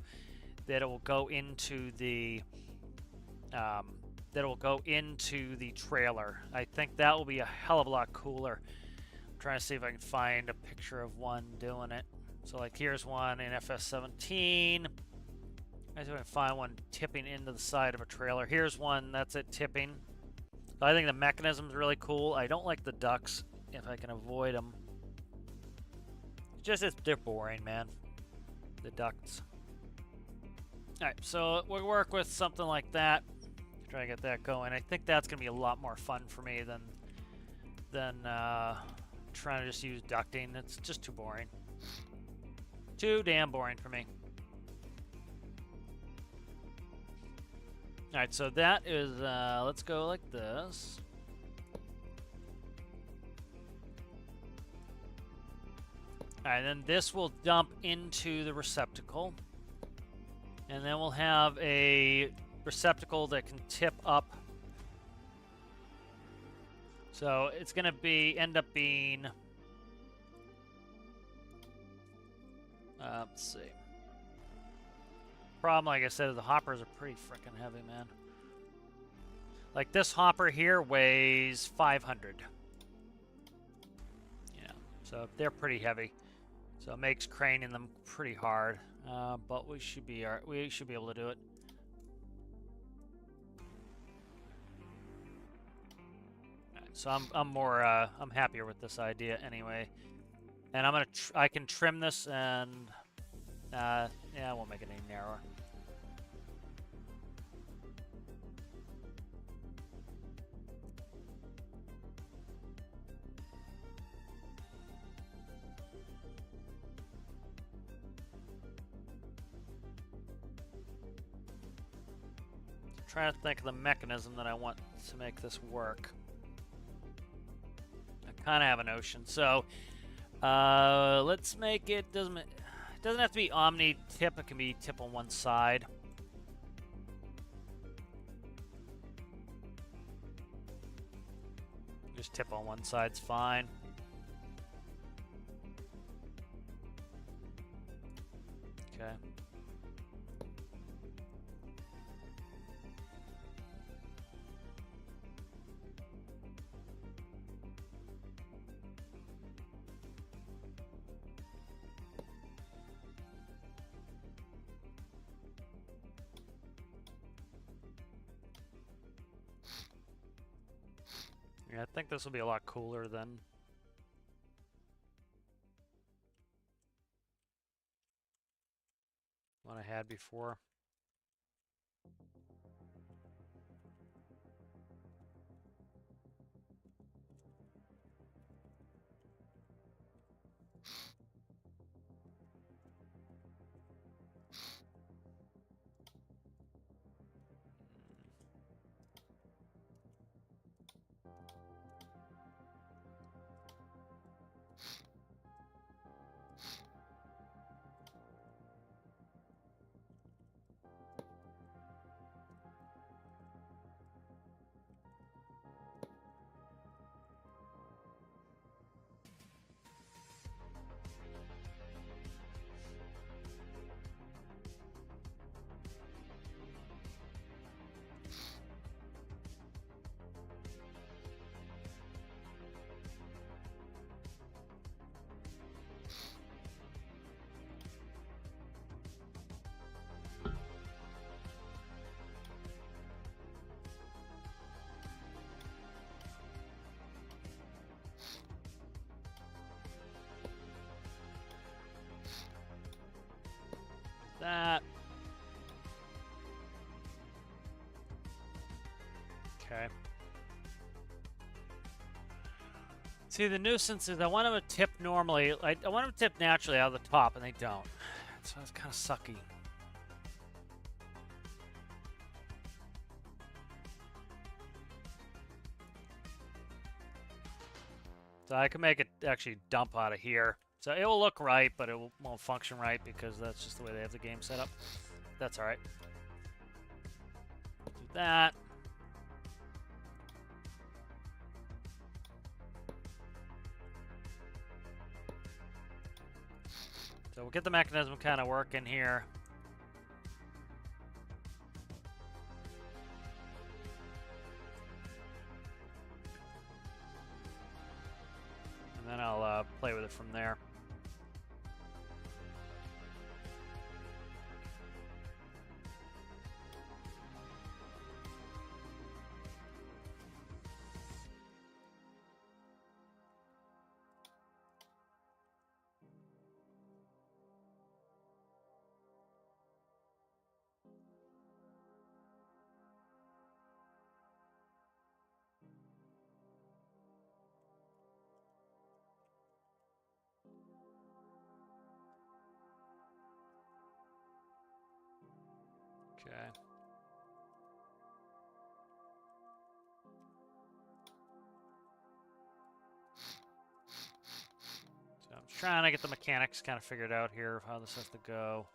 S1: that it will go into the trailer. I think that will be a hell of a lot cooler. I'm trying to see if I can find a picture of one doing it. So like here's one in FS17. I think I can find one tipping into the side of a trailer. Here's one that's it tipping. I think the mechanism is really cool. I don't like the ducks if I can avoid them. They're boring, man. The ducts. Alright, so we'll work with something like that. Try to get that going. I think that's going to be a lot more fun for me than trying to just use ducting. It's just too boring. Too damn boring for me. Alright, so that is, let's go like this. Alright, then this will dump into the receptacle. And then we'll have a receptacle that can tip up. So it's going to end up being, let's see. Problem, like I said, is the hoppers are pretty freaking heavy, man. Like this hopper here weighs 500. Yeah, so they're pretty heavy. So it makes craning them pretty hard. But we should be able to do it. Right, so I'm happier with this idea anyway. And I can trim this and yeah, I won't make it any narrower. Trying to think of the mechanism that I want to make this work. I kind of have a notion. So let's make it. It doesn't have to be omni tip. It can be tip on one side. Just tip on one side's fine. Okay. Yeah, I think this will be a lot cooler than what I had before. Okay. See, the nuisance is I want them to tip normally. I want them to tip naturally out of the top, and they don't. So it's kind of sucky. So I can make it actually dump out of here. So it will look right, but it won't function right because that's just the way they have the game set up. That's all right. Do that. So we'll get the mechanism kind of working here. And then I'll play with it from there. Okay. So I'm trying to get the mechanics kind of figured out here of how this has to go.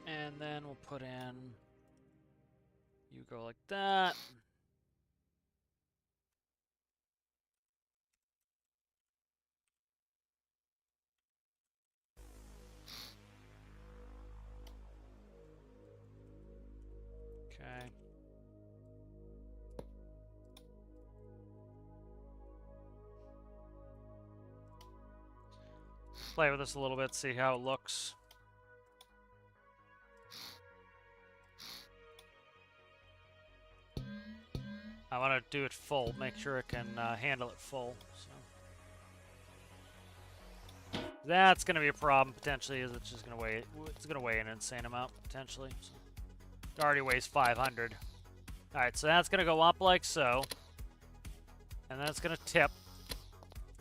S1: And then we'll put in, you go like that. Okay. Play with this a little bit, see how it looks. I want to do it full, make sure it can handle it full. So. That's going to be a problem potentially, is it's just going to weigh, it's going to weigh an insane amount potentially. So. It already weighs 500. All right, so that's going to go up like so. And then it's going to tip.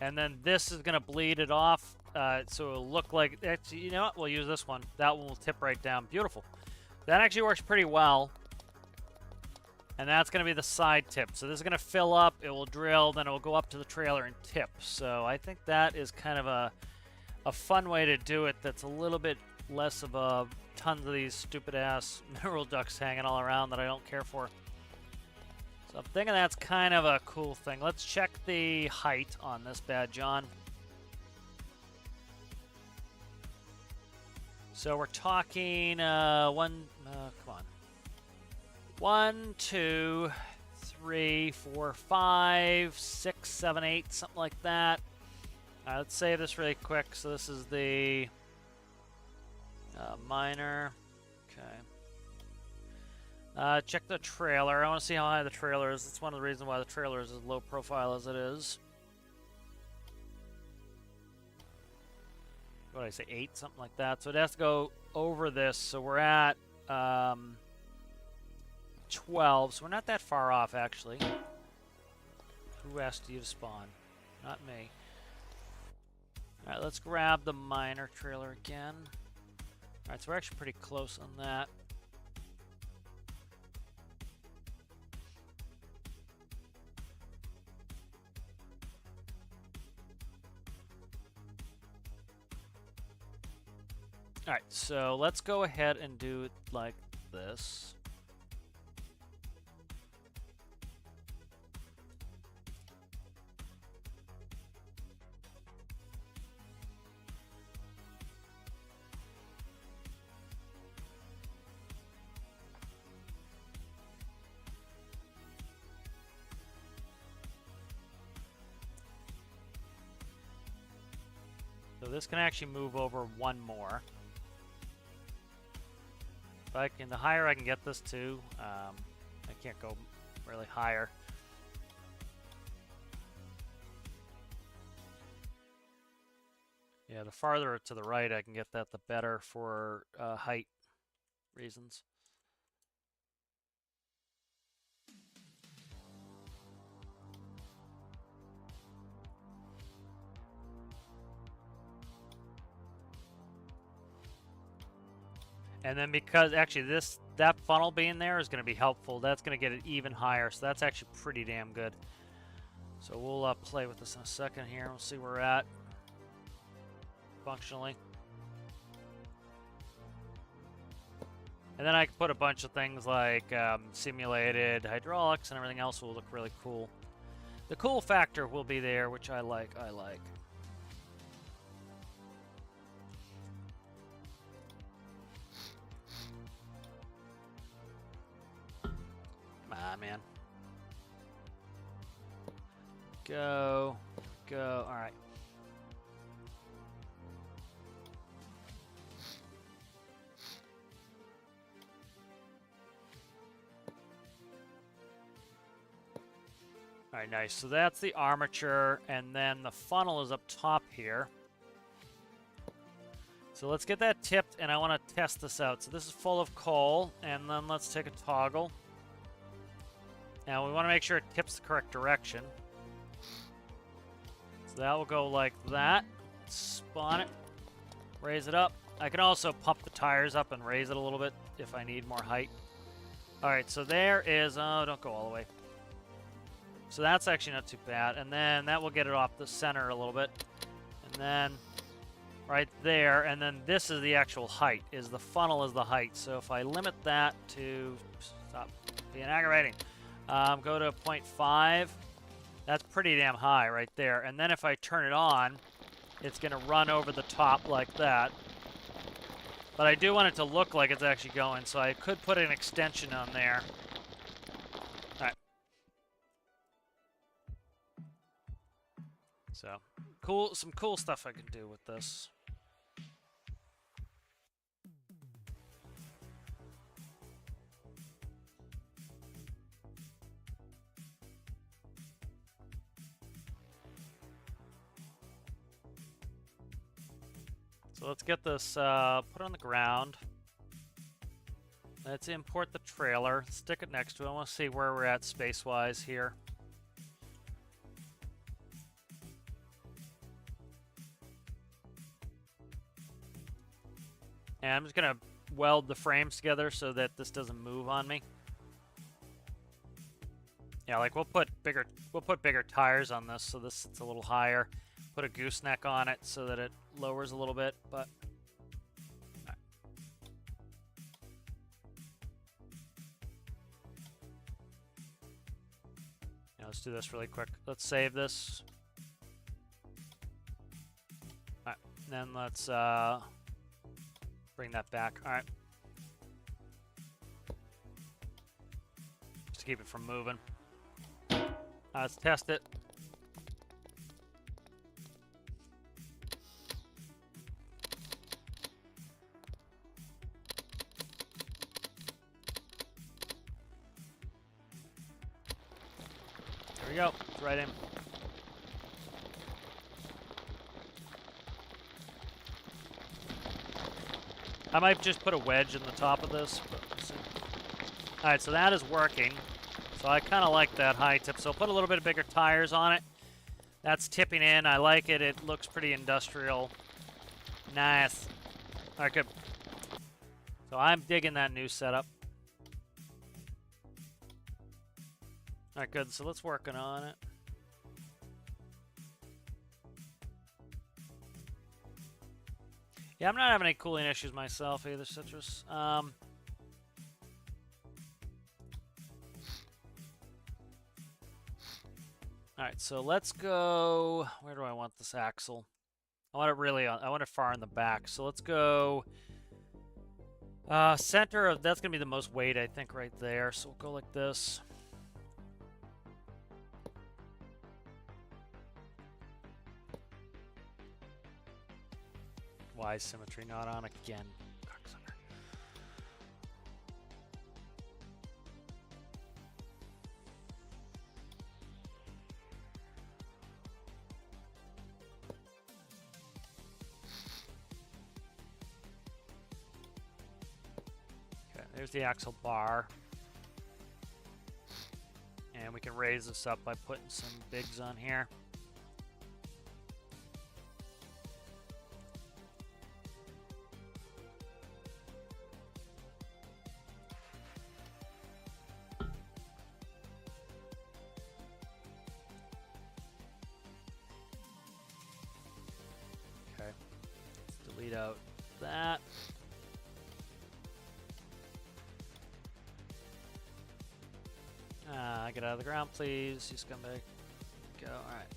S1: And then this is going to bleed it off. So it'll look like, actually, you know what? We'll use this one. That one will tip right down. Beautiful. That actually works pretty well. And that's going to be the side tip. So this is going to fill up, it will drill, then it will go up to the trailer and tip. So I think that is kind of a fun way to do it that's a little bit less of a tons of these stupid-ass mineral ducts hanging all around that I don't care for. So I'm thinking that's kind of a cool thing. Let's check the height on this bad John. So we're talking come on. 1, 2, 3, 4, 5, 6, 7, 8, something like that. All right, let's save this really quick. So this is the miner. Okay. Check the trailer. I want to see how high the trailer is. That's one of the reasons why the trailer is as low profile as it is. What did I say? 8, something like that. So it has to go over this. So we're at 12, so we're not that far off, actually. Who asked you to spawn? Not me. Alright, let's grab the miner trailer again. Alright, so we're actually pretty close on that. All right, so let's go ahead and do it like this. So this can actually move over one more. If I can, the higher I can get this to, I can't go really higher. Yeah, the farther to the right I can get that, the better for height reasons. And then because actually that funnel being there is going to be helpful, that's going to get it even higher. So that's actually pretty damn good. So we'll play with this in a second here. We'll see where we're at functionally. And then I can put a bunch of things like simulated hydraulics and everything else will look really cool. The cool factor will be there, which I like. Come on, man. Go. All right. All right, nice. So that's the armature, and then the funnel is up top here. So let's get that tipped, and I want to test this out. So this is full of coal, and then let's take a toggle. Now we want to make sure it tips the correct direction. So that will go like that. Spawn it. Raise it up. I can also pump the tires up and raise it a little bit if I need more height. Alright, so there is... Oh, don't go all the way. So that's actually not too bad. And then that will get it off the center a little bit. And then right there. And then this is the actual height. The funnel is the height. So if I limit that to... Stop being aggravating. Go to 0.5. That's pretty damn high right there. And then if I turn it on, it's going to run over the top like that. But I do want it to look like it's actually going, so I could put an extension on there. Alright. So, some cool stuff I can do with this. So let's get this put on the ground. Let's import the trailer, stick it next to it. I want to see where we're at space-wise here. And I'm just going to weld the frames together so that this doesn't move on me. Yeah, like we'll put bigger tires on this so this it's a little higher. Put a gooseneck on it so that it lowers a little bit, but right. Now let's do this really quick. Let's save this. All right, then let's bring that back. All right, just to keep it from moving. Let's test it. There we go. It's right in. I might just put a wedge in the top of this. But we'll see. All right, so that is working. So I kind of like that high tip. So I'll put a little bit of bigger tires on it. That's tipping in. I like it. It looks pretty industrial. Nice. All right, good. So I'm digging that new setup. All right, good. So let's work on it. Yeah, I'm not having any cooling issues myself either, Citrus. Alright, so let's go... Where do I want this axle? I want it far in the back. So let's go... center of... That's going to be the most weight, I think, right there. So we'll go like this. Why is symmetry not on again? Cocksucker. Okay, there's the axle bar. And we can raise this up by putting some bigs on here. Okay, let's delete out that. Get out of the ground, please. You scumbag. Go. All right.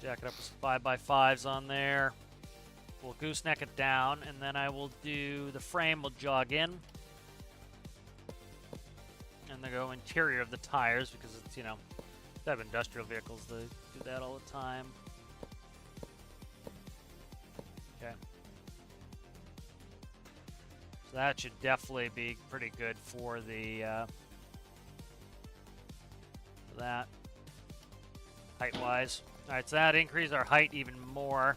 S1: Jack it up with some 5x5s on there. We'll gooseneck it down, and then I will do the frame. Will jog in, and they go interior of the tires because it's, you know, they have industrial vehicles. They do that all the time. Okay. So that should definitely be pretty good for the. That height-wise. All right, so that increased our height even more.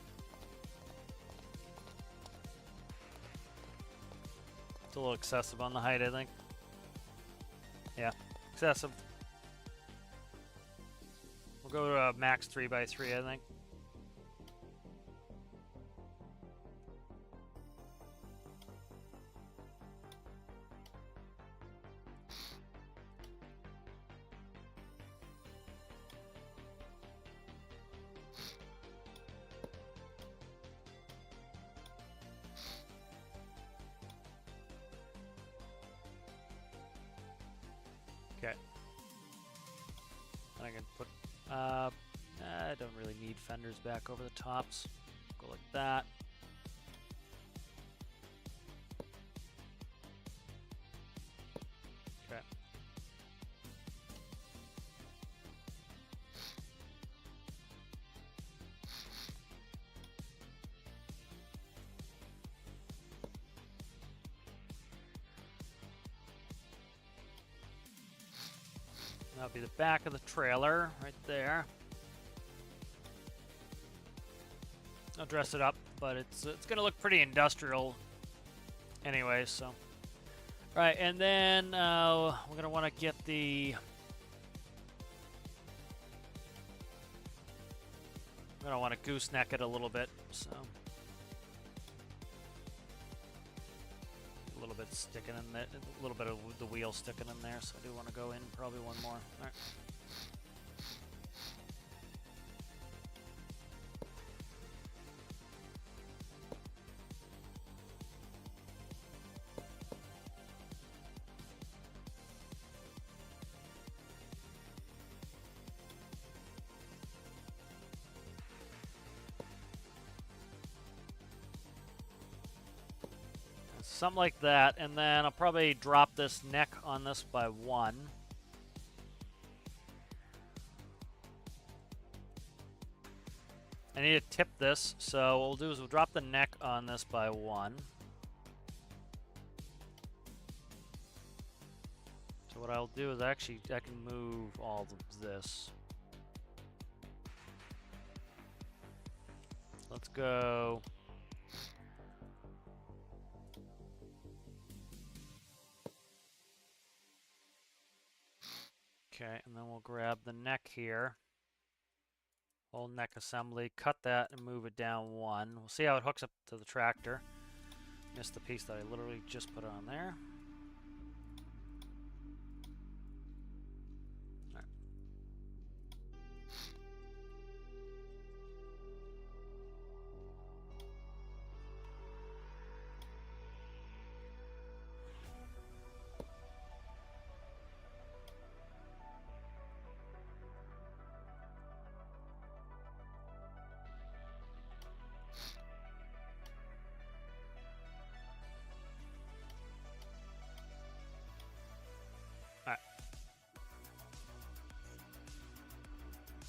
S1: It's a little excessive on the height, I think. Yeah, excessive. We'll go to a max 3x3, I think. Okay. I can put, I don't really need fenders back over the tops. Go like that. Okay. That'll be the back of the trailer right there. I'll dress it up, but it's gonna look pretty industrial anyway, so. Right, and then we're gonna want to get the. I'm gonna want to gooseneck it a little bit, so. A little bit sticking in there, a little bit of the wheel sticking in there, so I do want to go in probably one more. All right. Something like that, and then I'll probably drop this neck on this by 1. I need to tip this, so what we'll do is we'll drop the neck on this by 1. So what I'll do is I can move all of this. Let's go. Okay, and then we'll grab the neck here. Whole neck assembly, cut that and move it down 1. We'll see how it hooks up to the tractor. Missed the piece that I literally just put on there. All right.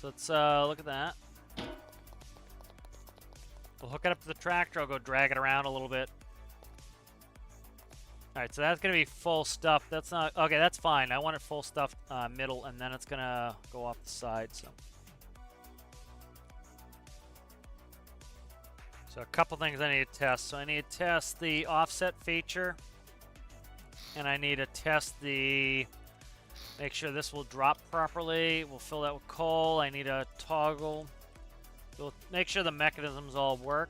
S1: So let's look at that. We'll hook it up to the tractor. I'll go drag it around a little bit. All right, so that's gonna be full stuff. That's not okay. That's fine. I want it full stuff middle, and then it's gonna go off the side. So a couple things I need to test. So I need to test the offset feature, and I need to test the. Make sure this will drop properly. We'll fill that with coal. I need a toggle. We'll make sure the mechanisms all work.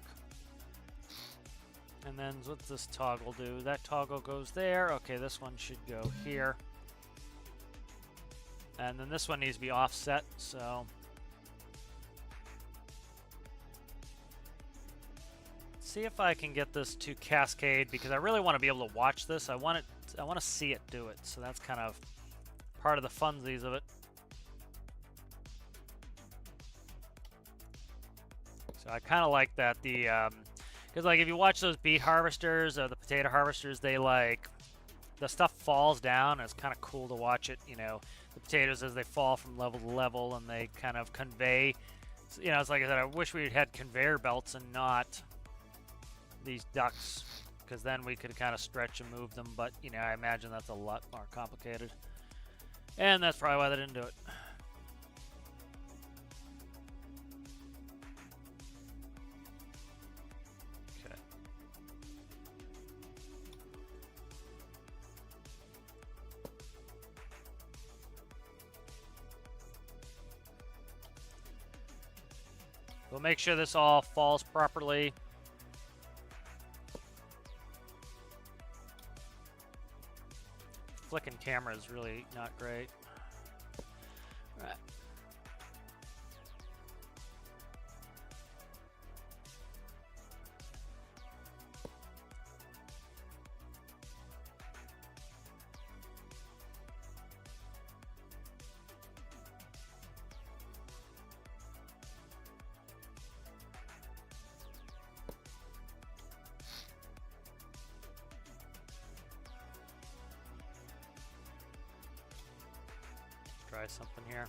S1: And then what's this toggle do? That toggle goes there. Okay, this one should go here. And then this one needs to be offset, so. See if I can get this to cascade, because I really want to be able to watch this. I want to see it do it. So that's kind of part of the funsies of it. So I kind of like that because like if you watch those beet harvesters or the potato harvesters, they like the stuff falls down. And it's kind of cool to watch it. You know, the potatoes as they fall from level to level, and they kind of convey. You know, it's like I said, I wish we had conveyor belts and not these ducts, because then we could kind of stretch and move them. But you know, I imagine that's a lot more complicated, and that's probably why they didn't do it. We'll make sure this all falls properly. Flicking camera is really not great. All right. Try something here.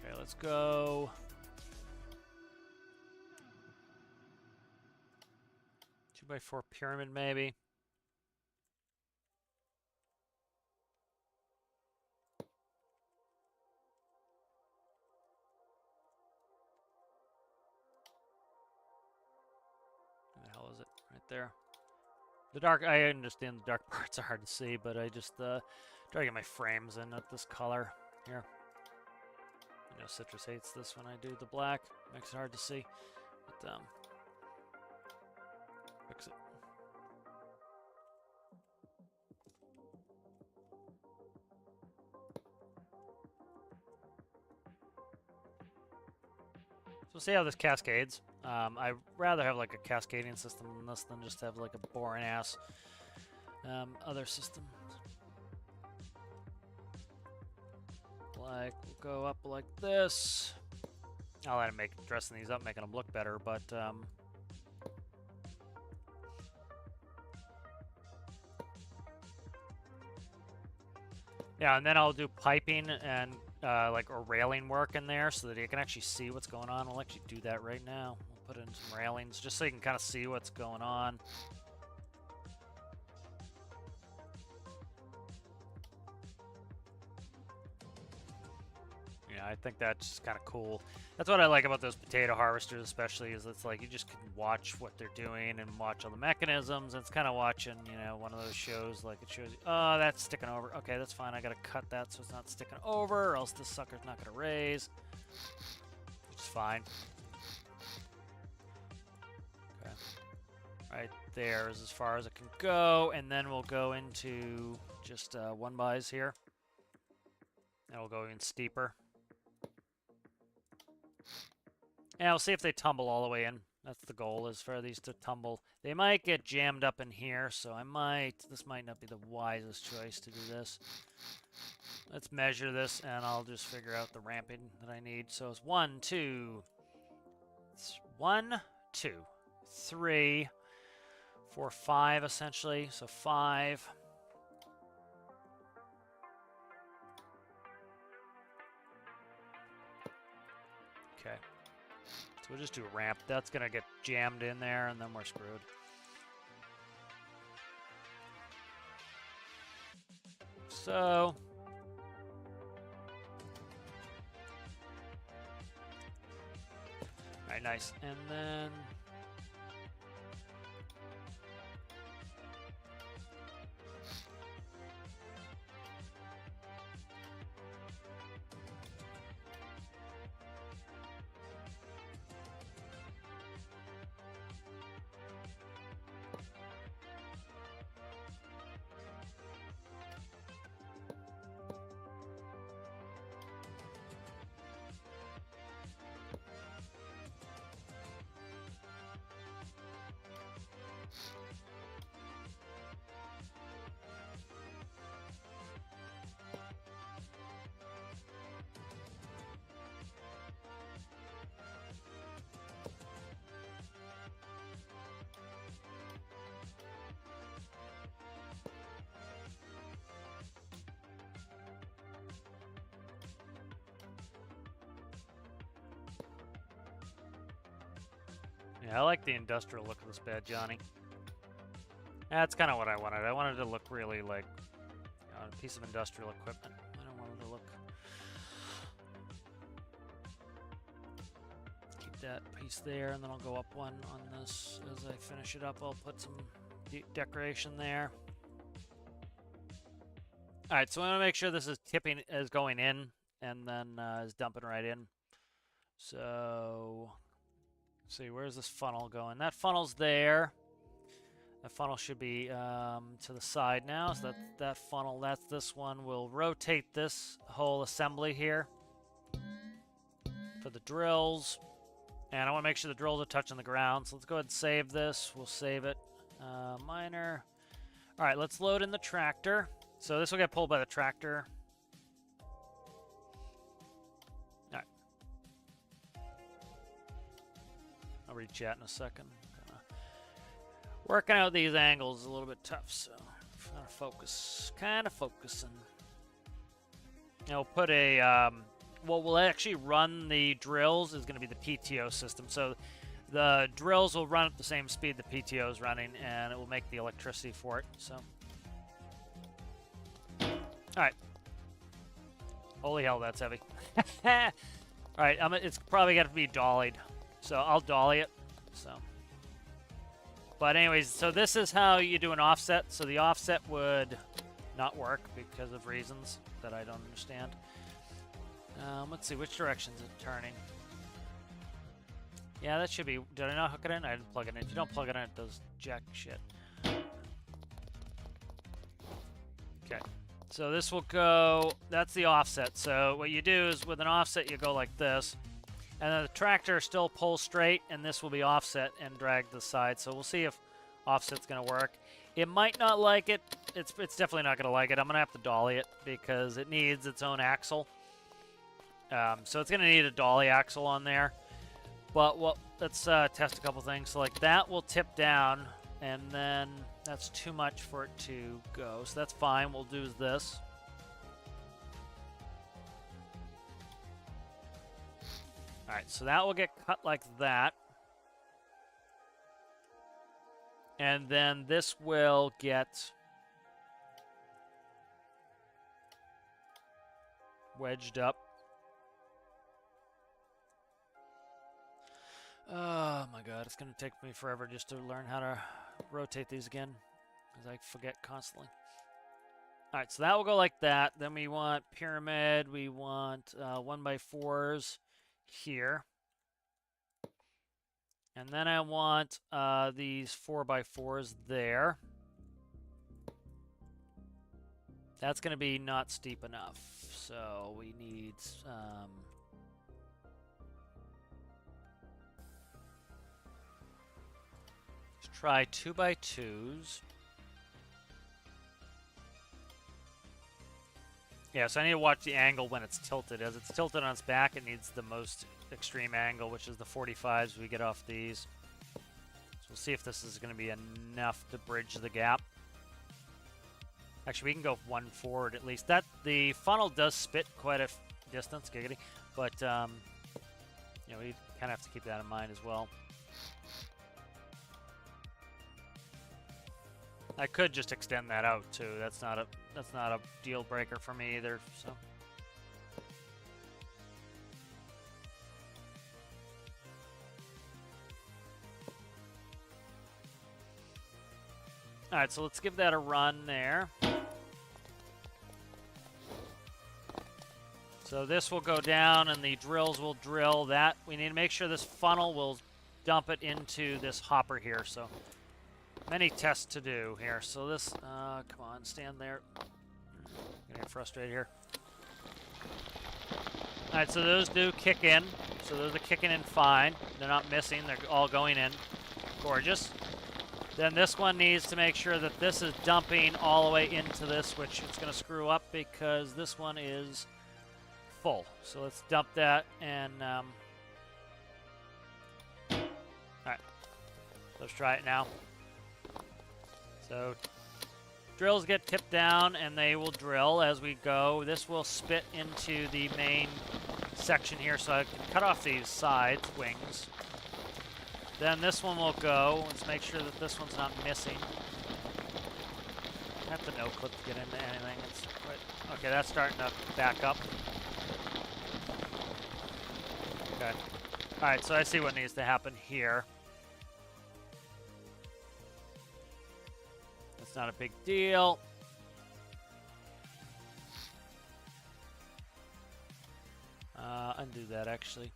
S1: Okay, let's go. 2x4 pyramid, maybe. There. The dark, I understand the dark parts are hard to see, but I just try to get my frames in at this color here. You know, Citrus hates this when I do the black. Makes it hard to see. But, fix it. So we'll see how this cascades. I'd rather have like a cascading system than this than just have like a boring ass other system. Like, we'll go up like this. I'll let him dressing these up, making them look better, but yeah, and then I'll do piping and like or railing work in there so that you can actually see what's going on. I'll actually do that right now. We'll put in some railings just so you can kind of see what's going on. Yeah, I think that's kind of cool. That's what I like about those potato harvesters, especially, is it's like you just can watch what they're doing and watch all the mechanisms. It's kind of watching, you know, one of those shows, like it shows you, oh, that's sticking over. Okay, that's fine. I got to cut that so it's not sticking over, or else this sucker's not going to raise. Which is fine. Okay. Right there is as far as it can go, and then we'll go into just 1-bys here. And we'll go even steeper. And we'll see if they tumble all the way in. That's the goal, is for these to tumble. They might get jammed up in here, so this might not be the wisest choice to do this. Let's measure this, and I'll just figure out the ramping that I need. So it's 1, 2. It's 1, 2, 3, 4, 5 essentially. So 5. Okay. So we'll just do a ramp. That's going to get jammed in there, and then we're screwed. So... Alright, nice. And then... Yeah, I like the industrial look of this bed, Johnny. That's kind of what I wanted. I wanted it to look really like a piece of industrial equipment. I don't want it to look... Keep that piece there, and then I'll go up one on this. As I finish it up, I'll put some decoration there. Alright, so I want to make sure this is going in, and then is dumping right in. So... see, where's this funnel going? That funnel's there. That funnel should be to the side now. So that funnel, that's this one. We'll rotate this whole assembly here for the drills. And I want to make sure the drills are touching the ground. So let's go ahead and save this. We'll save it. Miner. All right, let's load in the tractor. So this will get pulled by the tractor. I'll read chat in a second. Working out these angles is a little bit tough, so kind of focusing. And we'll put a, what will actually run the drills is going to be the PTO system. So the drills will run at the same speed the PTO is running, and it will make the electricity for it. So, all right. Holy hell, that's heavy. All right, it's probably got to be dollied. So I'll dolly it. So, but anyways, so this is how you do an offset. So the offset would not work because of reasons that I don't understand. Let's see, which direction is it turning? Yeah, that should be. Did I not hook it in? I didn't plug it in. If you don't plug it in, it does jack shit. Okay. So this will go. That's the offset. So what you do is with an offset, you go like this. And then the tractor still pulls straight, and this will be offset and drag to the side. So we'll see if offset's going to work. It might not like it. It's definitely not going to like it. I'm going to have to dolly it because it needs its own axle. So it's going to need a dolly axle on there. But let's test a couple things. So like that will tip down, and then that's too much for it to go. So that's fine. We'll do this. All right, so that will get cut like that. And then this will get wedged up. Oh my god, it's going to take me forever just to learn how to rotate these again, because I forget constantly. All right, so that will go like that. Then we want pyramid. We want 1x4s here. And then I want these 4x4s there. That's going to be not steep enough. So we need... let's try 2x2s. Yeah, so I need to watch the angle when it's tilted. As it's tilted on its back, it needs the most extreme angle, which is the 45s we get off these. So So we'll see if this is going to be enough to bridge the gap. Actually, we can go one forward at least. The funnel does spit quite a distance, giggity, but you know, we kind of have to keep that in mind as well. I could just extend that out too. That's not a deal breaker for me either. So. All right, so let's give that a run there. So this will go down and the drills will drill that. We need to make sure this funnel will dump it into this hopper here. So many tests to do here. So this, come on, stand there. I'm getting frustrated here. All right, so those do kick in. So those are kicking in fine. They're not missing. They're all going in. Gorgeous. Then this one needs to make sure that this is dumping all the way into this, which it's going to screw up because this one is full. So let's dump that and all right, let's try it now. So drills get tipped down and they will drill as we go. This will spit into the main section here, so I can cut off these sides wings. Then this one will go. Let's make sure that this one's not missing. I have to no clip to get into anything. It's quite, okay, that's starting to back up. Okay. All right, so I see what needs to happen here. That's not a big deal. Undo that actually.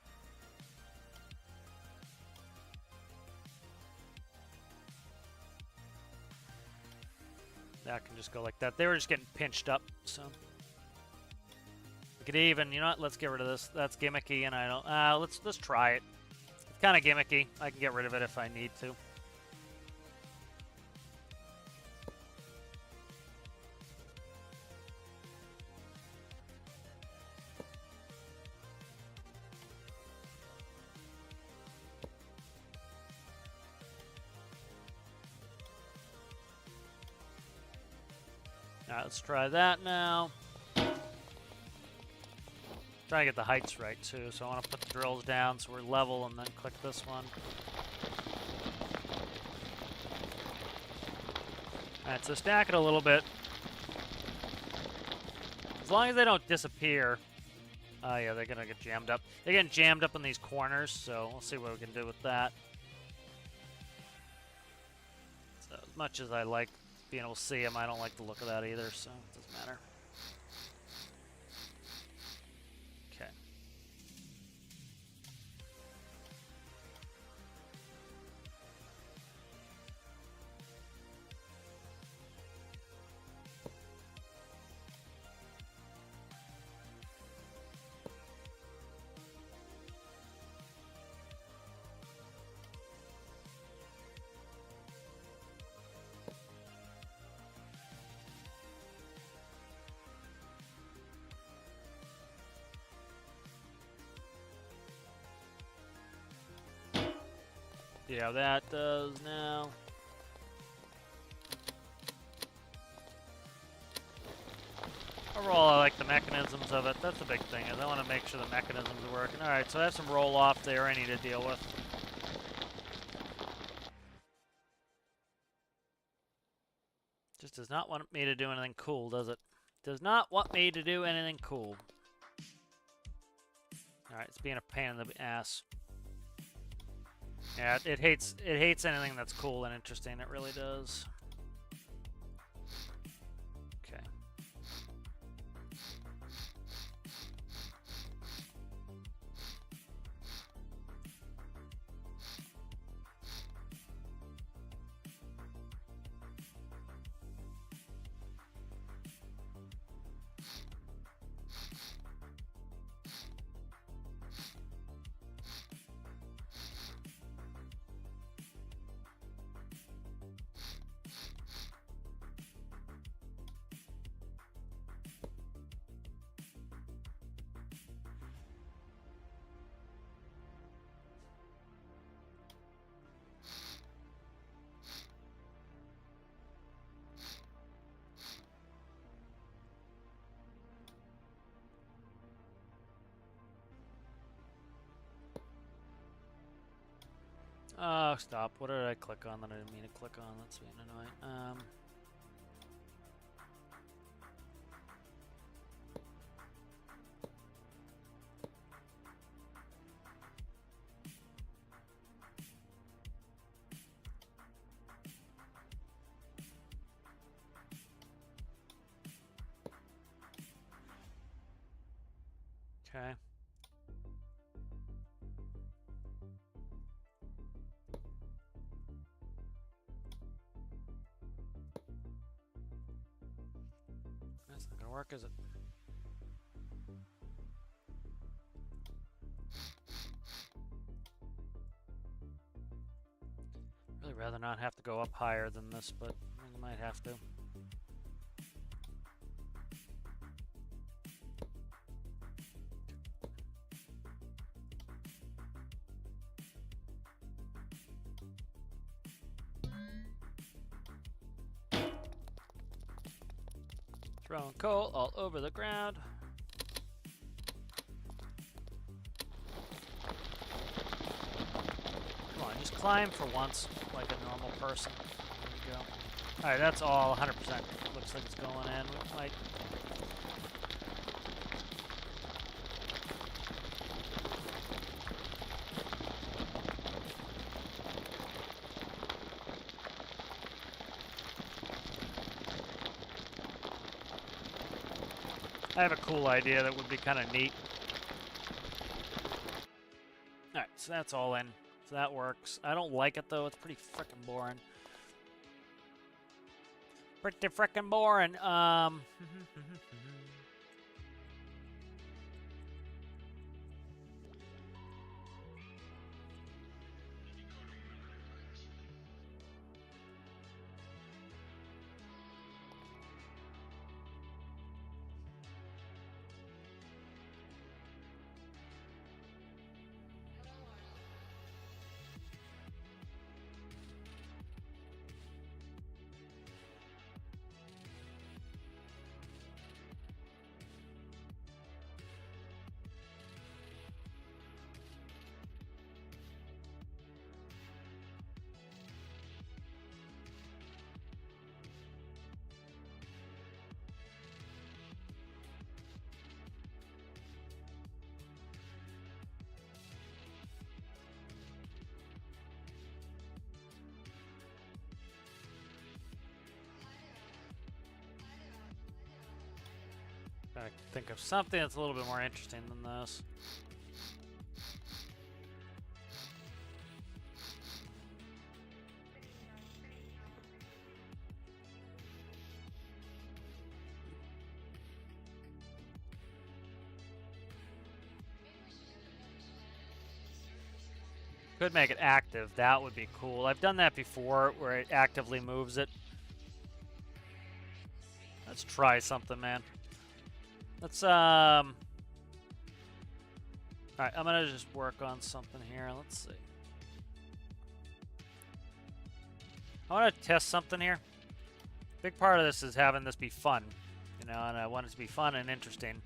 S1: That can just go like that. They were just getting pinched up, so. We could even, you know what, let's get rid of this. That's gimmicky, and I don't, let's try it. It's kind of gimmicky. I can get rid of it if I need to. All right, let's try that now. Try to get the heights right too, so I want to put the drills down so we're level and then click this one. Alright, so stack it a little bit. As long as they don't disappear. Oh yeah, they're gonna get jammed up. They're getting jammed up in these corners, so we'll see what we can do with that. So as much as I like being able to see them, I don't like the look of that either, so it doesn't matter. Okay. See how that does now. Overall, I like the mechanisms of it. That's the big thing, is I want to make sure the mechanisms are working. Alright, so I have some roll-off there I need to deal with. Just does not want me to do anything cool, does it? Does not want me to do anything cool. Alright, it's being a pain in the ass. Yeah, it hates anything that's cool and interesting. It really does. Okay. Oh, stop. What did I click on that I didn't mean to click on? That's being annoying. Okay. That's not gonna work, is it? Really rather not have to go up higher than this, but I might have to. Throwing coal all over the ground. Come on, just climb for once like a normal person. There we go. Alright, that's all 100%. Looks like it's going in. We might... I have a cool idea that would be kind of neat. Alright, so that's all in. So that works. I don't like it though, it's pretty frickin' boring. Pretty frickin' boring. Gotta think of something that's a little bit more interesting than this. Could make it active. That would be cool. I've done that before where it actively moves it. Let's try something, man. Let's, Alright, I'm gonna just work on something here. Let's see. I want to test something here. Big part of this is having this be fun, you know, and I want it to be fun and interesting.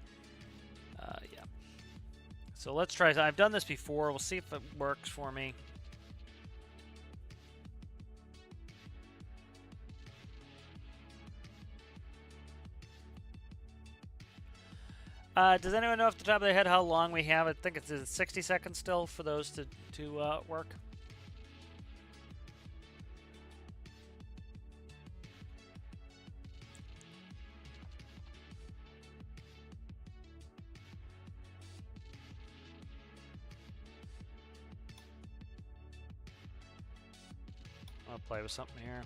S1: Yeah. So let's try. I've done this before. We'll see if it works for me. Does anyone know off the top of their head how long we have? I think it's 60 seconds still for those to work. I'll play with something here.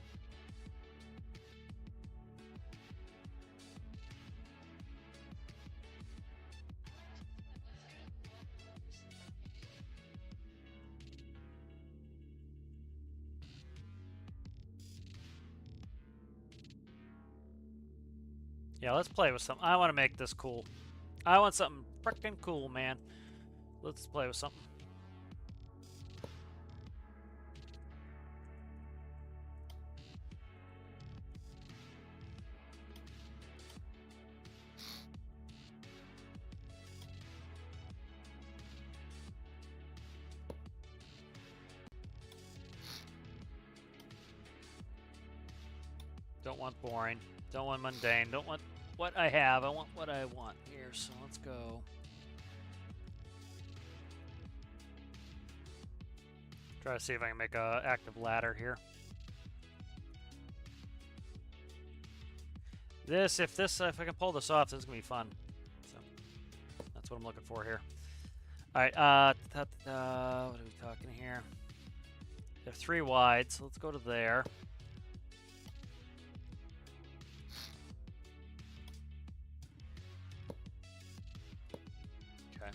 S1: Yeah, let's play with something. I want to make this cool. I want something freaking cool, man. Let's play with something. Don't want boring. Don't want mundane. Don't want what I have. I want what I want here. So let's go. Try to see if I can make a active ladder here. If I can pull this off, this is gonna be fun. So that's what I'm looking for here. All right, what are we talking here? They're 3 wide, so let's go to there. Okay.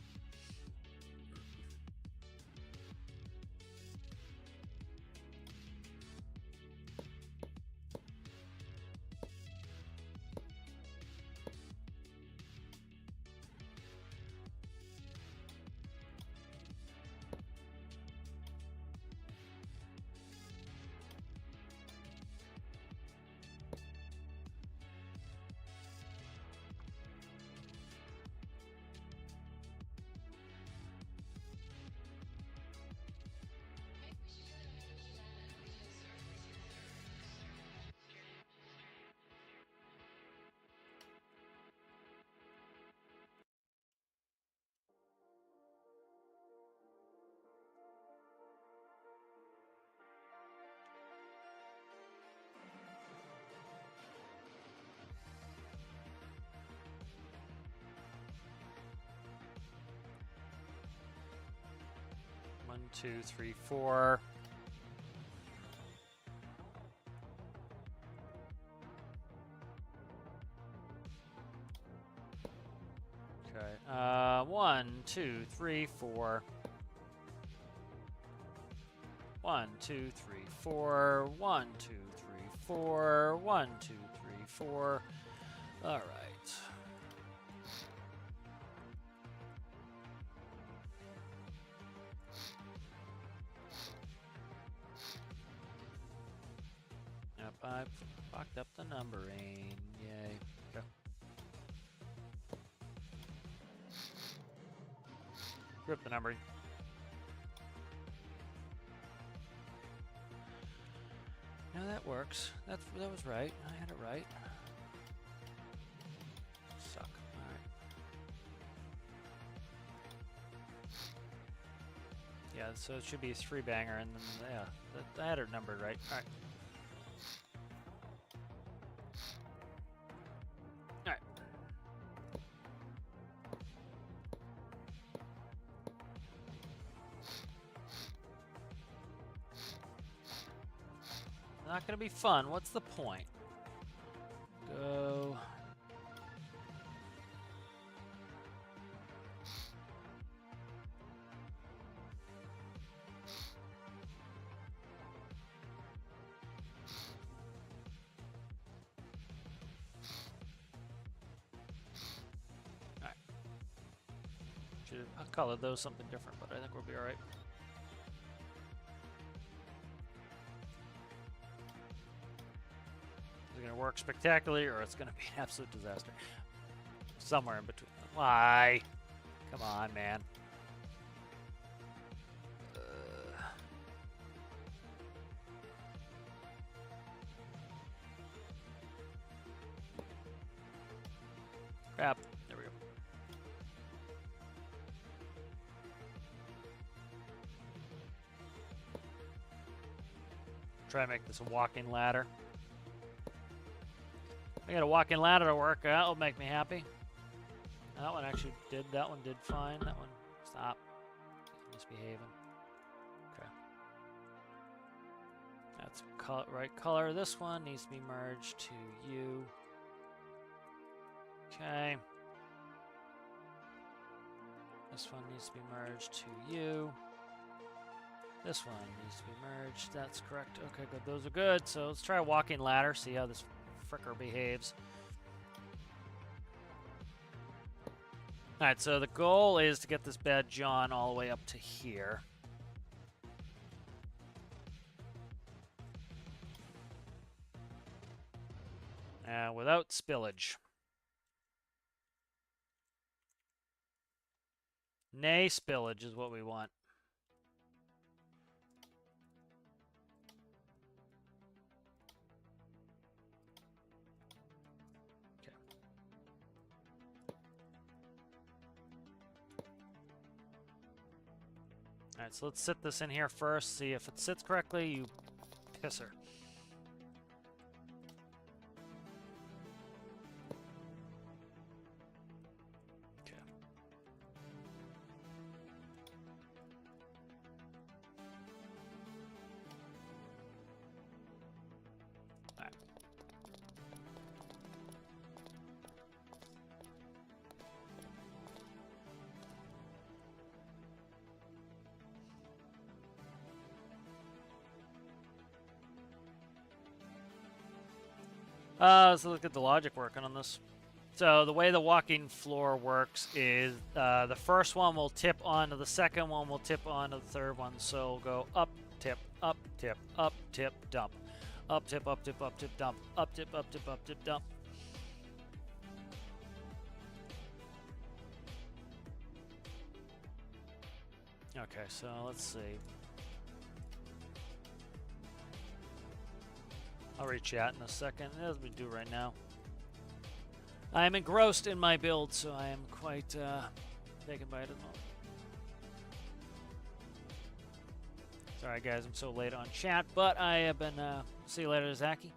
S1: One, two, three, four. Okay. 1, 2, 3, 4. 1, 2, 3, 4. 1, 2, 3, 4. 1, 2, 3, 4. All right. Yep, I've fucked up the numbering. Yay. Okay. Rip the numbering. No, that works. That was right. I had it right. Suck. All right. Yeah, so it should be a 3-banger, and then yeah, I had it numbered right. All right. All right. Not gonna be fun. What's the point? Go. Alright. Should have colored those something different, but I think we'll be alright. Is it gonna work spectacularly, or it's gonna be an absolute disaster? Somewhere in between. Why? Come on, man. Crap. There we go. Try to make this a walking ladder. I got a walking ladder to work. That'll make me happy. That one actually did. That one did fine. That one, stop. Misbehaving. Okay. That's right color. This one needs to be merged to you. Okay. This one needs to be merged to you. This one needs to be merged. That's correct. Okay, good. Those are good. So let's try a walking ladder. See how this fricker behaves. Alright, so the goal is to get this bed John all the way up to here. Without spillage. Nay, spillage is what we want. Alright, so let's sit this in here first, see if it sits correctly, you pisser. Okay. Alright. Let's look at the logic working on this. So the way the walking floor works is the first one will tip onto the second one, will tip onto the third one. So we'll go up, tip, up, tip, up, tip, dump. Up, tip, up, tip, up, tip, dump. Up, tip, up, tip, up, tip, dump. Okay, so let's see. I'll read chat in a second, as we do right now. I am engrossed in my build, so I am quite taken by it at the moment. Sorry guys, I'm so late on chat, but I have been, see you later, Zaki.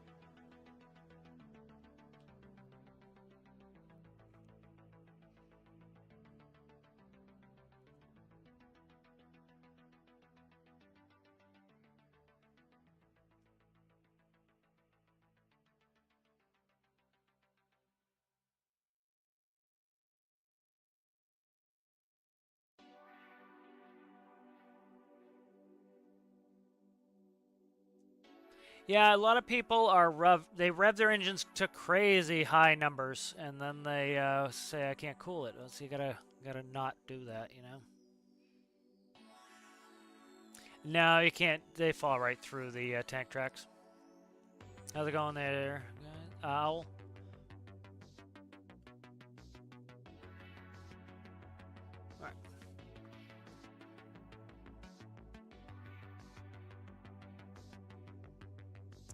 S1: Yeah, a lot of people are they rev their engines to crazy high numbers, and then they say I can't cool it. So you gotta not do that, you know. No, you can't. They fall right through the tank tracks. How's it going there, Owl? All right.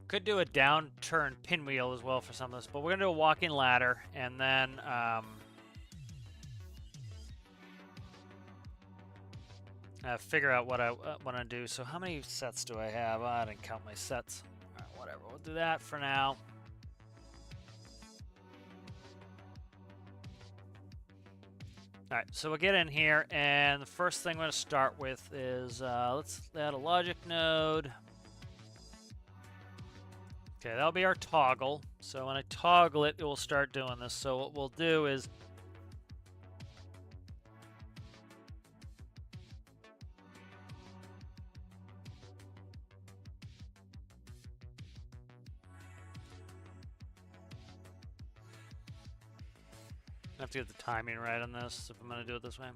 S1: Could do a downturn pinwheel as well for some of this, but we're gonna do a walking ladder, and then figure out what I want to do. So how many sets do I have? Oh, I didn't count my sets. All right, whatever. We'll do that for now. All right, so we'll get in here, and the first thing I'm going to start with is let's add a logic node. Okay, that'll be our toggle. So when I toggle it, it will start doing this. So what we'll do is I have to get the timing right on this if I'm going to do it this way.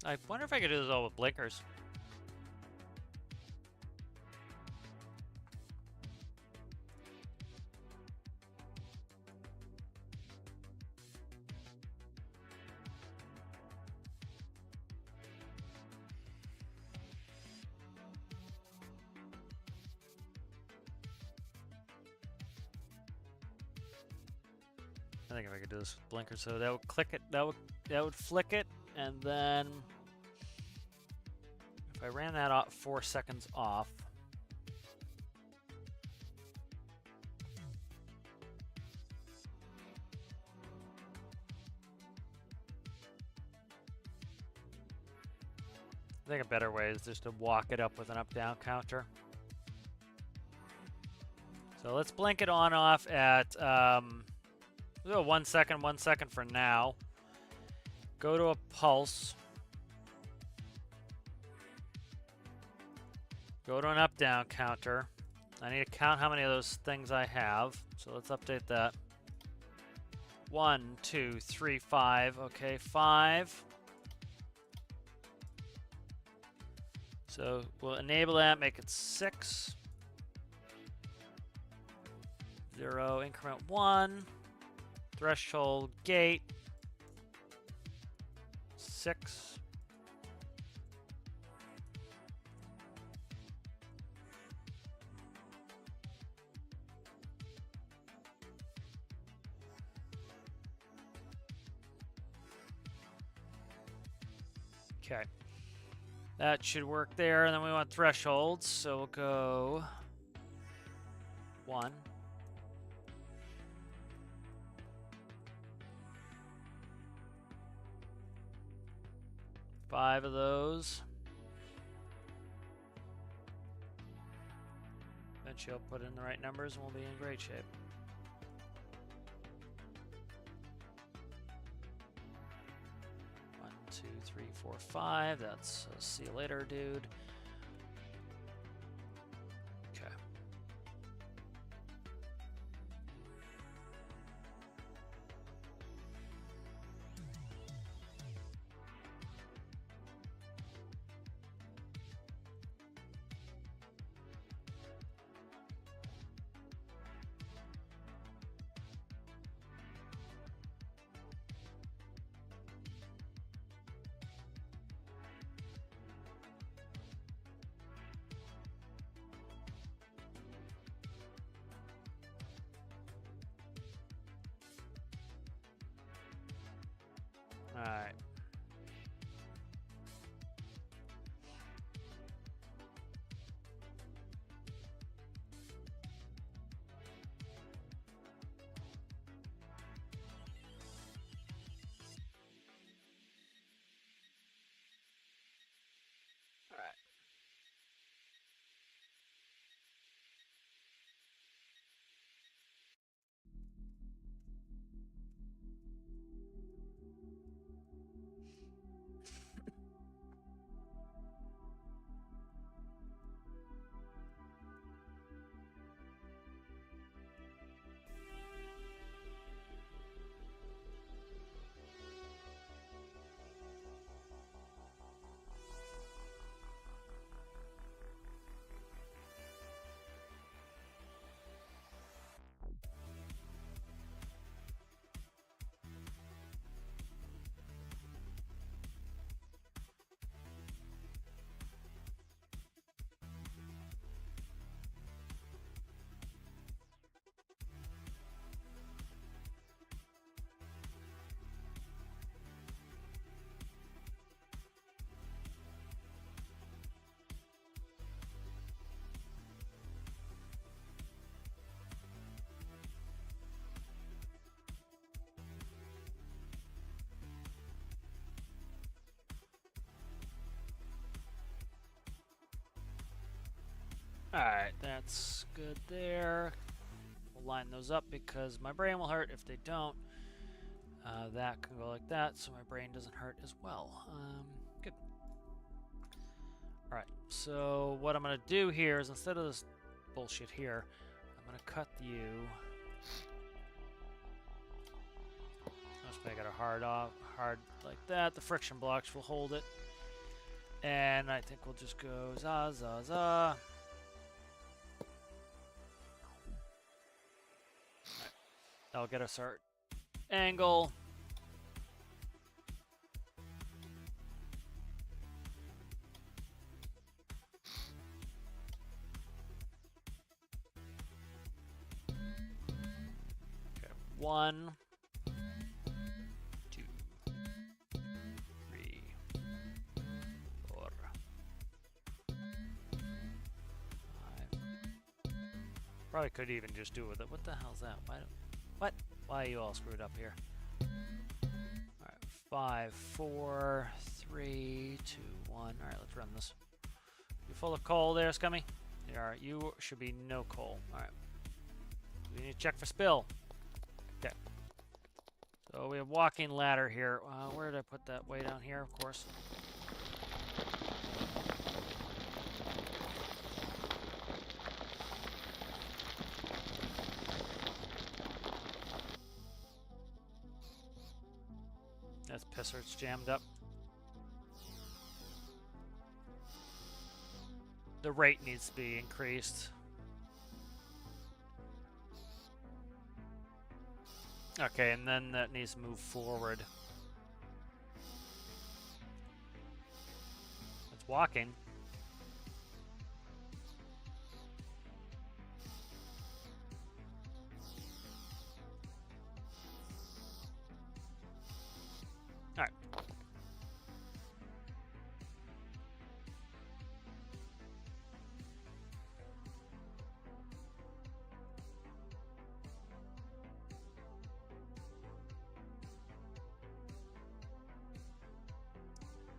S1: I wonder if I could do this all with blinkers. I think if I could do this with blinkers, so that would click it, that would flick it, and then if I ran that off 4 seconds off, I think a better way is just to walk it up with an up-down counter. So let's blink it on off at 1 second, 1 second for now. Go to a pulse. Go to an up-down counter. I need to count how many of those things I have. So let's update that. 1, 2, 3, 5. Okay, 5. So we'll enable that, make it 6. 0, increment 1, threshold gate 6. Okay. That should work there. And then we want thresholds. So we'll go 1. Five of those. Eventually I'll put in the right numbers and we'll be in great shape. One, 2, 3, 4, 5. That's a see you later, dude. Okay. All right. All right. Alright, that's good there. We'll line those up because my brain will hurt if they don't. That can go like that, so my brain doesn't hurt as well. Good. Alright, so what I'm going to do here is instead of this bullshit here, I'm going to cut you. Just make it a hard like that. The friction blocks will hold it. And I think we'll just go za, za, za. That'll get us our angle. Okay, 1, 2, 3, 4, 5. Probably could even just do it with it. What the hell's that? What? Why are you all screwed up here? Alright, 5, 4, 3, 2, 1. Alright, let's run this. You full of coal there, Scummy? You are. You should be no coal. Alright. We need to check for spill. Okay. So we have walking ladder here. Where did I put that? Way down here, of course. That's pisser, it's jammed up. The rate needs to be increased. Okay, and then that needs to move forward. It's walking. All right.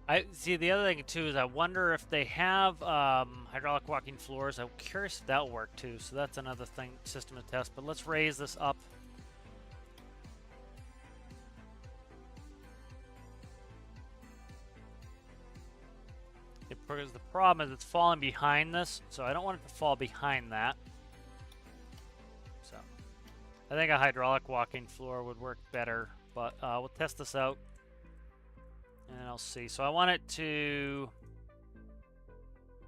S1: I see. The other thing too is I wonder if they have hydraulic walking floors. I'm curious if that'll work too. So that's another thing, system to test. But let's raise this up. Because the problem is it's falling behind this, so I don't want it to fall behind that. So I think a hydraulic walking floor would work better, but we'll test this out and I'll see. So I want it to,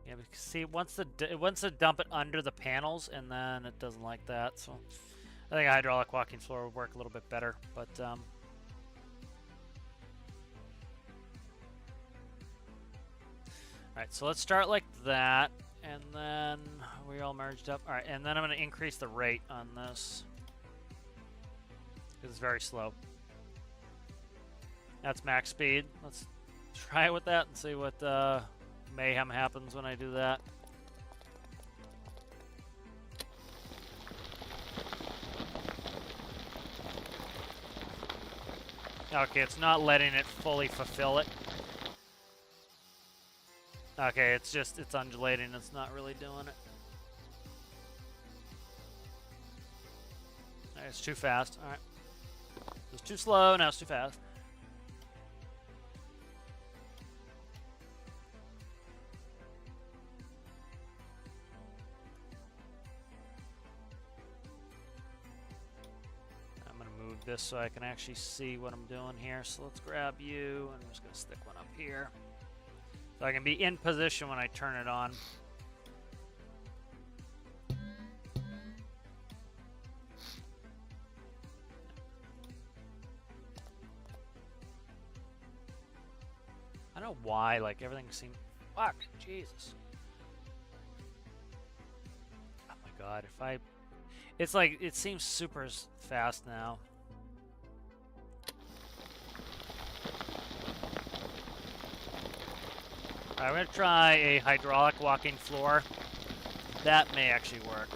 S1: yeah, because see, it wants to dump it under the panels, and then it doesn't like that. So I think a hydraulic walking floor would work a little bit better, but all right, so let's start like that, and then we all merged up. All right, and then I'm going to increase the rate on this because it's very slow. That's max speed. Let's try it with that and see what mayhem happens when I do that. Okay, it's not letting it fully fulfill it. Okay, it's undulating. It's not really doing it. Right, it's too fast. All right. It was too slow. Now it's too fast. I'm going to move this so I can actually see what I'm doing here. So let's grab you. I'm just going to stick one up here. So I can be in position when I turn it on. I don't know why, like, everything seems... Fuck, Jesus. Oh my god, if I... It's like, it seems super fast now. Alright, I'm going to try a hydraulic walking floor. That may actually work.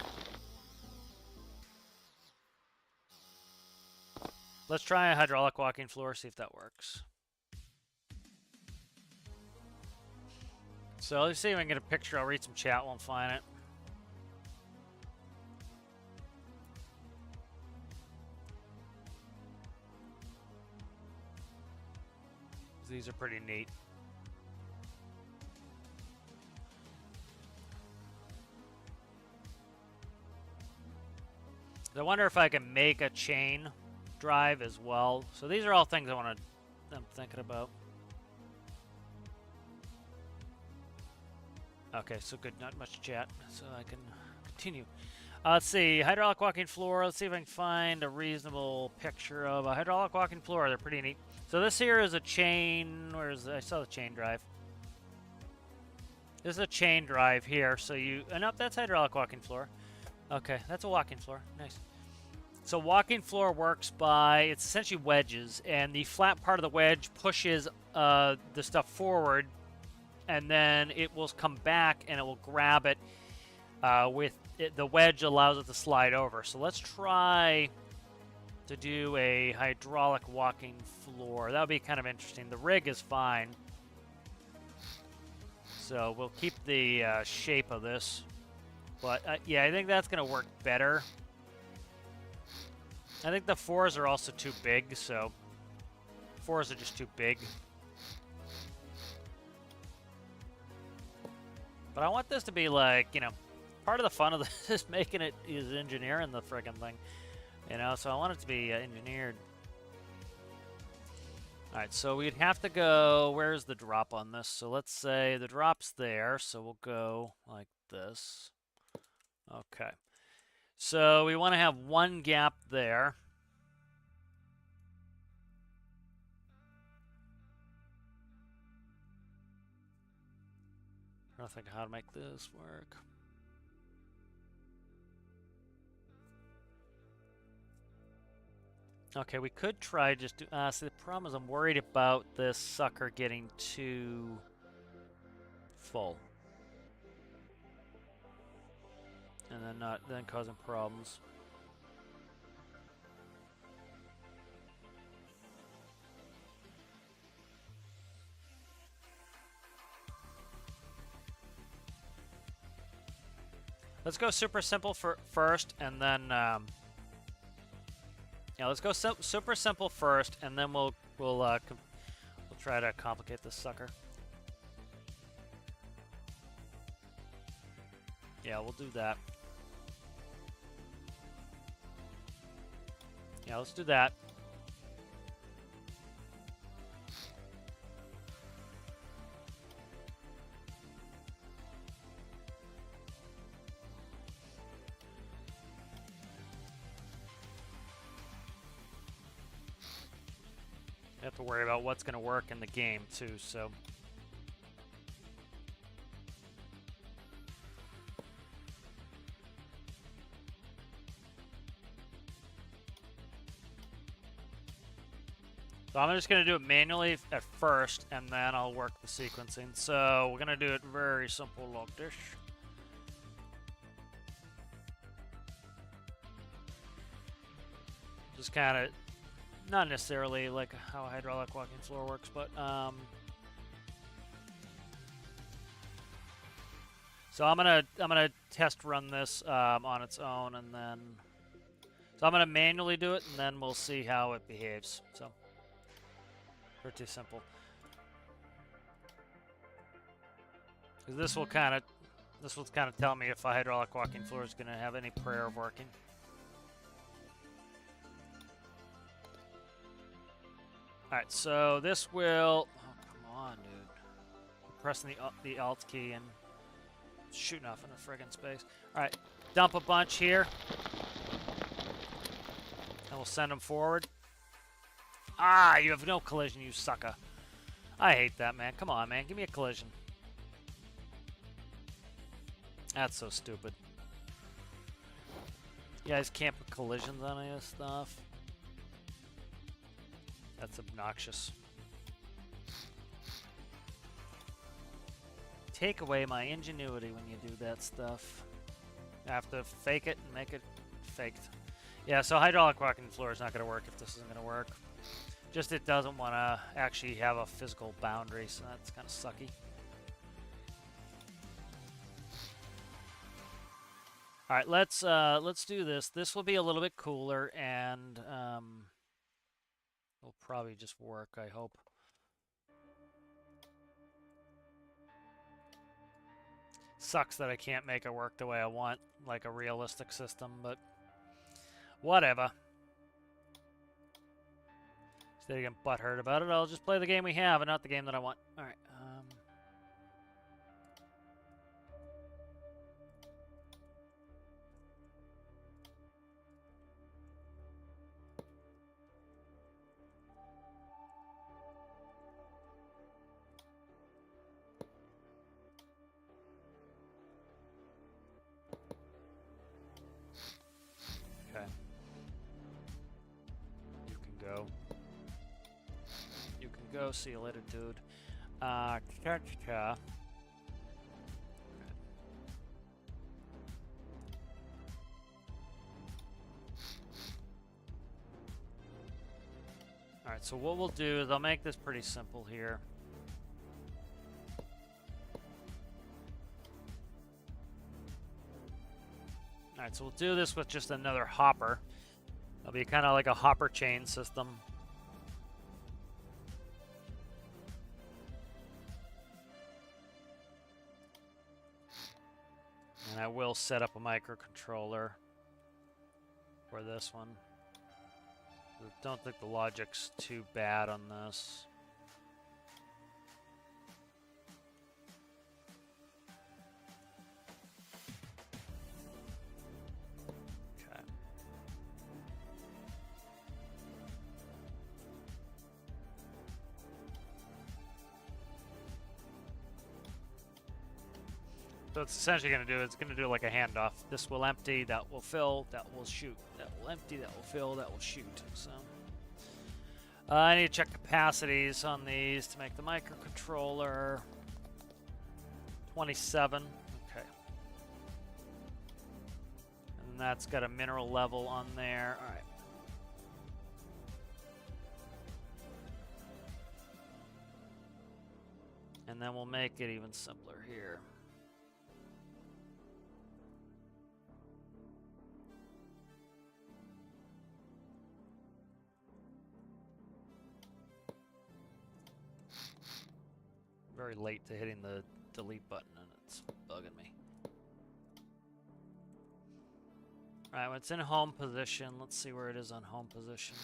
S1: Let's try a hydraulic walking floor, see if that works. So let's see if I can get a picture. I'll read some chat, won't find it. These are pretty neat. I wonder if I can make a chain drive as well. So these are all things I'm thinking about. Okay, so good, not much chat, so I can continue. Let's see, hydraulic walking floor. Let's see if I can find a reasonable picture of a hydraulic walking floor. They're pretty neat. So this here is a chain. I saw the chain drive. This is a chain drive here. So nope, that's hydraulic walking floor. Okay, that's a walking floor. Nice. So walking floor works by, it's essentially wedges, and the flat part of the wedge pushes the stuff forward, and then it will come back and it will grab it the wedge allows it to slide over. So let's try to do a hydraulic walking floor. That would be kind of interesting. The rig is fine. So we'll keep the shape of this. But yeah, I think that's going to work better. I think the 4s are also too big, so 4s are just too big. But I want this to be like, you know, part of the fun of this is making it is engineering the friggin' thing. You know, so I want it to be engineered. Alright, so we'd have to go, where's the drop on this? So let's say the drop's there, so we'll go like this. Okay. So we want to have one gap there. trying to think of how to make this work. Okay, we could try just do. See, the problem is I'm worried about this sucker getting too full, and then causing problems. Let's go super simple first, and then yeah, let's go super simple first, and then we'll try to complicate this sucker. Yeah, we'll do that. Yeah, let's do that. You have to worry about what's going to work in the game too, so. So I'm just going to do it manually at first, and then I'll work the sequencing. So we're going to do it very simple like this. Just kind of, not necessarily like how a hydraulic walking floor works, but so I'm gonna test run this on its own, and then so I'm gonna manually do it, and then we'll see how it behaves. So pretty simple. Because this will kind of tell me if a hydraulic walking floor is gonna have any prayer of working. Alright, so this will... Oh, come on, dude. I'm pressing the Alt key and shooting off into friggin' space. Alright, dump a bunch here. And we'll send them forward. Ah, you have no collision, you sucker. I hate that, man. Come on, man. Give me a collision. That's so stupid. You guys can't put collisions on any of this stuff. That's obnoxious. Take away my ingenuity when you do that stuff. I have to fake it and make it faked. Yeah, so hydraulic walking floor is not going to work if this isn't going to work. Just it doesn't want to actually have a physical boundary, so that's kind of sucky. All right, let's do this. This will be a little bit cooler, and it'll probably just work, I hope. Sucks that I can't make it work the way I want, like a realistic system, but whatever. Instead of getting butthurt about it, I'll just play the game we have and not the game that I want. All right. Okay. You can go. You can go. See you later, dude. Cha-cha-cha. Alright, so what we'll do is I'll make this pretty simple here. Alright, so we'll do this with just another hopper. It'll be kind of like a hopper chain system. And I will set up a microcontroller for this one. I don't think the logic's too bad on this. Okay. So it's essentially going to do, it's going to do like a handoff. This will empty, that will fill, that will shoot. That will empty, that will fill, that will shoot. So I need to check capacities on these to make the microcontroller. 27. Okay. And that's got a mineral level on there. All right. And then we'll make it even simpler here. Very late to hitting the delete button and it's bugging me. Alright, when it's in home position, let's see where it is on home position.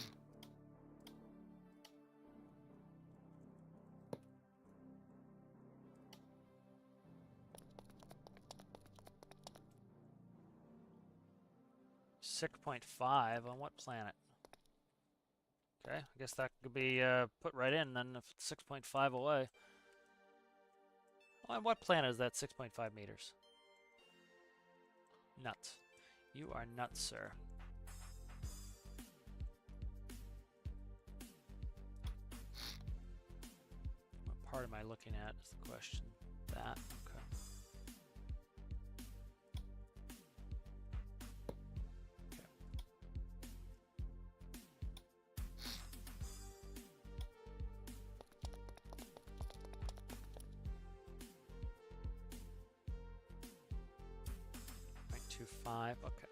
S1: .5 on what planet? Okay, I guess that could be put right in then if it's 6.5 away. On what planet is that 6.5 meters? Nuts. You are nuts, sir. What part am I looking at is the question. That, okay. .25, okay.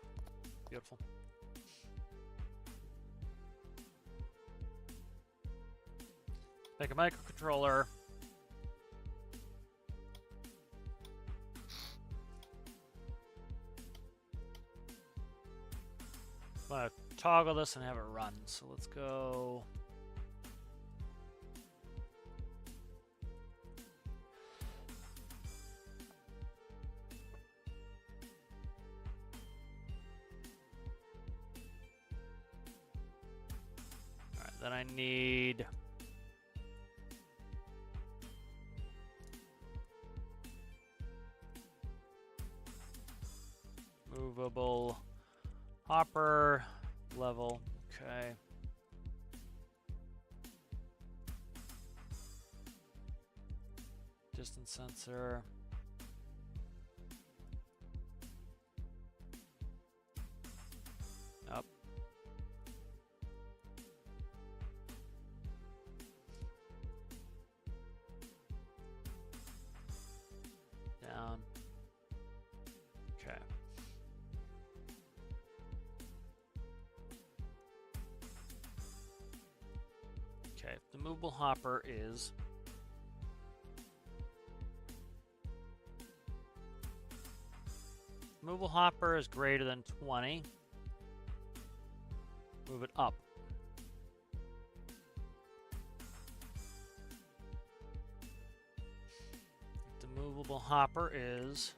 S1: Beautiful. Make a microcontroller. I'm gonna toggle this and have it run. So let's go. All right, then I need movable hopper level, okay. Distance sensor. Up. Down. Okay. Okay, the movable hopper is movable hopper is greater than 20. Move it up. The movable hopper is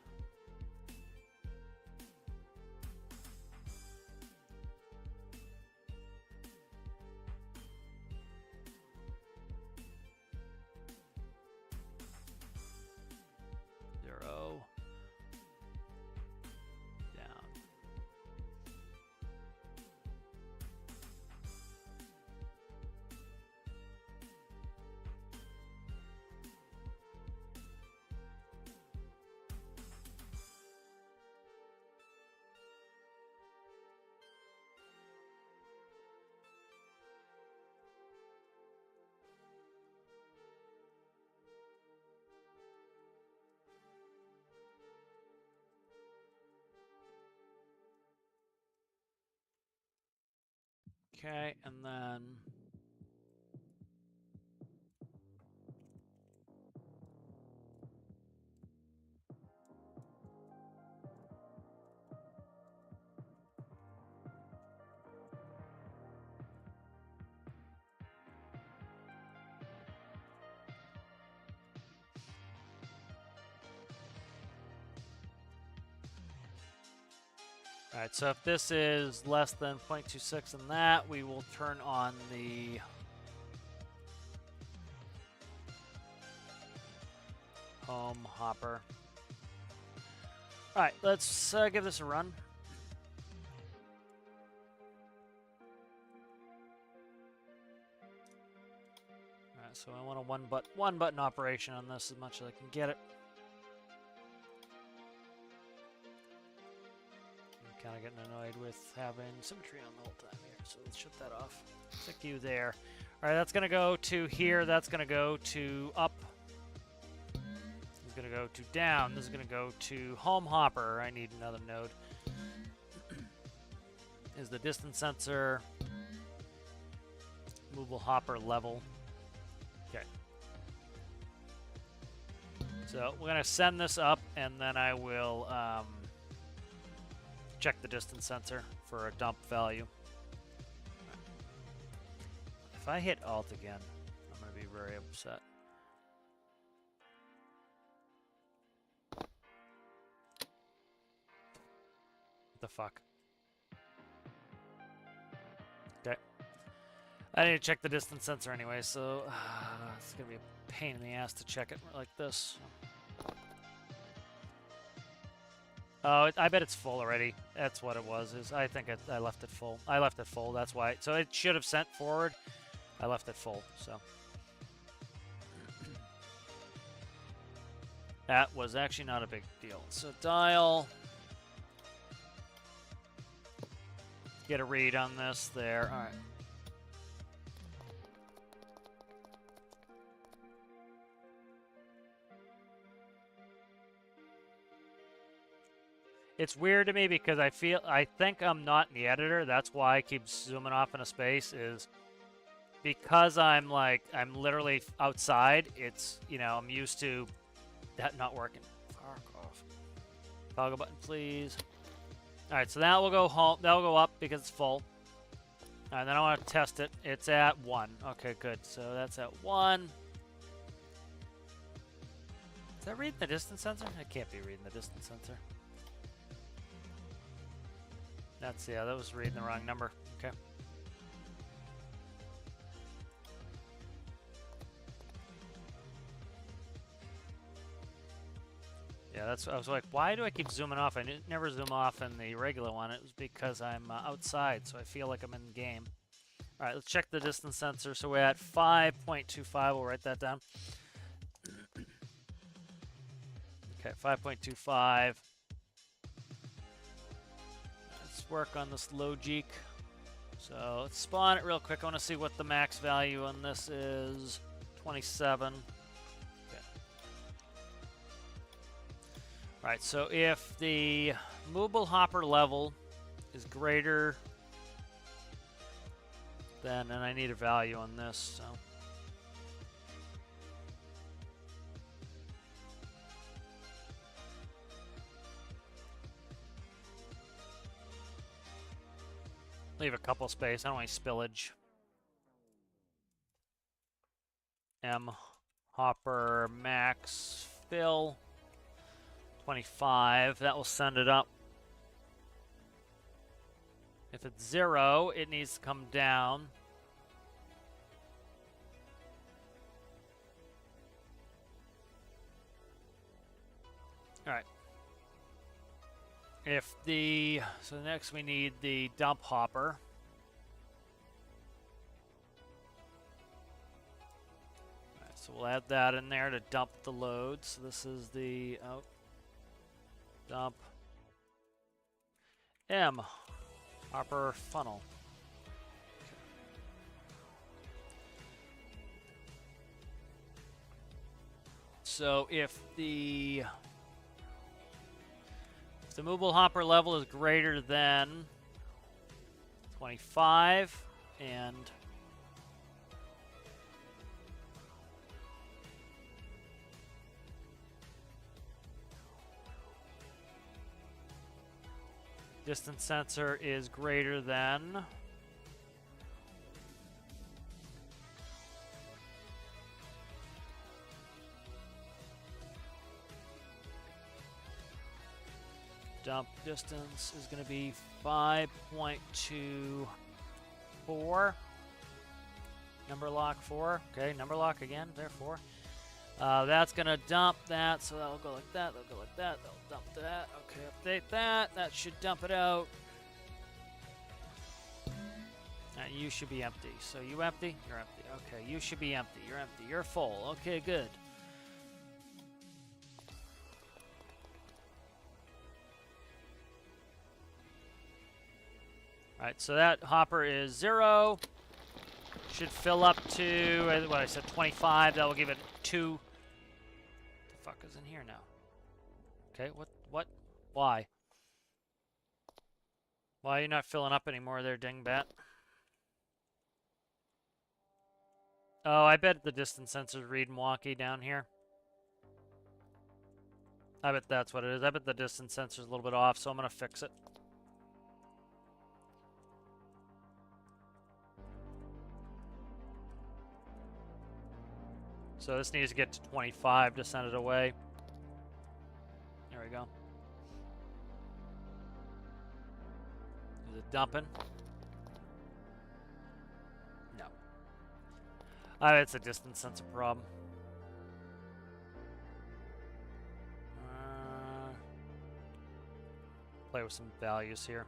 S1: okay, and then all right, so if this is less than 0.26 in that, we will turn on the home hopper. Alright, let's give this a run. Alright, so I want a one button operation on this as much as I can get it. I'm kind of getting annoyed with having symmetry on the whole time here, so let's shut that off. Stick you there. Alright, that's going to go to here, that's going to go to up. This is going to go to down, this is going to go to home hopper. I need another node. Is the distance sensor, movable hopper level. Okay. So we're going to send this up, and then I will check the distance sensor for a dump value. If I hit Alt again, I'm going to be very upset. What the fuck? Okay. I need to check the distance sensor anyway, so it's going to be a pain in the ass to check it like this. Oh, I bet it's full already. That's what it was. I think I left it full. I left it full, that's why. So it should have sent forward. I left it full, so. That was actually not a big deal. So dial. Get a read on this there. All right. It's weird to me because I think I'm not in the editor. That's why I keep zooming off into space, is because I'm literally outside. It's, you know, I'm used to that not working. Fuck off. Toggle button, please. All right, so that will go home. That will go up because it's full. All right, then I want to test it. It's at 1. Okay, good. So that's at 1. Is that reading the distance sensor? I can't be reading the distance sensor. That's, yeah, that was reading the wrong number. Okay. Yeah, that's, I was like, why do I keep zooming off? I never zoom off in the regular one. It was because I'm outside, so I feel like I'm in the game. All right, let's check the distance sensor. So we're at 5.25. We'll write that down. Okay, 5.25. Let's work on this logic. So let's spawn it real quick. I want to see what the max value on this is. 27. Okay. All right, so if the movable hopper level is greater than, and I need a value on this, so. Leave a couple space. I don't want any spillage. M hopper max fill 25. That will send it up. If it's 0, it needs to come down. All right. If the, so next we need the dump hopper. All right, so we'll add that in there to dump the load. So this is the dump M hopper funnel. Okay. So if the movable hopper level is greater than 25 and distance sensor is greater than dump distance is going to be 5.24. Number lock 4. Okay, number lock again, therefore. That's gonna dump that, so that'll go like that, that'll go like that, that'll dump that. Okay, update that. That should dump it out. You should be empty. So you empty? You're empty. Okay, you should be empty. You're empty. You're full. Okay, good. Alright, so that hopper is 0. Should fill up to, what I said, 25. That will give it 2. What the fuck is in here now? Okay, what? Why? Why are you not filling up anymore there, dingbat? Oh, I bet the distance sensor's reading wonky down here. I bet that's what it is. I bet the distance sensor's a little bit off, so I'm going to fix it. So this needs to get to 25 to send it away. There we go. Is it dumping? No. It's a distance sensor problem. Play with some values here.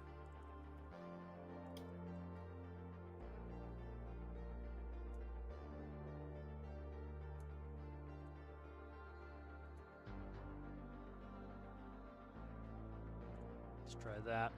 S1: Let's try that.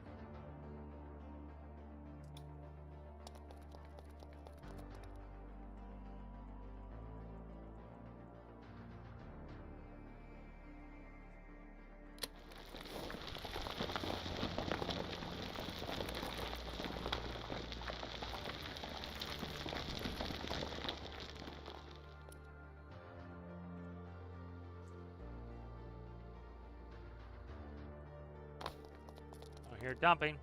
S1: You're dumping.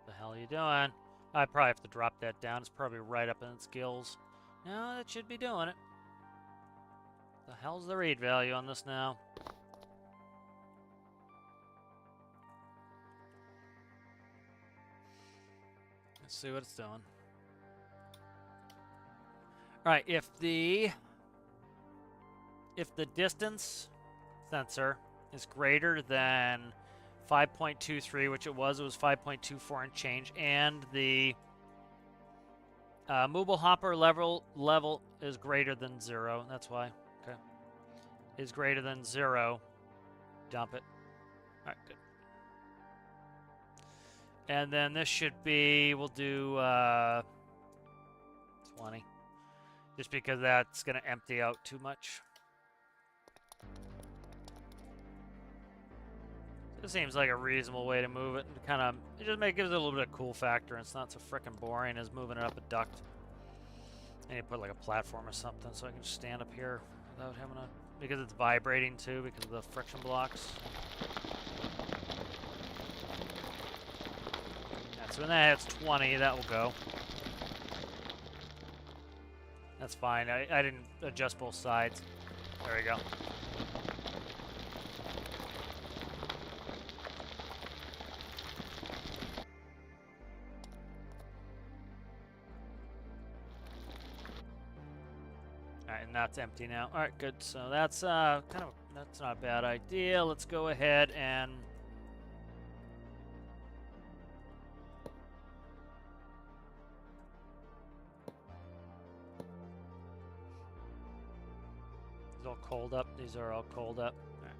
S1: The hell are you doing? I probably have to drop that down. It's probably right up in its gills. No, that should be doing it. The hell's the read value on this now? Let's see what it's doing. Alright, if the distance sensor is greater than 5.23, which it was 5.24 and change, and the movable hopper level is greater than 0. That's why. Okay. Is greater than 0. Dump it. Alright, good. And then this should be, we'll do 20. Just because that's going to empty out too much. It seems like a reasonable way to move it, and kind of it just gives it a little bit of cool factor, and it's not so freaking boring as moving it up a duct. I need to put like a platform or something so I can just stand up here without having to, because it's vibrating too because of the friction blocks. Yeah, so when that hits 20, that will go. That's fine. I didn't adjust both sides. There we go. And that's empty now. All right, good. So that's that's not a bad idea. Let's go ahead and these all cold up. These are all cold up. All right.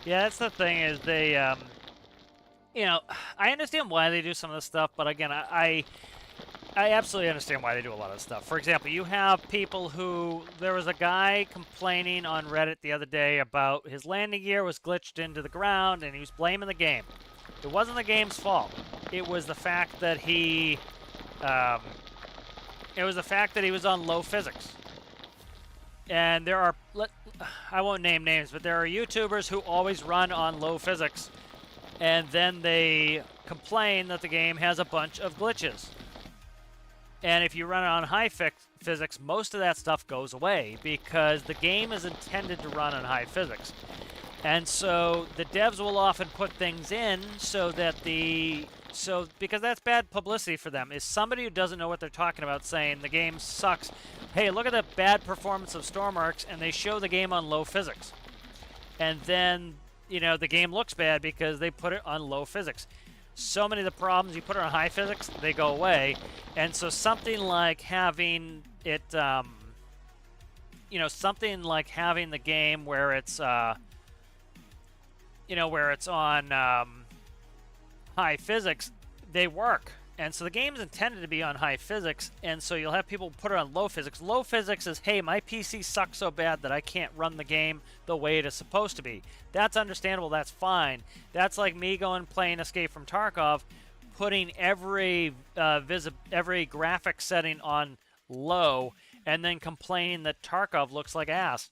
S1: Yeah, that's the thing is they, you know, I understand why they do some of this stuff, but again, I absolutely understand why they do a lot of stuff. For example, you have people who, there was a guy complaining on Reddit the other day about his landing gear was glitched into the ground, and he was blaming the game. It wasn't the game's fault. It was the fact that he Um, it was the fact that he was on low physics. And there are, I won't name names, but there are YouTubers who always run on low physics, and then they complain that the game has a bunch of glitches. And if you run it on high physics, most of that stuff goes away because the game is intended to run on high physics. And so the devs will often put things in so that because that's bad publicity for them, is somebody who doesn't know what they're talking about saying the game sucks. Hey, look at the bad performance of stormworks, and they show the game on low physics. And then, the game looks bad because they put it on low physics. So many of the problems, you put it on high physics, they go away. And so something like having it, something like having the game where it's, where it's on high physics, they work. And so the game's intended to be on high physics, and so you'll have people put it on low physics. Low physics is, hey, my PC sucks so bad that I can't run the game the way it is supposed to be. That's understandable, that's fine. That's like me going playing Escape from Tarkov, putting every graphic setting on low, and then complaining that Tarkov looks like ass.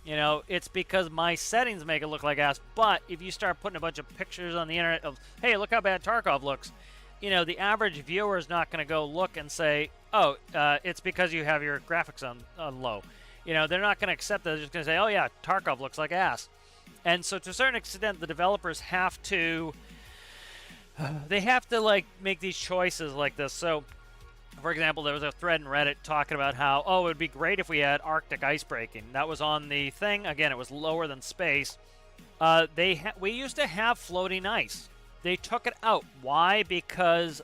S1: It's because my settings make it look like ass, but if you start putting a bunch of pictures on the internet of, hey, look how bad Tarkov looks, the average viewer is not going to go look and say, oh, it's because you have your graphics on low. They're not going to accept that. They're just going to say, oh, yeah, Tarkov looks like ass. And so to a certain extent, the developers have to, make these choices like this. So, for example, there was a thread in Reddit talking about how, it would be great if we had Arctic ice breaking. That was on the thing. Again, it was lower than space. We used to have floating ice. They took it out. Why? Because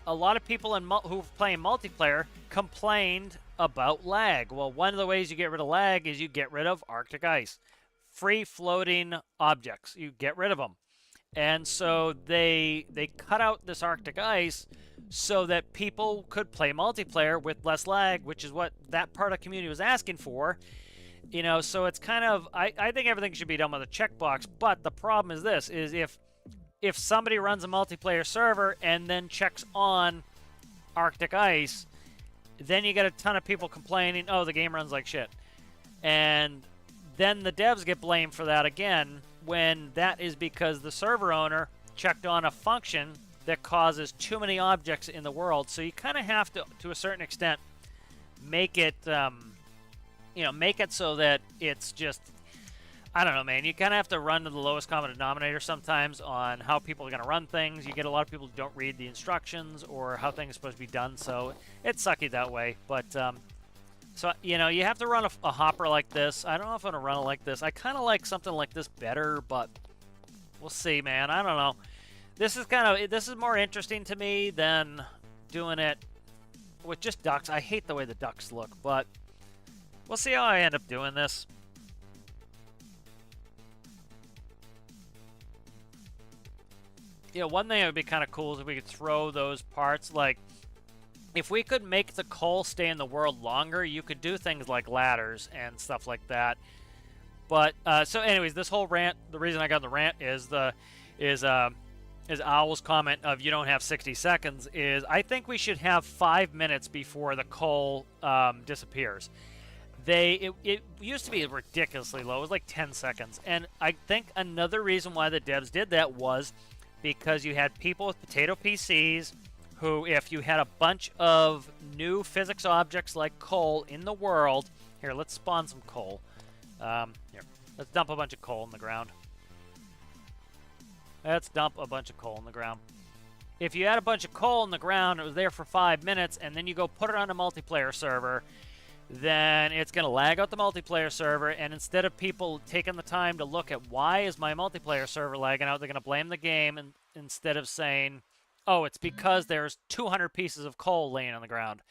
S1: a lot of people who were playing multiplayer complained about lag. Well, one of the ways you get rid of lag is you get rid of Arctic ice. Free floating objects. You get rid of them. And so they cut out this Arctic ice so that people could play multiplayer with less lag, which is what that part of the community was asking for. So it's kind of, I think everything should be done with a checkbox, but the problem is this, is if somebody runs a multiplayer server and then checks on Arctic ice, then you get a ton of people complaining, oh, the game runs like shit. And then the devs get blamed for that again, when that is because the server owner checked on a function that causes too many objects in the world. So you kind of have to a certain extent, make it, make it so that it's just, I don't know, man. You kind of have to run to the lowest common denominator sometimes on how people are going to run things. You get a lot of people who don't read the instructions or how things are supposed to be done, so it's sucky that way. But, so, you have to run a hopper like this. I don't know if I'm going to run it like this. I kind of like something like this better, but we'll see, man. I don't know. This is more interesting to me than doing it with just ducks. I hate the way the ducks look, but we'll see how I end up doing this. One thing that would be kind of cool is if we could throw those parts, like, if we could make the coal stay in the world longer, you could do things like ladders and stuff like that. But, so anyways, this whole rant, the reason I got the rant is Owl's comment of you don't have 60 seconds is, I think we should have 5 minutes before the coal disappears. It used to be ridiculously low. It was like 10 seconds. And I think another reason why the devs did that was because you had people with potato PCs who, if you had a bunch of new physics objects like coal in the world... Here, let's spawn some coal. Here, let's dump a bunch of coal in the ground. Let's dump a bunch of coal in the ground. If you had a bunch of coal in the ground, it was there for 5 minutes, and then you go put it on a multiplayer server, then it's going to lag out the multiplayer server, and instead of people taking the time to look at why is my multiplayer server lagging out, they're going to blame the game, and instead of saying, oh, it's because there's 200 pieces of coal laying on the ground,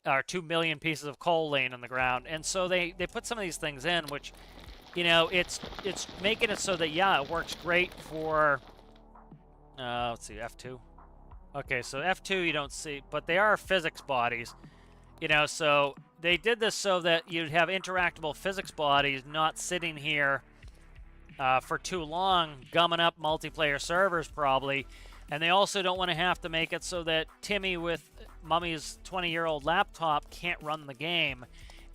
S1: or 2 million pieces of coal laying on the ground. And so they put some of these things in, which, it's making it so that, yeah, it works great for, let's see, F2. Okay, so F2 you don't see, but they are physics bodies, so they did this so that you'd have interactable physics bodies not sitting here for too long, gumming up multiplayer servers probably. And they also don't want to have to make it so that Timmy with Mummy's 20-year-old laptop can't run the game.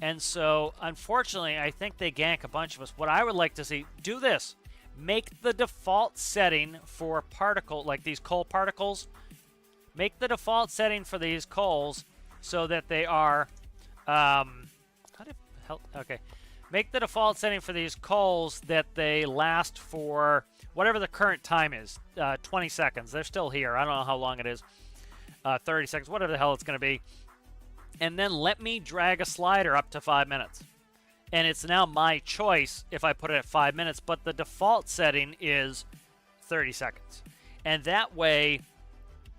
S1: And so, unfortunately, I think they gank a bunch of us. What I would like to see, do this. Make the default setting for particle, like these coal particles. Make the default setting for these coals so that they are, okay. Make the default setting for these coals that they last for whatever the current time is, 20 seconds. They're still here. I don't know how long it is, 30 seconds, whatever the hell it's going to be. And then let me drag a slider up to 5 minutes. And it's now my choice if I put it at 5 minutes, but the default setting is 30 seconds. And that way,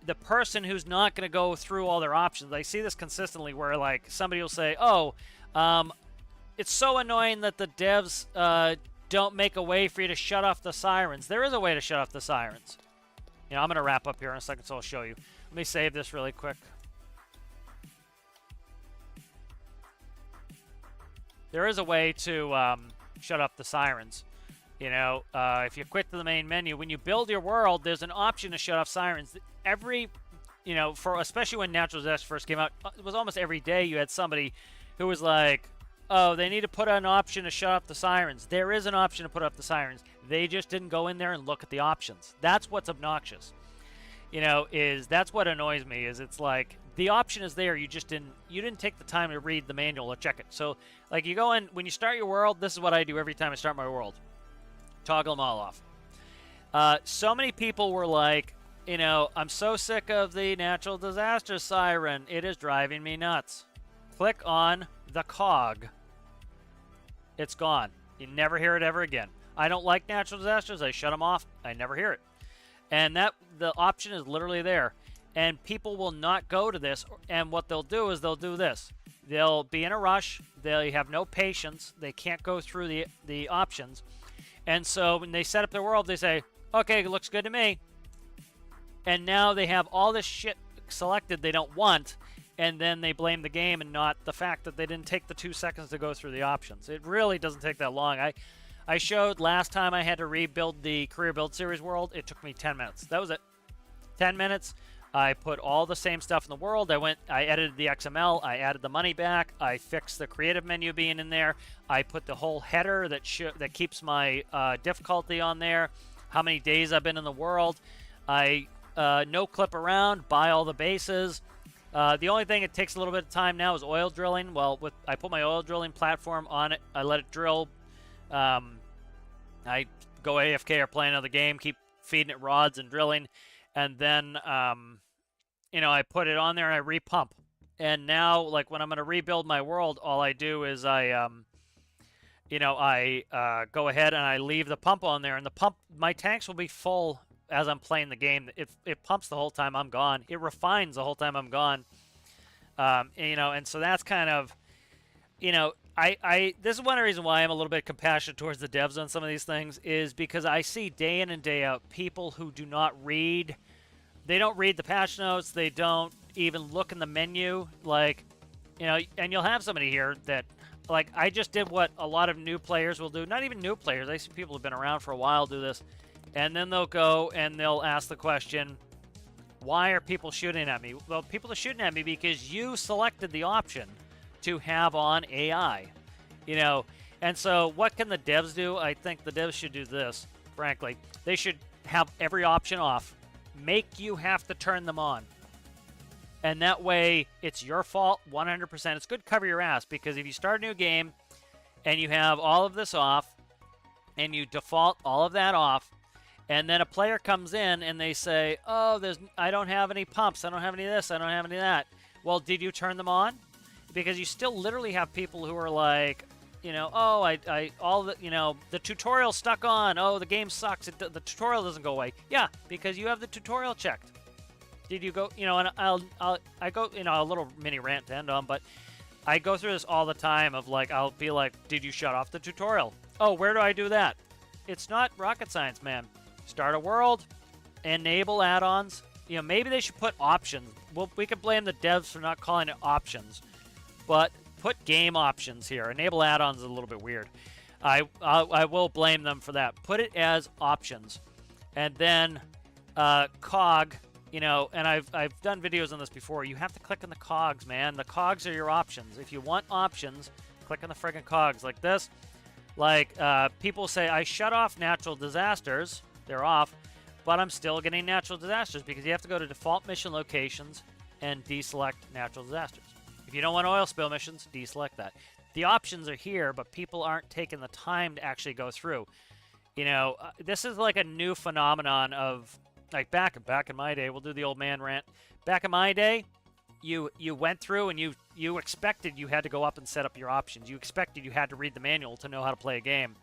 S1: the person who's not going to go through all their options, I see this consistently where like somebody will say, oh, it's so annoying that the devs don't make a way for you to shut off the sirens. There is a way to shut off the sirens. You know, I'm going to wrap up here in a second, so I'll show you. Let me save this really quick. There is a way to shut up the sirens. You know, if you quit to the main menu, when you build your world, there's an option to shut off sirens. Every, you know, for especially when Natural Disaster first came out, it was almost every day you had somebody who was like, oh, they need to put an option to shut off the sirens. There is an option to put up the sirens. They just didn't go in there and look at the options. That's what's obnoxious. You know, that's what annoys me, is it's like the option is there, you didn't take the time to read the manual or check it. So like you go in, when you start your world, this is what I do every time I start my world. Toggle them all off. So many people were like, you know, I'm so sick of the natural disaster siren. It is driving me nuts. Click on the cog. It's gone. You never hear it ever again. I don't like natural disasters. I shut them off. I never hear it. And the option is literally there. And people will not go to this. And what they'll do is they'll do this. They'll be in a rush. They have no patience. They can't go through the options. And so when they set up their world, they say, okay, it looks good to me. And now they have all this shit selected they don't want. And then they blame the game and not the fact that they didn't take the 2 seconds to go through the options. It really doesn't take that long. I showed last time I had to rebuild the Career Build Series world. It took me 10 minutes. That was it. 10 minutes. I put all the same stuff in the world. I edited the XML. I added the money back. I fixed the creative menu being in there. I put the whole header that keeps my difficulty on there. How many days I've been in the world. I no clip around. Buy all the bases. The only thing it takes a little bit of time now is oil drilling. Well, I put my oil drilling platform on it. I let it drill. I go AFK or play another game, keep feeding it rods and drilling. And then, you know, I put it on there and I repump. And now, like, when I'm going to rebuild my world, all I do is you know, I go ahead and I leave the pump on there. And my tanks will be full as I'm playing the game. It pumps the whole time I'm gone. It refines the whole time I'm gone. You know, and so that's kind of, you know, this is one reason why I'm a little bit compassionate towards the devs on some of these things, is because I see day in and day out people who do not read. They don't read the patch notes. They don't even look in the menu. Like, you know, and you'll have somebody here that, like, I just did what a lot of new players will do. Not even new players. I see people who've been around for a while do this. And then they'll go and they'll ask the question, why are people shooting at me? Well, people are shooting at me because you selected the option to have on AI, you know. And so what can the devs do? I think the devs should do this, frankly. They should have every option off. Make you have to turn them on. And that way, it's your fault 100%. It's good to cover your ass, because if you start a new game and you have all of this off and you default all of that off, and then a player comes in and they say, oh, I don't have any pumps. I don't have any of this. I don't have any of that. Well, did you turn them on? Because you still literally have people who are like, you know, oh, you know, the tutorial stuck on. Oh, the game sucks. The tutorial doesn't go away. Yeah, because you have the tutorial checked. Did you go, you know, and I go, you know, a little mini rant to end on, but I go through this all the time of like, I'll be like, did you shut off the tutorial? Oh, where do I do that? It's not rocket science, man. Start a world, enable add-ons. You know, maybe they should put options. Well, we could blame the devs for not calling it options, but put game options here. Enable add-ons is a little bit weird. I will blame them for that. Put it as options, and then cog you know, and I've done videos on this before. You have to click on the cogs, man. The cogs are your options. If you want options, click on the friggin' cogs like this. Like, people say, I shut off natural disasters. They're off, but I'm still getting natural disasters because you have to go to default mission locations and deselect natural disasters. If you don't want oil spill missions, deselect that. The options are here, but people aren't taking the time to actually go through. You know, this is like a new phenomenon of, like, back in my day, we'll do the old man rant. Back in my day, you went through and you expected you had to go up and set up your options. You expected you had to read the manual to know how to play a game.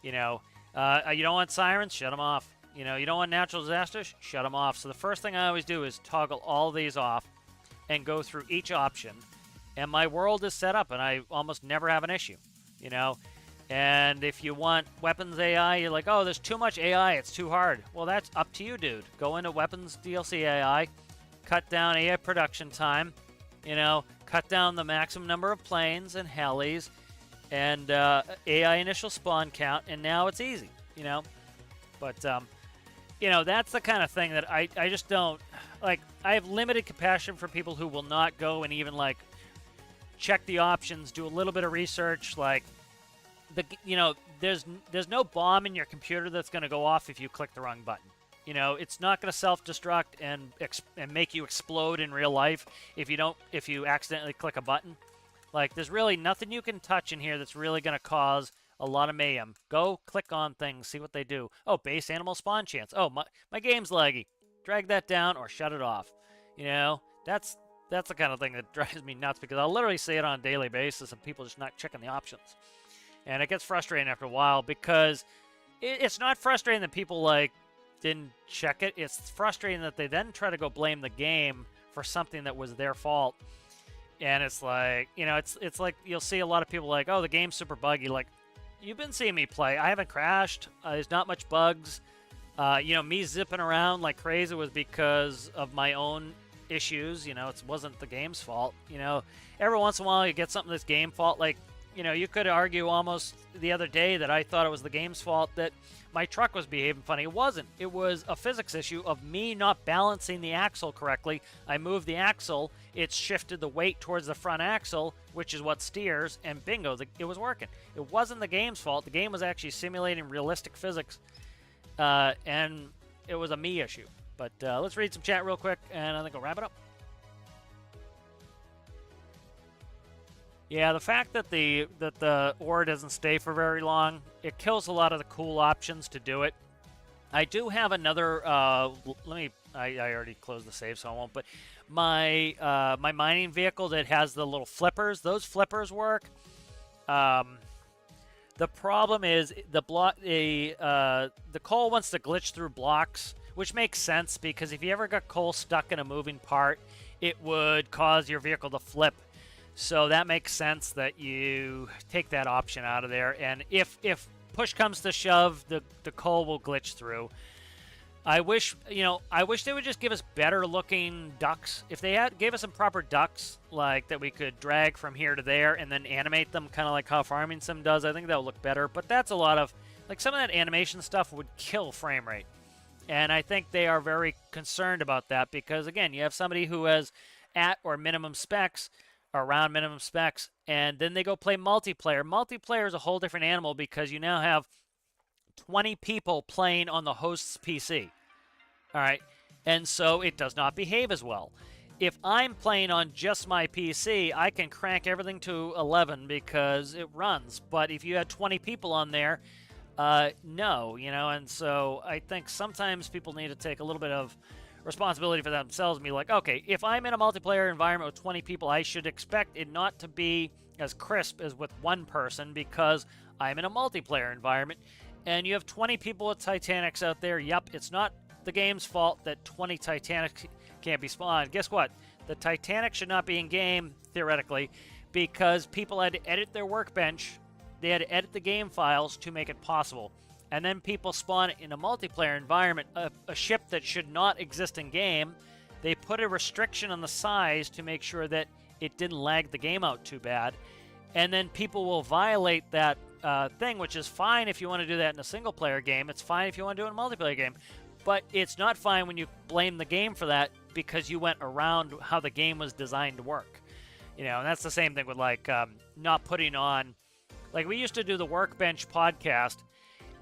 S1: You know, you don't want sirens, shut them off. You know, you don't want natural disasters, shut them off. So the first thing I always do is toggle all these off and go through each option. And my world is set up, and I almost never have an issue. You know. And if you want weapons AI, you're like, oh, there's too much AI, it's too hard. Well, that's up to you, dude. Go into weapons DLC AI, cut down AI production time, you know, cut down the maximum number of planes and helis, and AI initial spawn count, and now it's easy, you know. But, you know, that's the kind of thing that I just don't, like, I have limited compassion for people who will not go and even, like, check the options, do a little bit of research, like, you know, there's no bomb in your computer that's going to go off if you click the wrong button. You know, it's not going to self-destruct and make you explode in real life if you accidentally click a button. Like, there's really nothing you can touch in here that's really going to cause a lot of mayhem. Go click on things, see what they do. Oh, base animal spawn chance. Oh, my game's laggy. Drag that down or shut it off. You know, that's the kind of thing that drives me nuts because I'll literally see it on a daily basis and people just not checking the options. And it gets frustrating after a while because it's not frustrating that people, like, didn't check it. It's frustrating that they then try to go blame the game for something that was their fault. And it's like, you know, it's like you'll see a lot of people like, oh, the game's super buggy. Like, you've been seeing me play. I haven't crashed. There's not much bugs. You know, me zipping around like crazy was because of my own issues. You know, it wasn't the game's fault. You know, every once in a while you get something that's game fault. Like, you know, you could argue almost the other day that I thought it was the game's fault that my truck was behaving funny. It wasn't. It was a physics issue of me not balancing the axle correctly. I moved the axle. It shifted the weight towards the front axle, which is what steers, and bingo, it was working. It wasn't the game's fault. The game was actually simulating realistic physics, and it was a me issue. But let's read some chat real quick, and I think I'll wrap it up. Yeah, the fact that the ore doesn't stay for very long, it kills a lot of the cool options to do it. I do have another. I already closed the save, so I won't. But my my mining vehicle that has the little flippers, those flippers work. The problem is the coal wants to glitch through blocks, which makes sense because if you ever got coal stuck in a moving part, it would cause your vehicle to flip. So that makes sense that you take that option out of there. And if push comes to shove, the coal will glitch through. I wish they would just give us better looking ducks. If they gave us some proper ducks, like that we could drag from here to there and then animate them kind of like how Farming Sim does, I think that would look better. But that's a lot of, like, some of that animation stuff would kill frame rate. And I think they are very concerned about that because, again, you have somebody who has at or minimum specs, around minimum specs, and then they go play multiplayer. Multiplayer is a whole different animal because you now have 20 people playing on the host's PC. All right, and so it does not behave as well. If I'm playing on just my PC, I can crank everything to 11 because it runs. But if you had 20 people on there, no, you know, and so I think sometimes people need to take a little bit of responsibility for themselves and be like, okay, if I'm in a multiplayer environment with 20 people, I should expect it not to be as crisp as with one person because I'm in a multiplayer environment. And you have 20 people with Titanics out there. Yep, it's not the game's fault that 20 Titanics can't be spawned. Guess what? The Titanic should not be in game, theoretically, because people had to edit their workbench. They had to edit the game files to make it possible. And then people spawn it in a multiplayer environment, a ship that should not exist in game. They put a restriction on the size to make sure that it didn't lag the game out too bad. And then people will violate that thing, which is fine if you want to do that in a single-player game. It's fine if you want to do it in a multiplayer game. But it's not fine when you blame the game for that because you went around how the game was designed to work. You know, and that's the same thing with like not putting on. Like we used to do the Workbench podcast,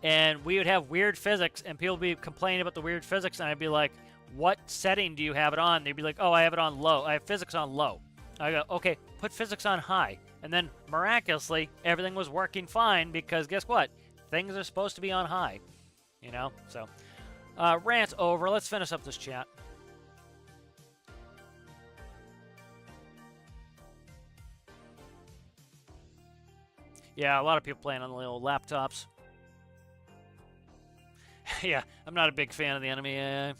S1: and we would have weird physics, and people would be complaining about the weird physics, and I'd be like, "What setting do you have it on?" They'd be like, "Oh, I have it on low. I have physics on low." I go, "Okay, put physics on high." And then miraculously, everything was working fine because guess what? Things are supposed to be on high. You know, so rant over. Let's finish up this chat. Yeah, a lot of people playing on the little laptops. Yeah, I'm not a big fan of the enemy AI.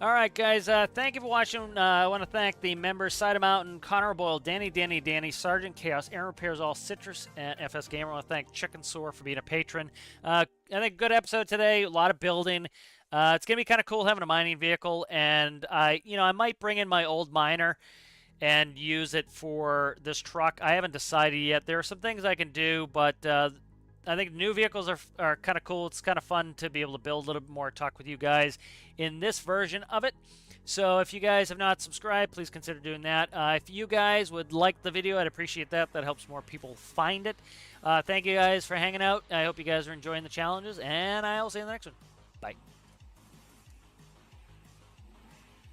S1: All right, guys. Thank you for watching. I want to thank the members: Cider Mountain, Connor Boyle, Danny, Sergeant Chaos, Aaron Repairs All, Citrus, and FS Gamer. I want to thank Chicken Soar for being a patron. I think good episode today. A lot of building. It's gonna be kind of cool having a mining vehicle, and I might bring in my old miner and use it for this truck. I haven't decided yet. There are some things I can do, but I think new vehicles are kind of cool. It's kind of fun to be able to build a little bit more, talk with you guys in this version of it. So if you guys have not subscribed, please consider doing that. If you guys would like the video, I'd appreciate that. That helps more people find it. Thank you guys for hanging out. I hope you guys are enjoying the challenges, and I'll see you in the next one. Bye.